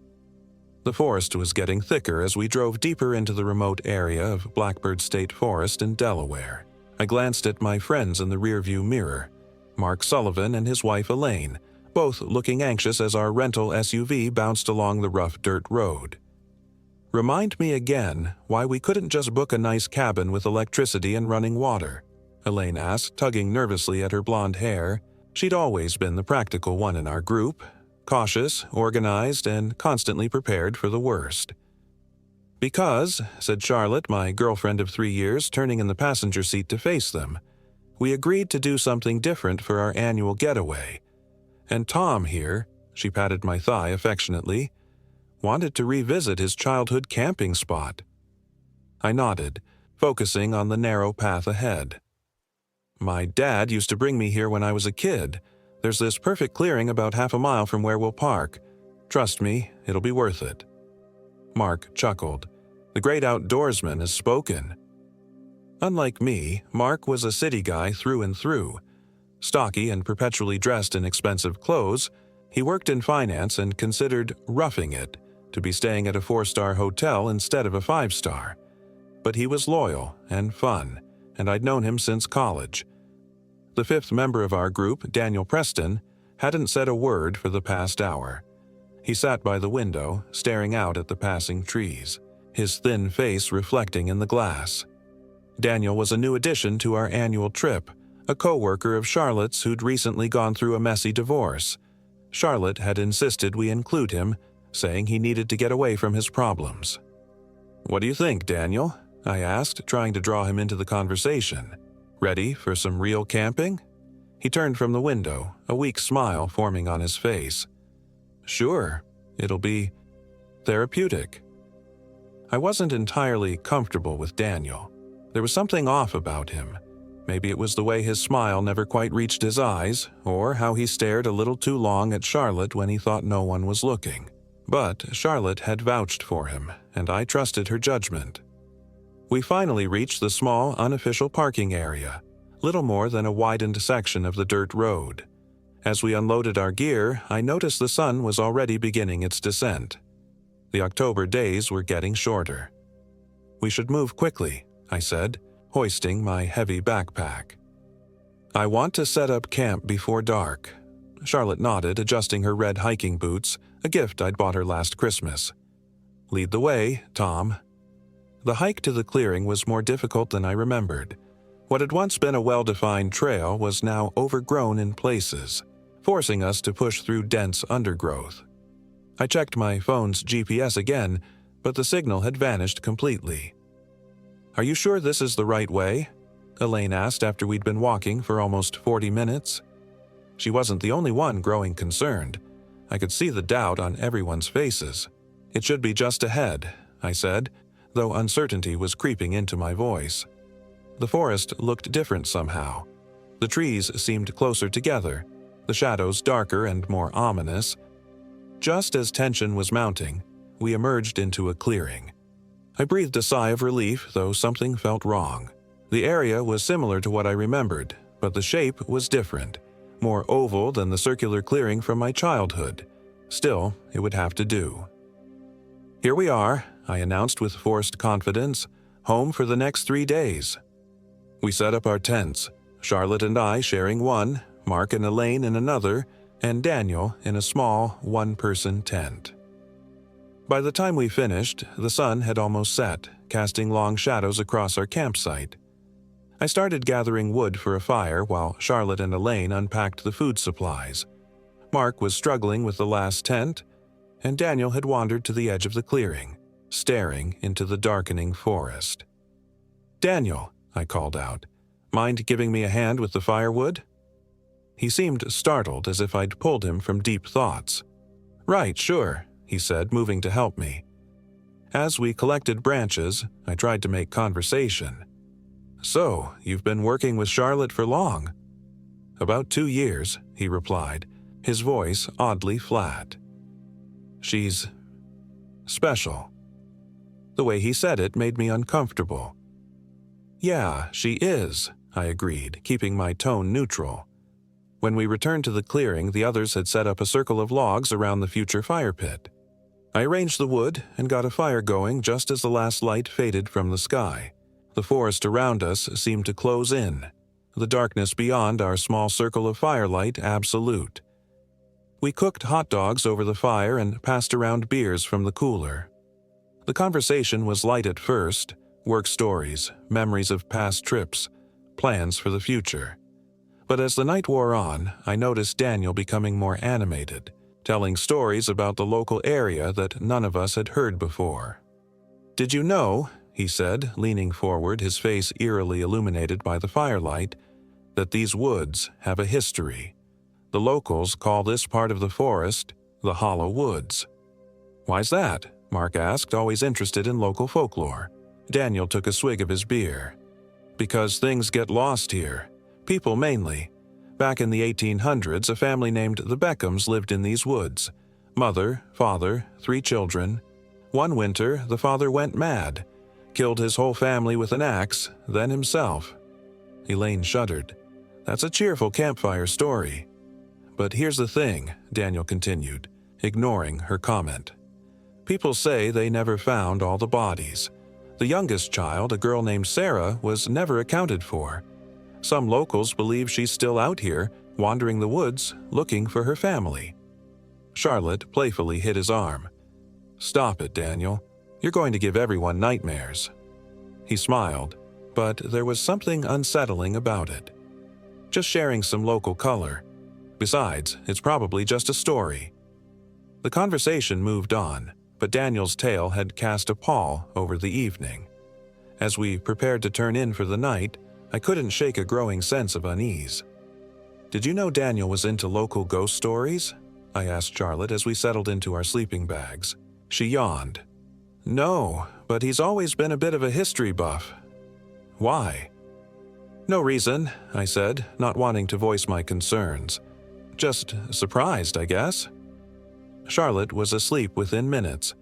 The forest was getting thicker as we drove deeper into the remote area of Blackbird State Forest in Delaware. I glanced at my friends in the rearview mirror, Mark Sullivan and his wife Elaine, both looking anxious as our rental SUV bounced along the rough dirt road. "Remind me again why we couldn't just book a nice cabin with electricity and running water," Elaine asked, tugging nervously at her blonde hair. She'd always been the practical one in our group, cautious, organized, and constantly prepared for the worst. "Because," said Charlotte, my girlfriend of 3 years, turning in the passenger seat to face them, "we agreed to do something different for our annual getaway. And Tom here," she patted my thigh affectionately, "wanted to revisit his childhood camping spot." I nodded, focusing on the narrow path ahead. "My dad used to bring me here when I was a kid. There's this perfect clearing about half a mile from where we'll park. Trust me, it'll be worth it." Mark chuckled. The great outdoorsman has spoken. Unlike me, Mark was a city guy through and through. Stocky and perpetually dressed in expensive clothes, he worked in finance and considered roughing it to be staying at a 4-star hotel instead of a 5-star. But he was loyal and fun, and I'd known him since college. The 5th member of our group, Daniel Preston, hadn't said a word for the past hour. He sat by the window, staring out at the passing trees, his thin face reflecting in the glass. Daniel was a new addition to our annual trip, a co-worker of Charlotte's who'd recently gone through a messy divorce. Charlotte had insisted we include him, saying he needed to get away from his problems. "What do you think, Daniel?" I asked, trying to draw him into the conversation. "Ready for some real camping?" He turned from the window, a weak smile forming on his face. "Sure, it'll be therapeutic." I wasn't entirely comfortable with Daniel. There was something off about him. Maybe it was the way his smile never quite reached his eyes, or how he stared a little too long at Charlotte when he thought no one was looking. But Charlotte had vouched for him, and I trusted her judgment. We finally reached the small, unofficial parking area, little more than a widened section of the dirt road. As we unloaded our gear, I noticed the sun was already beginning its descent. The October days were getting shorter. "We should move quickly," I said, hoisting my heavy backpack. "I want to set up camp before dark." Charlotte nodded, adjusting her red hiking boots, a gift I'd bought her last Christmas. "Lead the way, Tom." The hike to the clearing was more difficult than I remembered. What had once been a well-defined trail was now overgrown in places, forcing us to push through dense undergrowth. I checked my phone's GPS again, but the signal had vanished completely. "Are you sure this is the right way?" Elaine asked after we'd been walking for almost 40 minutes. She wasn't the only one growing concerned. I could see the doubt on everyone's faces. "It should be just ahead," I said, though uncertainty was creeping into my voice. The forest looked different somehow. The trees seemed closer together, the shadows darker and more ominous. Just as tension was mounting, we emerged into a clearing. I breathed a sigh of relief, though something felt wrong. The area was similar to what I remembered, but the shape was different, more oval than the circular clearing from my childhood. Still, it would have to do. "Here we are," I announced with forced confidence, "home for the next 3 days." We set up our tents, Charlotte and I sharing one, Mark and Elaine in another, and Daniel in a small, one-person tent. By the time we finished, the sun had almost set, casting long shadows across our campsite. I started gathering wood for a fire while Charlotte and Elaine unpacked the food supplies. Mark was struggling with the last tent, and Daniel had wandered to the edge of the clearing, staring into the darkening forest. "Daniel," I called out, "mind giving me a hand with the firewood?" He seemed startled, as if I'd pulled him from deep thoughts. "Right, sure," he said, moving to help me. As we collected branches, I tried to make conversation. "So, you've been working with Charlotte for long?" "About 2 years," he replied, his voice oddly flat. "She's special." The way he said it made me uncomfortable. "Yeah, she is," I agreed, keeping my tone neutral. When we returned to the clearing, the others had set up a circle of logs around the future fire pit. I arranged the wood and got a fire going just as the last light faded from the sky. The forest around us seemed to close in, the darkness beyond our small circle of firelight absolute. We cooked hot dogs over the fire and passed around beers from the cooler. The conversation was light at first, work stories, memories of past trips, plans for the future. But as the night wore on, I noticed Daniel becoming more animated, telling stories about the local area that none of us had heard before. "Did you know," he said, leaning forward, his face eerily illuminated by the firelight, "that these woods have a history? The locals call this part of the forest the Hollow Woods." "Why's that?" Mark asked, always interested in local folklore. Daniel took a swig of his beer. "Because things get lost here. People mainly. Back in the 1800s, a family named the Beckhams lived in these woods. Mother, father, 3 children. One winter, the father went mad, killed his whole family with an axe, then himself." Elaine shuddered. "That's a cheerful campfire story." "But here's the thing," Daniel continued, ignoring her comment. "People say they never found all the bodies. The youngest child, a girl named Sarah, was never accounted for. Some locals believe she's still out here, wandering the woods, looking for her family." Charlotte playfully hit his arm. "Stop it, Daniel. You're going to give everyone nightmares." He smiled, but there was something unsettling about it. "Just sharing some local color. Besides, it's probably just a story." The conversation moved on, but Daniel's tale had cast a pall over the evening. As we prepared to turn in for the night, I couldn't shake a growing sense of unease. "Did you know Daniel was into local ghost stories?" I asked Charlotte as we settled into our sleeping bags. She yawned. "No, but he's always been a bit of a history buff." "Why?" "No reason," I said, not wanting to voice my concerns. "Just surprised, I guess." Charlotte was asleep within minutes,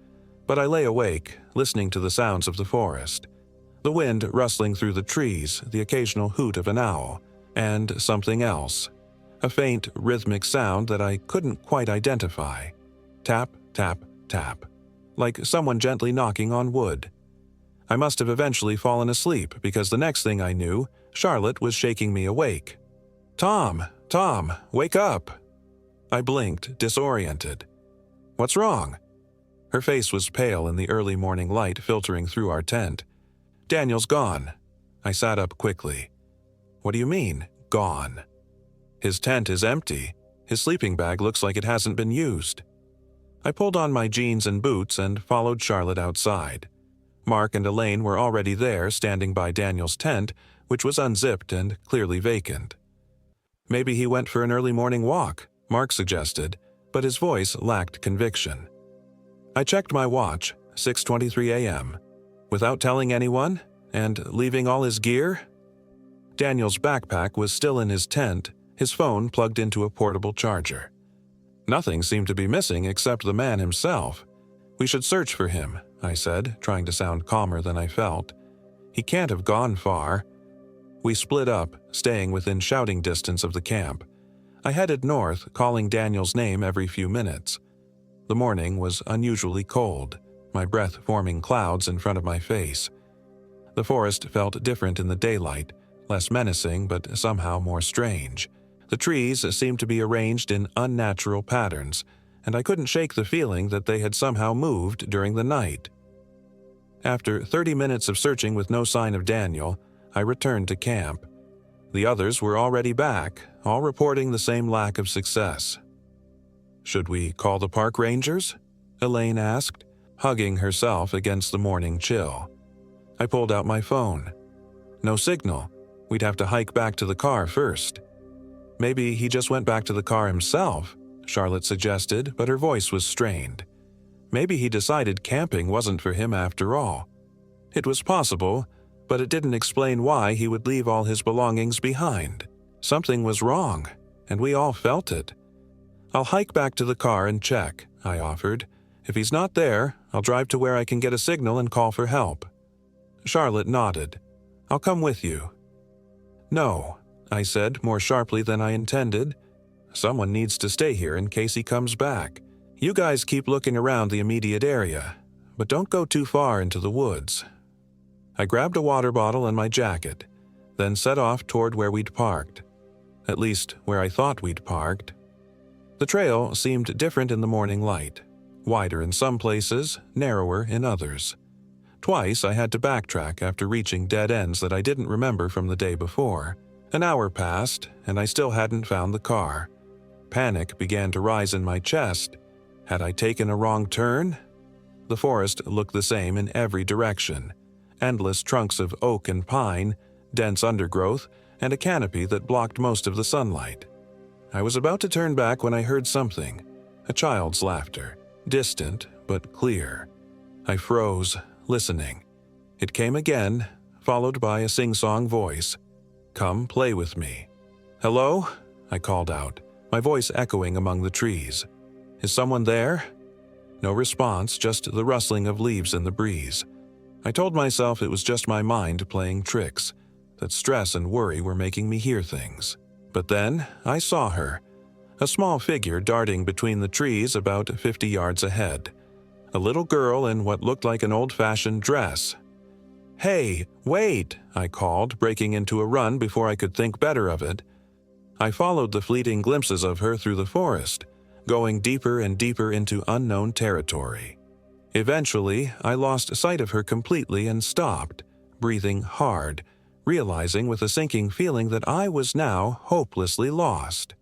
but I lay awake, listening to the sounds of the forest. The wind rustling through the trees, the occasional hoot of an owl, and something else. A faint, rhythmic sound that I couldn't quite identify. Tap, tap, tap. Like someone gently knocking on wood. I must have eventually fallen asleep because the next thing I knew, Charlotte was shaking me awake. Tom, wake up!" I blinked, disoriented. "What's wrong?" Her face was pale in the early morning light filtering through our tent. "Daniel's gone." I sat up quickly. "What do you mean, gone?" "His tent is empty. His sleeping bag looks like it hasn't been used." I pulled on my jeans and boots and followed Charlotte outside. Mark and Elaine were already there, standing by Daniel's tent, which was unzipped and clearly vacant. "Maybe he went for an early morning walk," Mark suggested, but his voice lacked conviction. I checked my watch, 6:23 a.m. Without telling anyone? And leaving all his gear? Daniel's backpack was still in his tent, his phone plugged into a portable charger. Nothing seemed to be missing except the man himself. "We should search for him," I said, trying to sound calmer than I felt. "He can't have gone far." We split up, staying within shouting distance of the camp. I headed north, calling Daniel's name every few minutes. The morning was unusually cold, my breath forming clouds in front of my face. The forest felt different in the daylight, less menacing but somehow more strange. The trees seemed to be arranged in unnatural patterns, and I couldn't shake the feeling that they had somehow moved during the night. After 30 minutes of searching with no sign of Daniel, I returned to camp. The others were already back, all reporting the same lack of success. "Should we call the park rangers?" Elaine asked, hugging herself against the morning chill. I pulled out my phone. No signal. We'd have to hike back to the car first. "Maybe he just went back to the car himself," Charlotte suggested, but her voice was strained. Maybe he decided camping wasn't for him after all. It was possible, but it didn't explain why he would leave all his belongings behind. Something was wrong, and we all felt it. "I'll hike back to the car and check," I offered. "If he's not there, I'll drive to where I can get a signal and call for help." Charlotte nodded. "I'll come with you." "No," I said more sharply than I intended. "Someone needs to stay here in case he comes back. You guys keep looking around the immediate area, but don't go too far into the woods." I grabbed a water bottle and my jacket, then set off toward where we'd parked. At least, where I thought we'd parked. The trail seemed different in the morning light, wider in some places, narrower in others. Twice I had to backtrack after reaching dead ends that I didn't remember from the day before. An hour passed, and I still hadn't found the car. Panic began to rise in my chest. Had I taken a wrong turn? The forest looked the same in every direction. Endless trunks of oak and pine, dense undergrowth, and a canopy that blocked most of the sunlight. I was about to turn back when I heard something. A child's laughter, distant but clear. I froze, listening. It came again, followed by a sing-song voice. "Come play with me." "Hello?" I called out, my voice echoing among the trees. "Is someone there?" No response, just the rustling of leaves in the breeze. I told myself it was just my mind playing tricks, that stress and worry were making me hear things. But then I saw her, a small figure darting between the trees about 50 yards ahead. A little girl in what looked like an old-fashioned dress. "Hey, wait!" I called, breaking into a run before I could think better of it. I followed the fleeting glimpses of her through the forest, going deeper and deeper into unknown territory. Eventually, I lost sight of her completely and stopped, breathing hard, realizing with a sinking feeling that I was now hopelessly lost.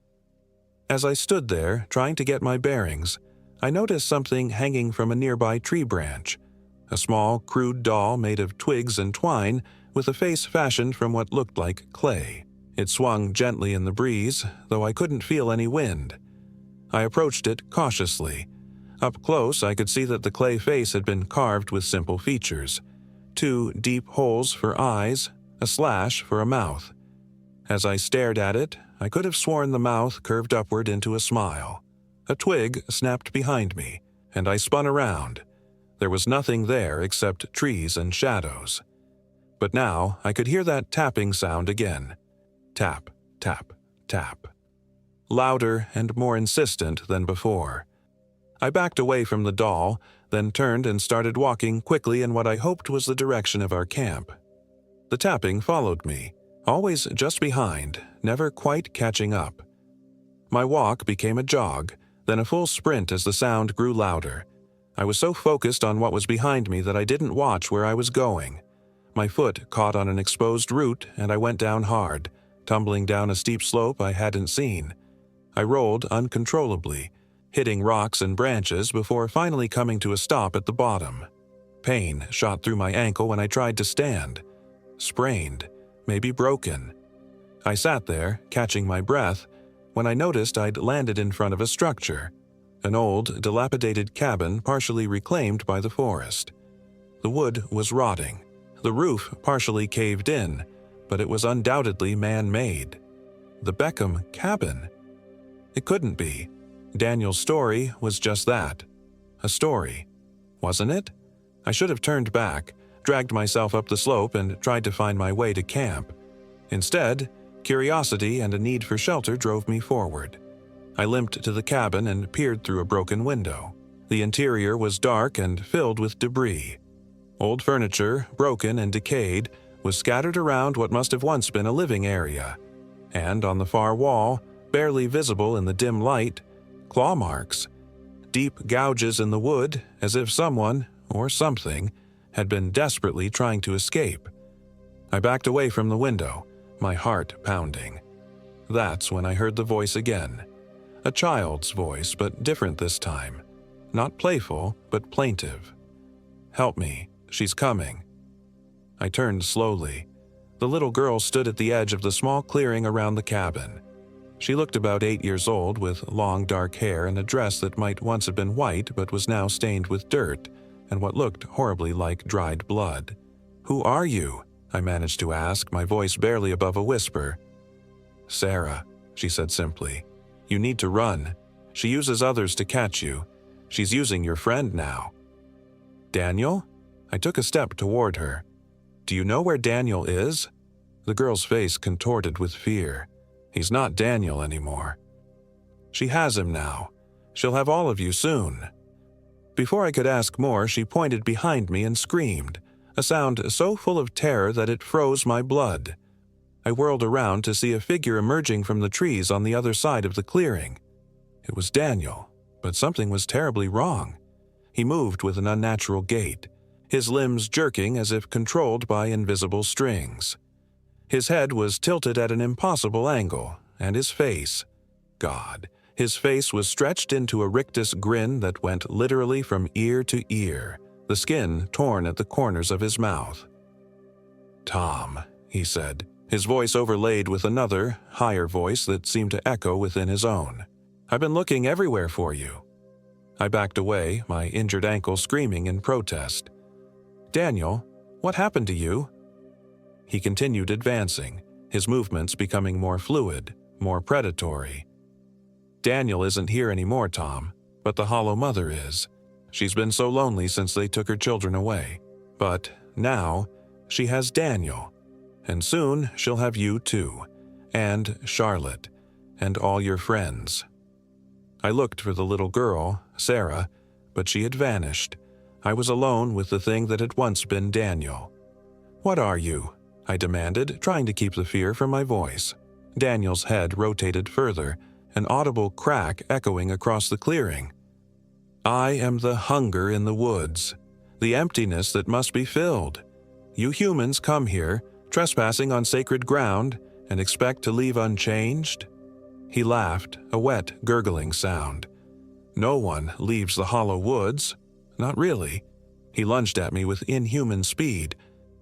As I stood there, trying to get my bearings, I noticed something hanging from a nearby tree branch. A small, crude doll made of twigs and twine with a face fashioned from what looked like clay. It swung gently in the breeze, though I couldn't feel any wind. I approached it cautiously. Up close, I could see that the clay face had been carved with simple features. 2 deep holes for eyes, a slash for a mouth. As I stared at it, I could have sworn the mouth curved upward into a smile. A twig snapped behind me, and I spun around. There was nothing there except trees and shadows. But now I could hear that tapping sound again. Tap, tap, tap. Louder and more insistent than before. I backed away from the doll, then turned and started walking quickly in what I hoped was the direction of our camp. The tapping followed me, always just behind, never quite catching up. My walk became a jog, then a full sprint as the sound grew louder. I was so focused on what was behind me that I didn't watch where I was going. My foot caught on an exposed root and I went down hard, tumbling down a steep slope I hadn't seen. I rolled uncontrollably, hitting rocks and branches before finally coming to a stop at the bottom. Pain shot through my ankle when I tried to stand. Sprained, maybe broken. I sat there, catching my breath, when I noticed I'd landed in front of a structure. An old, dilapidated cabin partially reclaimed by the forest. The wood was rotting. The roof partially caved in, but it was undoubtedly man-made. The Beckham cabin? It couldn't be. Daniel's story was just that. A story. Wasn't it? I should have turned back, dragged myself up the slope and tried to find my way to camp. Instead, curiosity and a need for shelter drove me forward. I limped to the cabin and peered through a broken window. The interior was dark and filled with debris. Old furniture, broken and decayed, was scattered around what must have once been a living area. And on the far wall, barely visible in the dim light, claw marks. Deep gouges in the wood, as if someone, or something, had been desperately trying to escape. I backed away from the window, my heart pounding. That's when I heard the voice again. A child's voice, but different this time. Not playful, but plaintive. "Help me, she's coming." I turned slowly. The little girl stood at the edge of the small clearing around the cabin. She looked about 8 years old, with long dark hair and a dress that might once have been white but was now stained with dirt and what looked horribly like dried blood. "Who are you?" I managed to ask, my voice barely above a whisper. "Sarah," she said simply. "You need to run. She uses others to catch you. She's using your friend now." "Daniel?" I took a step toward her. "Do you know where Daniel is?" The girl's face contorted with fear. "He's not Daniel anymore." "She has him now. She'll have all of you soon." Before I could ask more, she pointed behind me and screamed, a sound so full of terror that it froze my blood. I whirled around to see a figure emerging from the trees on the other side of the clearing. It was Daniel, but something was terribly wrong. He moved with an unnatural gait, his limbs jerking as if controlled by invisible strings. His head was tilted at an impossible angle, and his face, God, his face was stretched into a rictus grin that went literally from ear to ear, the skin torn at the corners of his mouth. "Tom," he said, his voice overlaid with another, higher voice that seemed to echo within his own. "I've been looking everywhere for you." I backed away, my injured ankle screaming in protest. "Daniel, what happened to you?" He continued advancing, his movements becoming more fluid, more predatory. "Daniel isn't here anymore, Tom, but the Hollow Mother is. She's been so lonely since they took her children away. But now, she has Daniel. And soon she'll have you too, and Charlotte, and all your friends." I looked for the little girl, Sarah, but she had vanished. I was alone with the thing that had once been Daniel. "What are you?" I demanded, trying to keep the fear from my voice. Daniel's head rotated further, an audible crack echoing across the clearing. "I am the hunger in the woods, the emptiness that must be filled. You humans come here, trespassing on sacred ground, and expect to leave unchanged?" He laughed, a wet, gurgling sound. "No one leaves the hollow woods. Not really." He lunged at me with inhuman speed.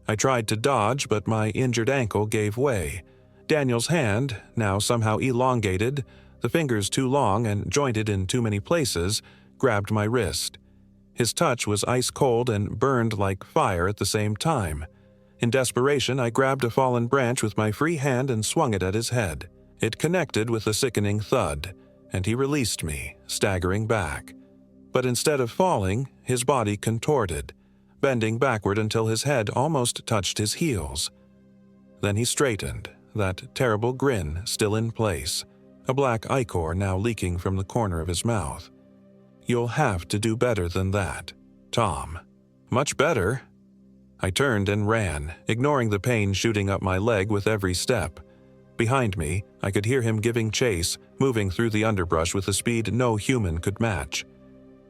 I tried to dodge, but my injured ankle gave way. Daniel's hand, now somehow elongated, the fingers too long and jointed in too many places, grabbed my wrist. His touch was ice-cold and burned like fire at the same time. In desperation, I grabbed a fallen branch with my free hand and swung it at his head. It connected with a sickening thud, and he released me, staggering back. But instead of falling, his body contorted, bending backward until his head almost touched his heels. Then he straightened, that terrible grin still in place, a black ichor now leaking from the corner of his mouth. "You'll have to do better than that, Tom. Much better." I turned and ran, ignoring the pain shooting up my leg with every step. Behind me, I could hear him giving chase, moving through the underbrush with a speed no human could match.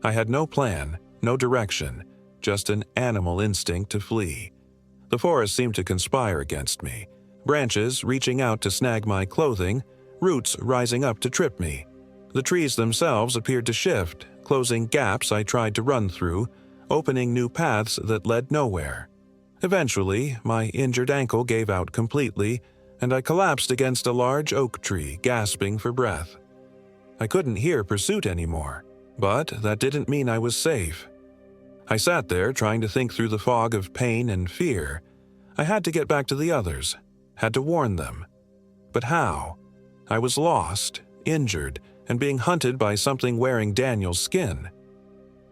I had no plan, no direction, just an animal instinct to flee. The forest seemed to conspire against me, branches reaching out to snag my clothing, roots rising up to trip me. The trees themselves appeared to shift, closing gaps I tried to run through, opening new paths that led nowhere. Eventually, my injured ankle gave out completely, and I collapsed against a large oak tree, gasping for breath. I couldn't hear pursuit anymore, but that didn't mean I was safe. I sat there trying to think through the fog of pain and fear. I had to get back to the others, had to warn them. But how? I was lost, injured, and being hunted by something wearing Daniel's skin.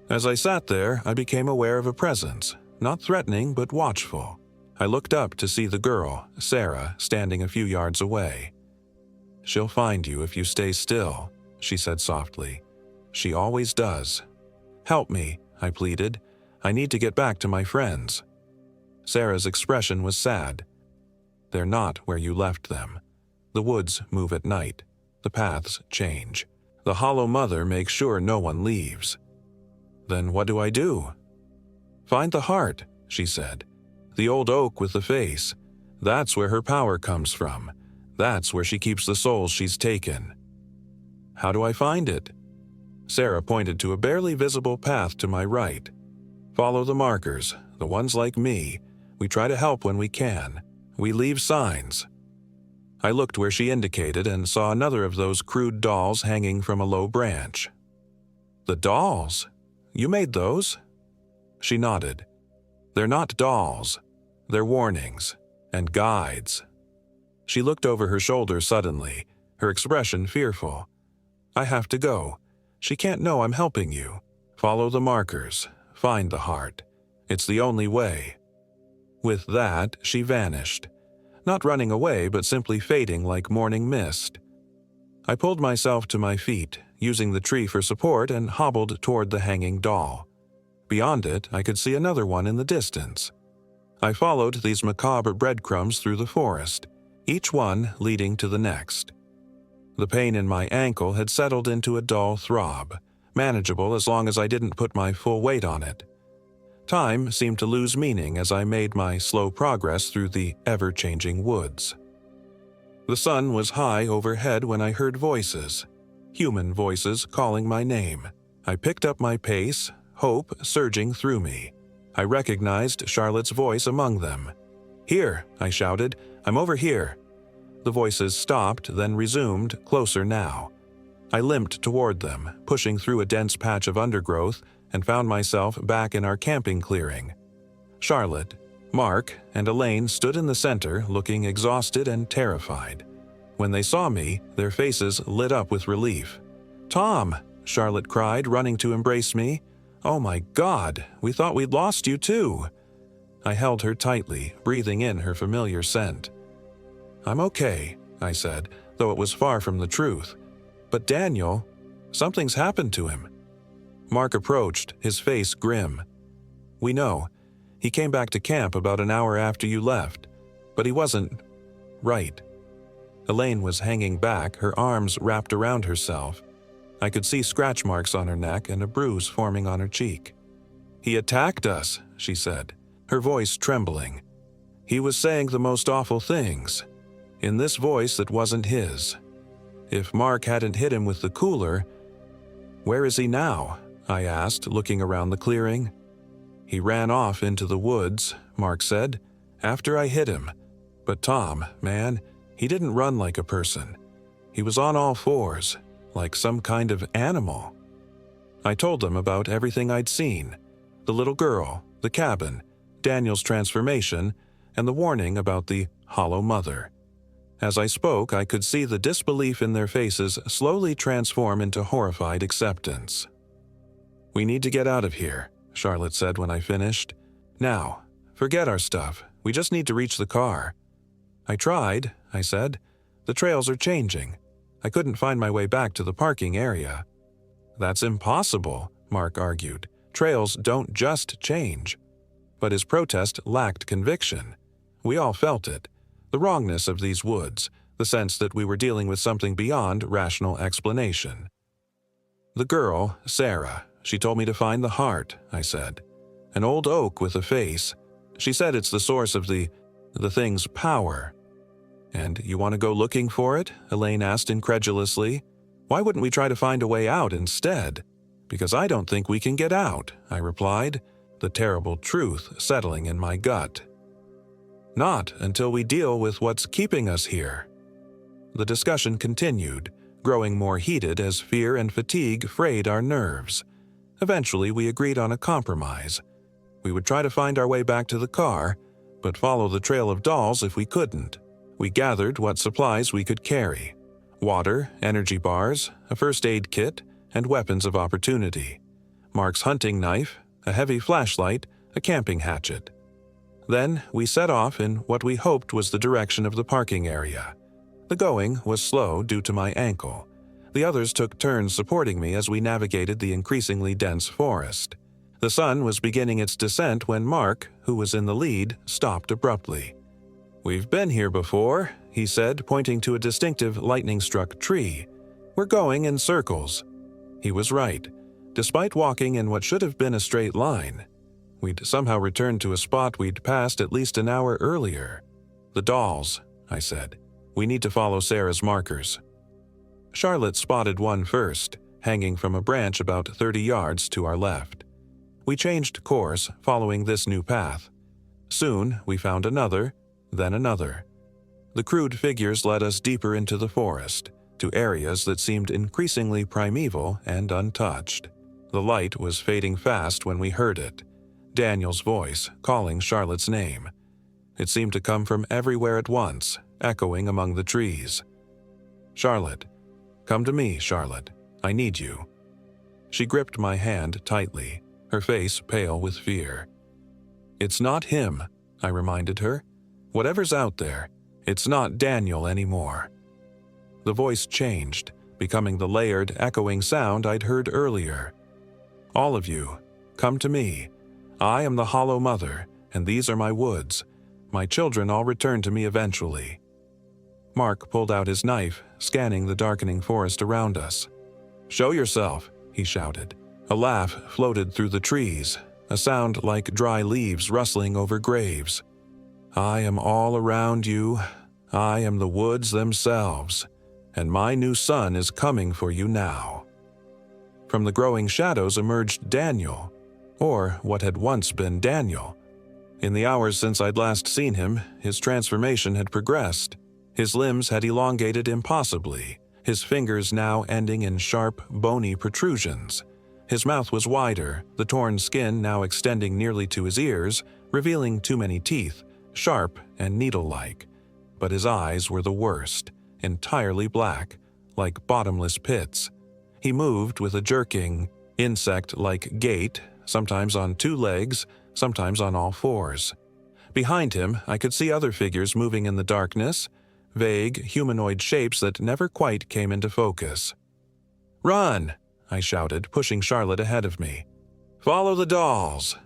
As I sat there, I became aware of a presence, not threatening but watchful. I looked up to see the girl, Sarah, standing a few yards away. "She'll find you if you stay still," she said softly. "She always does." "Help me," I pleaded. "I need to get back to my friends." Sarah's expression was sad. "They're not where you left them. The woods move at night. The paths change. The Hollow Mother makes sure no one leaves." "Then what do I do?" "Find the heart," she said. "The old oak with the face. That's where her power comes from. That's where she keeps the souls she's taken." "How do I find it?" Sarah pointed to a barely visible path to my right. "Follow the markers, the ones like me. We try to help when we can. We leave signs." I looked where she indicated and saw another of those crude dolls hanging from a low branch. "The dolls? You made those?" She nodded. "They're not dolls. They're warnings and guides." She looked over her shoulder suddenly, her expression fearful. "I have to go. She can't know I'm helping you. Follow the markers. Find the heart. It's the only way." With that, she vanished. Not running away, but simply fading like morning mist. I pulled myself to my feet, using the tree for support, and hobbled toward the hanging doll. Beyond it, I could see another one in the distance. I followed these macabre breadcrumbs through the forest, each one leading to the next. The pain in my ankle had settled into a dull throb, manageable as long as I didn't put my full weight on it. Time seemed to lose meaning as I made my slow progress through the ever-changing woods. The sun was high overhead when I heard voices, human voices calling my name. I picked up my pace, hope surging through me. I recognized Charlotte's voice among them. "Here," I shouted. "I'm over here." The voices stopped, then resumed, closer now. I limped toward them, pushing through a dense patch of undergrowth, and found myself back in our camping clearing. Charlotte, Mark, and Elaine stood in the center, looking exhausted and terrified. When they saw me, their faces lit up with relief. "Tom!" Charlotte cried, running to embrace me. "Oh my God, we thought we'd lost you too." I held her tightly, breathing in her familiar scent. "I'm okay," I said, though it was far from the truth. "But Daniel, something's happened to him." Mark approached, his face grim. "We know. He came back to camp about an hour after you left, but he wasn't right." Elaine was hanging back, her arms wrapped around herself. I could see scratch marks on her neck and a bruise forming on her cheek. "He attacked us," she said, her voice trembling. "He was saying the most awful things, in this voice that wasn't his. If Mark hadn't hit him with the cooler—" "Where is he now?" I asked, looking around the clearing. "He ran off into the woods," Mark said, "after I hit him. But Tom, man, he didn't run like a person. He was on all fours, like some kind of animal." I told them about everything I'd seen: the little girl, the cabin, Daniel's transformation, and the warning about the Hollow Mother. As I spoke, I could see the disbelief in their faces slowly transform into horrified acceptance. "We need to get out of here," Charlotte said when I finished. "Now, forget our stuff. We just need to reach the car." "I tried," I said. "The trails are changing. I couldn't find my way back to the parking area." "That's impossible," Mark argued. "Trails don't just change." But his protest lacked conviction. We all felt it. The wrongness of these woods, the sense that we were dealing with something beyond rational explanation. "The girl, Sarah, she told me to find the heart," I said. "An old oak with a face. She said it's the source of the thing's power." "And you want to go looking for it?" Elaine asked incredulously. "Why wouldn't we try to find a way out instead?" "Because I don't think we can get out," I replied, the terrible truth settling in my gut. "Not until we deal with what's keeping us here." The discussion continued, growing more heated as fear and fatigue frayed our nerves. Eventually, we agreed on a compromise. We would try to find our way back to the car, but follow the trail of dolls if we couldn't. We gathered what supplies we could carry: water, energy bars, a first aid kit, and weapons of opportunity. Mark's hunting knife, a heavy flashlight, a camping hatchet. Then we set off in what we hoped was the direction of the parking area. The going was slow due to my ankle. The others took turns supporting me as we navigated the increasingly dense forest. The sun was beginning its descent when Mark, who was in the lead, stopped abruptly. "We've been here before," he said, pointing to a distinctive lightning-struck tree. "We're going in circles." He was right. Despite walking in what should have been a straight line, we'd somehow returned to a spot we'd passed at least an hour earlier. "The dolls," I said. "We need to follow Sarah's markers." Charlotte spotted one first, hanging from a branch about 30 yards to our left. We changed course, following this new path. Soon, we found another, then another. The crude figures led us deeper into the forest, to areas that seemed increasingly primeval and untouched. The light was fading fast when we heard it, Daniel's voice calling Charlotte's name. It seemed to come from everywhere at once, echoing among the trees. "Charlotte. Come to me, Charlotte. I need you." She gripped my hand tightly, her face pale with fear. "It's not him," I reminded her. "Whatever's out there, it's not Daniel anymore." The voice changed, becoming the layered, echoing sound I'd heard earlier. "All of you, come to me. I am the Hollow Mother, and these are my woods. My children all return to me eventually." Mark pulled out his knife, scanning the darkening forest around us. "Show yourself," he shouted. A laugh floated through the trees, a sound like dry leaves rustling over graves. "I am all around you. I am the woods themselves, and my new son is coming for you now." From the growing shadows emerged Daniel, or what had once been Daniel. In the hours since I'd last seen him, his transformation had progressed. His limbs had elongated impossibly, his fingers now ending in sharp, bony protrusions. His mouth was wider, the torn skin now extending nearly to his ears, revealing too many teeth, sharp and needle-like. But his eyes were the worst, entirely black, like bottomless pits. He moved with a jerking, insect-like gait, sometimes on two legs, sometimes on all fours. Behind him, I could see other figures moving in the darkness, vague, humanoid shapes that never quite came into focus. "Run!" I shouted, pushing Charlotte ahead of me. "Follow the dolls!"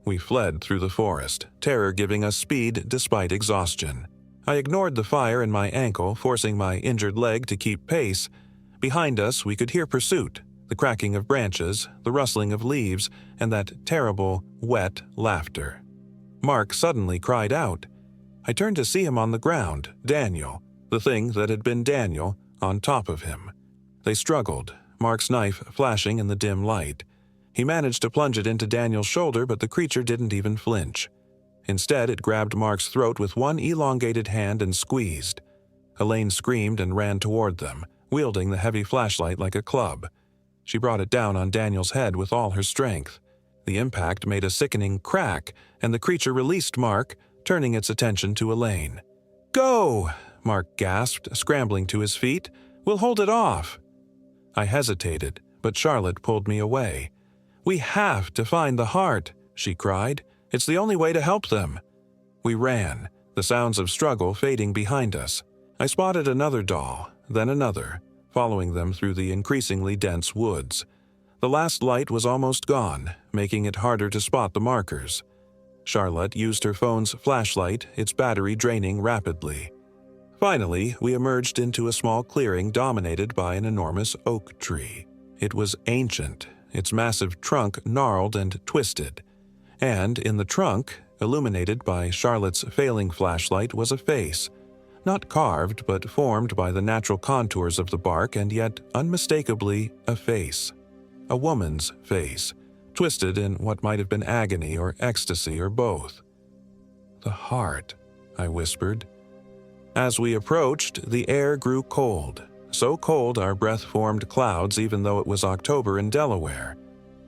We fled through the forest, terror giving us speed despite exhaustion. I ignored the fire in my ankle, forcing my injured leg to keep pace. Behind us, we could hear pursuit, the cracking of branches, the rustling of leaves, and that terrible, wet laughter. Mark suddenly cried out. I turned to see him on the ground, Daniel, the thing that had been Daniel, on top of him. They struggled, Mark's knife flashing in the dim light. He managed to plunge it into Daniel's shoulder, but the creature didn't even flinch. Instead, it grabbed Mark's throat with one elongated hand and squeezed. Elaine screamed and ran toward them, wielding the heavy flashlight like a club. She brought it down on Daniel's head with all her strength. The impact made a sickening crack, and the creature released Mark, turning its attention to Elaine. "Go!" Mark gasped, scrambling to his feet. "We'll hold it off." I hesitated, but Charlotte pulled me away. "We have to find the heart," she cried. "It's the only way to help them." We ran, the sounds of struggle fading behind us. I spotted another doll, then another, following them through the increasingly dense woods. The last light was almost gone, making it harder to spot the markers. Charlotte used her phone's flashlight, its battery draining rapidly. Finally, we emerged into a small clearing dominated by an enormous oak tree. It was ancient, its massive trunk gnarled and twisted. And in the trunk, illuminated by Charlotte's failing flashlight, was a face. Not carved, but formed by the natural contours of the bark, and yet unmistakably a face. A woman's face, twisted in what might have been agony or ecstasy or both. "The heart," I whispered. As we approached, the air grew cold, so cold our breath formed clouds even though it was October in Delaware.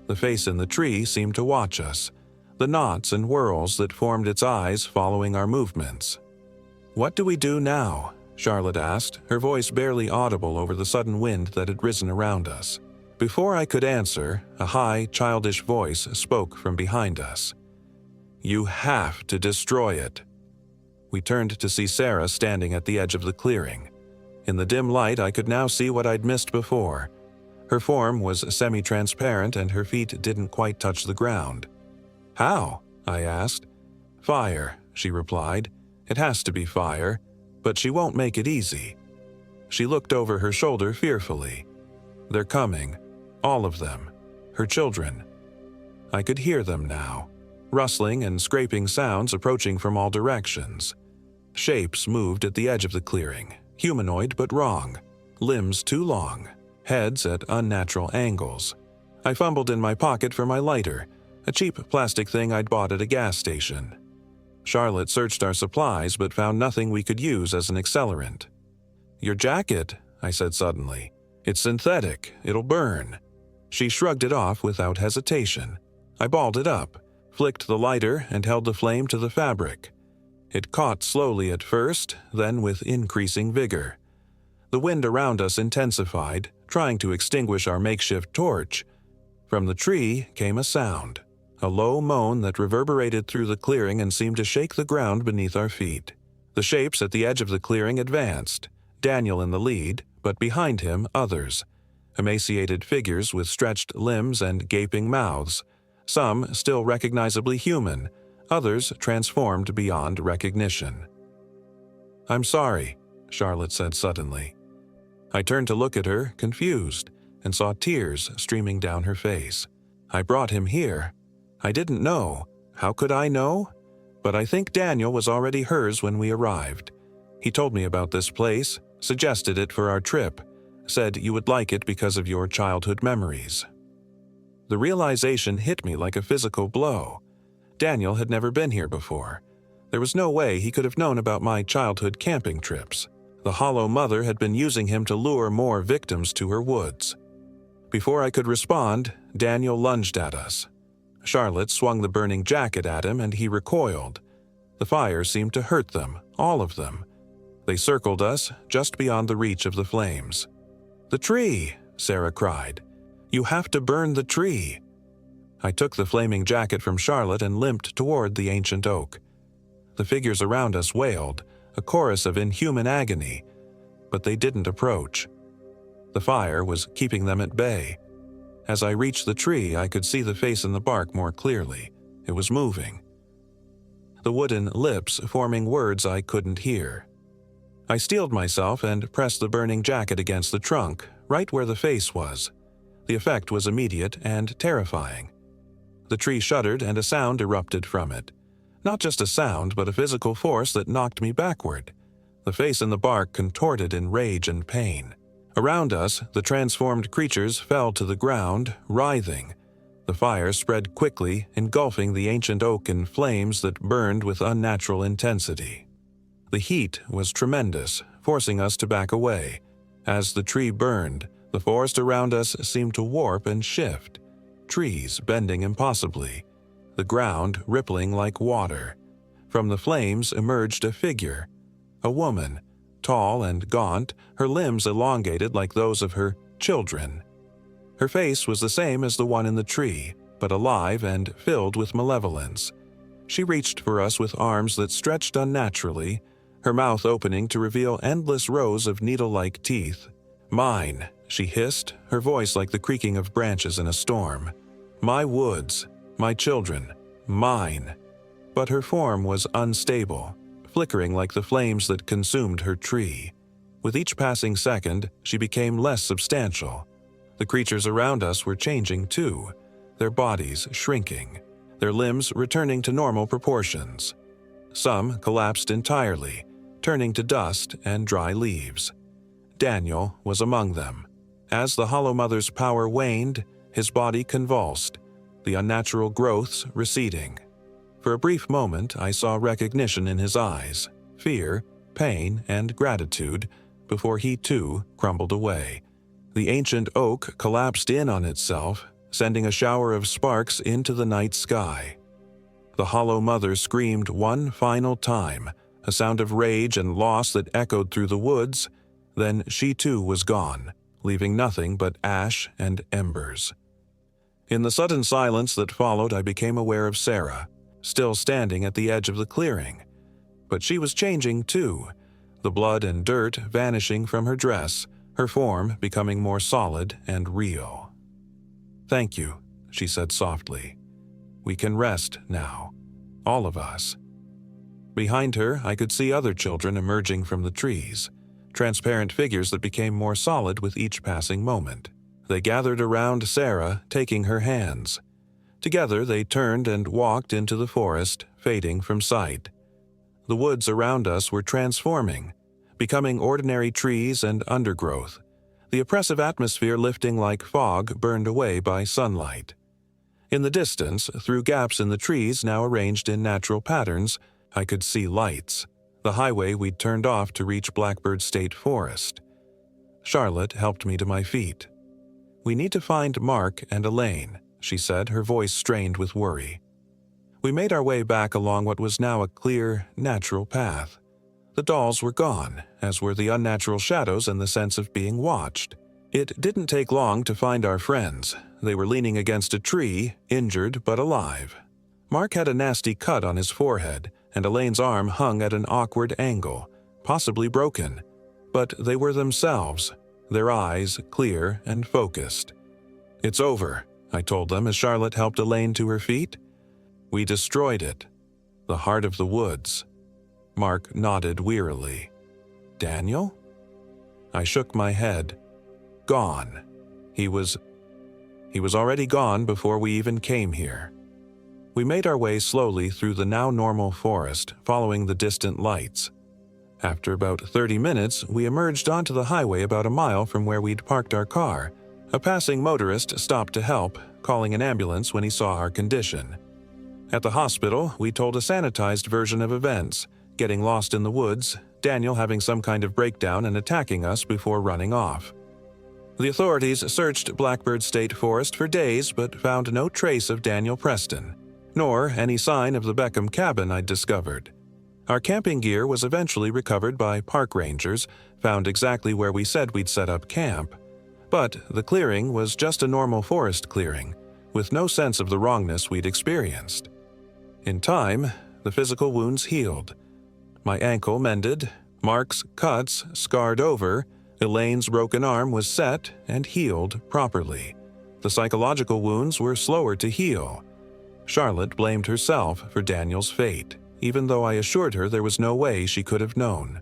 The face in the tree seemed to watch us, the knots and whirls that formed its eyes following our movements. "What do we do now?" Charlotte asked, her voice barely audible over the sudden wind that had risen around us. Before I could answer, a high, childish voice spoke from behind us. "You have to destroy it." We turned to see Sarah standing at the edge of the clearing. In the dim light, I could now see what I'd missed before. Her form was semi-transparent and her feet didn't quite touch the ground. "How?" I asked. "Fire," she replied. "It has to be fire, but she won't make it easy." She looked over her shoulder fearfully. "They're coming. All of them. Her children." I could hear them now, rustling and scraping sounds approaching from all directions. Shapes moved at the edge of the clearing, humanoid but wrong, limbs too long, heads at unnatural angles. I fumbled in my pocket for my lighter, a cheap plastic thing I'd bought at a gas station. Charlotte searched our supplies but found nothing we could use as an accelerant. "Your jacket," I said suddenly. "It's synthetic. It'll burn." She shrugged it off without hesitation. I balled it up, flicked the lighter, and held the flame to the fabric. It caught slowly at first, then with increasing vigor. The wind around us intensified, trying to extinguish our makeshift torch. From the tree came a sound, a low moan that reverberated through the clearing and seemed to shake the ground beneath our feet. The shapes at the edge of the clearing advanced, Daniel in the lead, but behind him others, emaciated figures with stretched limbs and gaping mouths, some still recognizably human, others transformed beyond recognition. "I'm sorry," Charlotte said suddenly. I turned to look at her, confused, and saw tears streaming down her face. "I brought him here. I didn't know. How could I know? But I think Daniel was already hers when we arrived. He told me about this place, suggested it for our trip, said you would like it because of your childhood memories." The realization hit me like a physical blow. Daniel had never been here before. There was no way he could have known about my childhood camping trips. The Hollow Mother had been using him to lure more victims to her woods. Before I could respond, Daniel lunged at us. Charlotte swung the burning jacket at him and he recoiled. The fire seemed to hurt them, all of them. They circled us, just beyond the reach of the flames. "The tree!" Sarah cried. "You have to burn the tree!" I took the flaming jacket from Charlotte and limped toward the ancient oak. The figures around us wailed, a chorus of inhuman agony, but they didn't approach. The fire was keeping them at bay. As I reached the tree, I could see the face in the bark more clearly. It was moving. The wooden lips forming words I couldn't hear. I steeled myself and pressed the burning jacket against the trunk, right where the face was. The effect was immediate and terrifying. The tree shuddered and a sound erupted from it. Not just a sound, but a physical force that knocked me backward. The face in the bark contorted in rage and pain. Around us, the transformed creatures fell to the ground, writhing. The fire spread quickly, engulfing the ancient oak in flames that burned with unnatural intensity. The heat was tremendous, forcing us to back away. As the tree burned, the forest around us seemed to warp and shift, trees bending impossibly, the ground rippling like water. From the flames emerged a figure, a woman, tall and gaunt, her limbs elongated like those of her children. Her face was the same as the one in the tree, but alive and filled with malevolence. She reached for us with arms that stretched unnaturally, her mouth opening to reveal endless rows of needle-like teeth. "Mine," she hissed, her voice like the creaking of branches in a storm. "My woods, my children, mine." But her form was unstable, flickering like the flames that consumed her tree. With each passing second, she became less substantial. The creatures around us were changing too, their bodies shrinking, their limbs returning to normal proportions. Some collapsed entirely, turning to dust and dry leaves. Daniel was among them. As the Hollow Mother's power waned, his body convulsed, the unnatural growths receding. For a brief moment, I saw recognition in his eyes, fear, pain, and gratitude, before he too crumbled away. The ancient oak collapsed in on itself, sending a shower of sparks into the night sky. The Hollow Mother screamed one final time, a sound of rage and loss that echoed through the woods. Then she too was gone, leaving nothing but ash and embers. In the sudden silence that followed, I became aware of Sarah, still standing at the edge of the clearing. But she was changing too, the blood and dirt vanishing from her dress, her form becoming more solid and real. "Thank you," she said softly. "We can rest now, all of us." Behind her, I could see other children emerging from the trees, transparent figures that became more solid with each passing moment. They gathered around Sarah, taking her hands. Together they turned and walked into the forest, fading from sight. The woods around us were transforming, becoming ordinary trees and undergrowth, the oppressive atmosphere lifting like fog burned away by sunlight. In the distance, through gaps in the trees now arranged in natural patterns, I could see lights, the highway we'd turned off to reach Blackbird State Forest. Charlotte helped me to my feet. "We need to find Mark and Elaine," she said, her voice strained with worry. We made our way back along what was now a clear, natural path. The dolls were gone, as were the unnatural shadows and the sense of being watched. It didn't take long to find our friends. They were leaning against a tree, injured but alive. Mark had a nasty cut on his forehead, and Elaine's arm hung at an awkward angle, possibly broken. But they were themselves, their eyes clear and focused. "It's over," I told them as Charlotte helped Elaine to her feet. "We destroyed it. The heart of the woods." Mark nodded wearily. "Daniel?" I shook my head. "Gone. He was already gone before we even came here." We made our way slowly through the now normal forest, following the distant lights. After about 30 minutes, we emerged onto the highway about a mile from where we'd parked our car. A passing motorist stopped to help, calling an ambulance when he saw our condition. At the hospital, we told a sanitized version of events, getting lost in the woods, Daniel having some kind of breakdown and attacking us before running off. The authorities searched Blackbird State Forest for days but found no trace of Daniel Preston, nor any sign of the Beckham cabin I'd discovered. Our camping gear was eventually recovered by park rangers, found exactly where we said we'd set up camp. But the clearing was just a normal forest clearing, with no sense of the wrongness we'd experienced. In time, the physical wounds healed. My ankle mended, Mark's cuts scarred over, Elaine's broken arm was set and healed properly. The psychological wounds were slower to heal. Charlotte blamed herself for Daniel's fate, even though I assured her there was no way she could have known.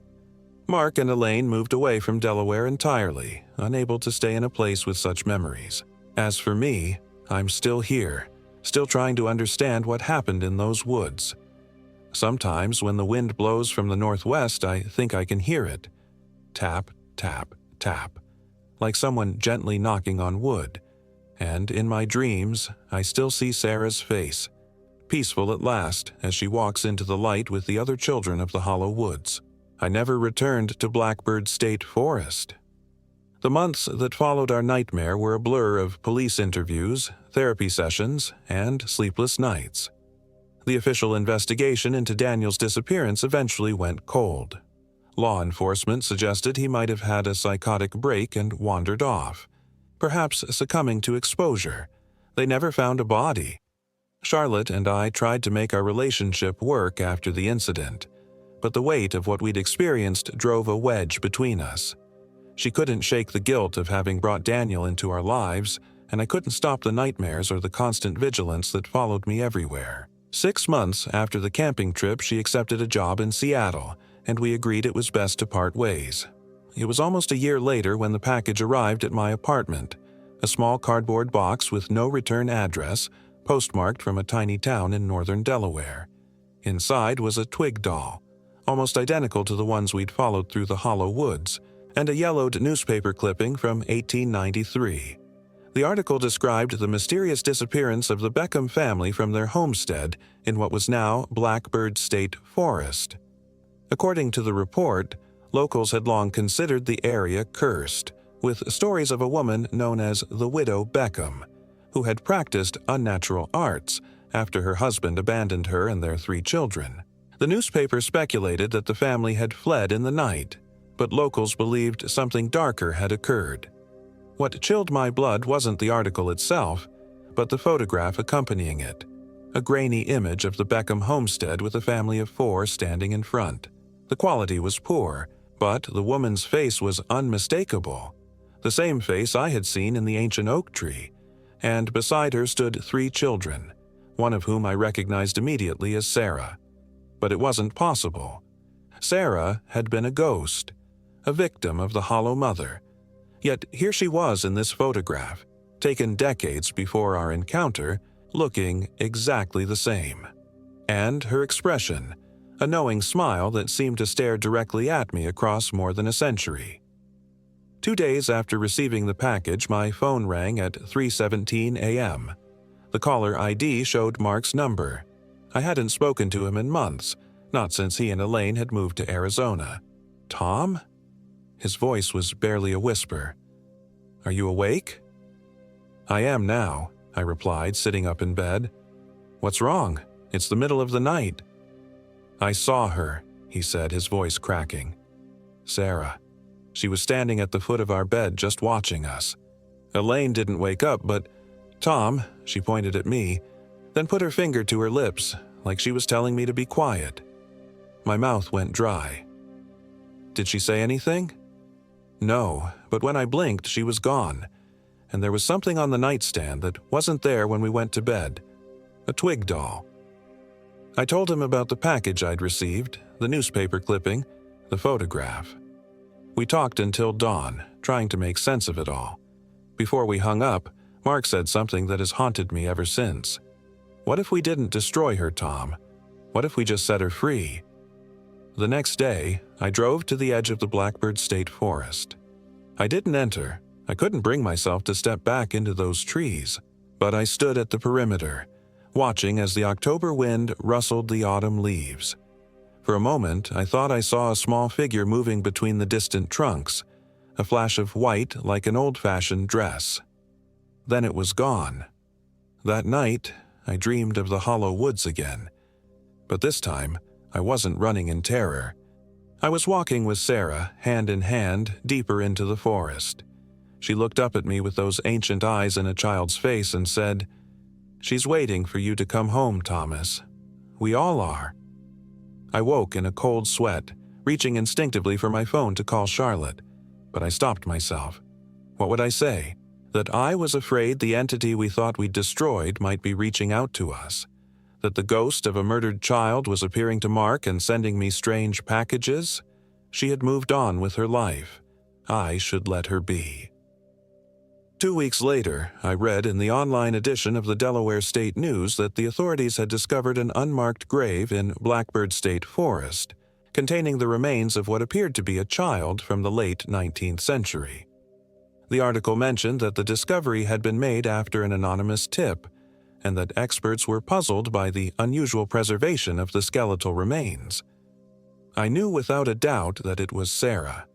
Mark and Elaine moved away from Delaware entirely, unable to stay in a place with such memories. As for me, I'm still here, still trying to understand what happened in those woods. Sometimes when the wind blows from the northwest, I think I can hear it. Tap, tap, tap, like someone gently knocking on wood. And in my dreams, I still see Sarah's face, peaceful at last as she walks into the light with the other children of the Hollow Woods. I never returned to Blackbird State Forest. The months that followed our nightmare were a blur of police interviews, therapy sessions, and sleepless nights. The official investigation into Daniel's disappearance eventually went cold. Law enforcement suggested he might have had a psychotic break and wandered off, perhaps succumbing to exposure. They never found a body. Charlotte and I tried to make our relationship work after the incident, but the weight of what we'd experienced drove a wedge between us. She couldn't shake the guilt of having brought Daniel into our lives, and I couldn't stop the nightmares or the constant vigilance that followed me everywhere. 6 months after the camping trip, she accepted a job in Seattle, and we agreed it was best to part ways. It was almost a year later when the package arrived at my apartment, a small cardboard box with no return address, postmarked from a tiny town in northern Delaware. Inside was a twig doll, almost identical to the ones we'd followed through the Hollow Woods, and a yellowed newspaper clipping from 1893. The article described the mysterious disappearance of the Beckham family from their homestead in what was now Blackbird State Forest. According to the report, locals had long considered the area cursed, with stories of a woman known as the Widow Beckham, who had practiced unnatural arts after her husband abandoned her and their 3 children. The newspaper speculated that the family had fled in the night, but locals believed something darker had occurred. What chilled my blood wasn't the article itself, but the photograph accompanying it, a grainy image of the Beckham homestead with a family of 4 standing in front. The quality was poor, but the woman's face was unmistakable, the same face I had seen in the ancient oak tree, and beside her stood 3 children, one of whom I recognized immediately as Sarah. But it wasn't possible. Sarah had been a ghost, a victim of the Hollow Mother. Yet here she was in this photograph, taken decades before our encounter, looking exactly the same. And her expression, a knowing smile that seemed to stare directly at me across more than a century. 2 days after receiving the package, my phone rang at 3:17 a.m. The caller ID showed Mark's number. I hadn't spoken to him in months, not since he and Elaine had moved to Arizona. "Tom?" His voice was barely a whisper. "Are you awake?" "I am now," I replied, sitting up in bed. "What's wrong? It's the middle of the night." "I saw her," he said, his voice cracking. "Sarah. She was standing at the foot of our bed just watching us. Elaine didn't wake up, but Tom," she pointed at me, then put her finger to her lips, like she was telling me to be quiet. My mouth went dry. "Did she say anything?" "No, but when I blinked, she was gone, and there was something on the nightstand that wasn't there when we went to bed. A twig doll." I told him about the package I'd received, the newspaper clipping, the photograph. We talked until dawn, trying to make sense of it all. Before we hung up, Mark said something that has haunted me ever since. "What if we didn't destroy her, Tom? What if we just set her free?" The next day, I drove to the edge of the Blackbird State Forest. I didn't enter. I couldn't bring myself to step back into those trees, but I stood at the perimeter, watching as the October wind rustled the autumn leaves. For a moment, I thought I saw a small figure moving between the distant trunks, a flash of white like an old-fashioned dress. Then it was gone. That night, I dreamed of the hollow woods again. But this time, I wasn't running in terror. I was walking with Sarah, hand in hand, deeper into the forest. She looked up at me with those ancient eyes in a child's face and said, "She's waiting for you to come home, Thomas. We all are." I woke in a cold sweat, reaching instinctively for my phone to call Charlotte, but I stopped myself. What would I say? That I was afraid the entity we thought we'd destroyed might be reaching out to us? That the ghost of a murdered child was appearing to Mark and sending me strange packages? She had moved on with her life. I should let her be. 2 weeks later, I read in the online edition of the Delaware State News that the authorities had discovered an unmarked grave in Blackbird State Forest, containing the remains of what appeared to be a child from the late 19th century. The article mentioned that the discovery had been made after an anonymous tip, and that experts were puzzled by the unusual preservation of the skeletal remains. I knew without a doubt that it was Sarah.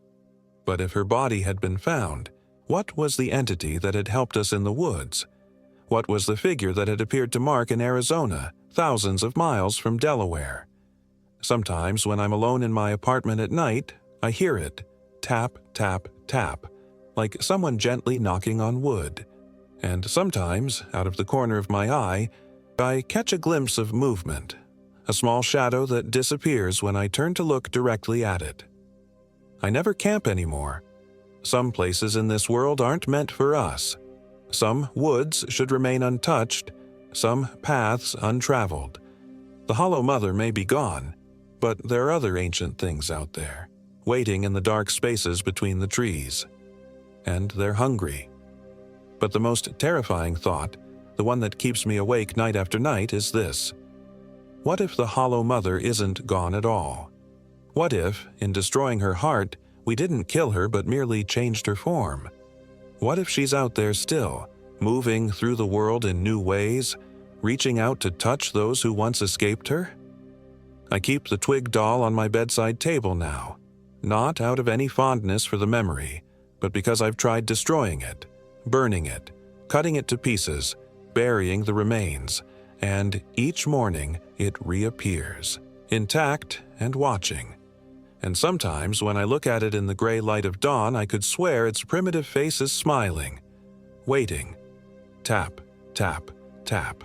But if her body had been found, what was the entity that had helped us in the woods? What was the figure that had appeared to Mark in Arizona, thousands of miles from Delaware? Sometimes when I'm alone in my apartment at night, I hear it, tap, tap, tap, like someone gently knocking on wood. And sometimes, out of the corner of my eye, I catch a glimpse of movement, a small shadow that disappears when I turn to look directly at it. I never camp anymore. Some places in this world aren't meant for us. Some woods should remain untouched, some paths untraveled. The Hollow Mother may be gone, but there are other ancient things out there, waiting in the dark spaces between the trees. And they're hungry. But the most terrifying thought, the one that keeps me awake night after night, is this. What if the Hollow Mother isn't gone at all? What if, in destroying her heart, we didn't kill her but merely changed her form? What if she's out there still, moving through the world in new ways, reaching out to touch those who once escaped her? I keep the twig doll on my bedside table now, not out of any fondness for the memory, but because I've tried destroying it, burning it, cutting it to pieces, burying the remains, and each morning it reappears, intact and watching. And sometimes when I look at it in the gray light of dawn, I could swear its primitive face is smiling, waiting. Tap, tap, tap.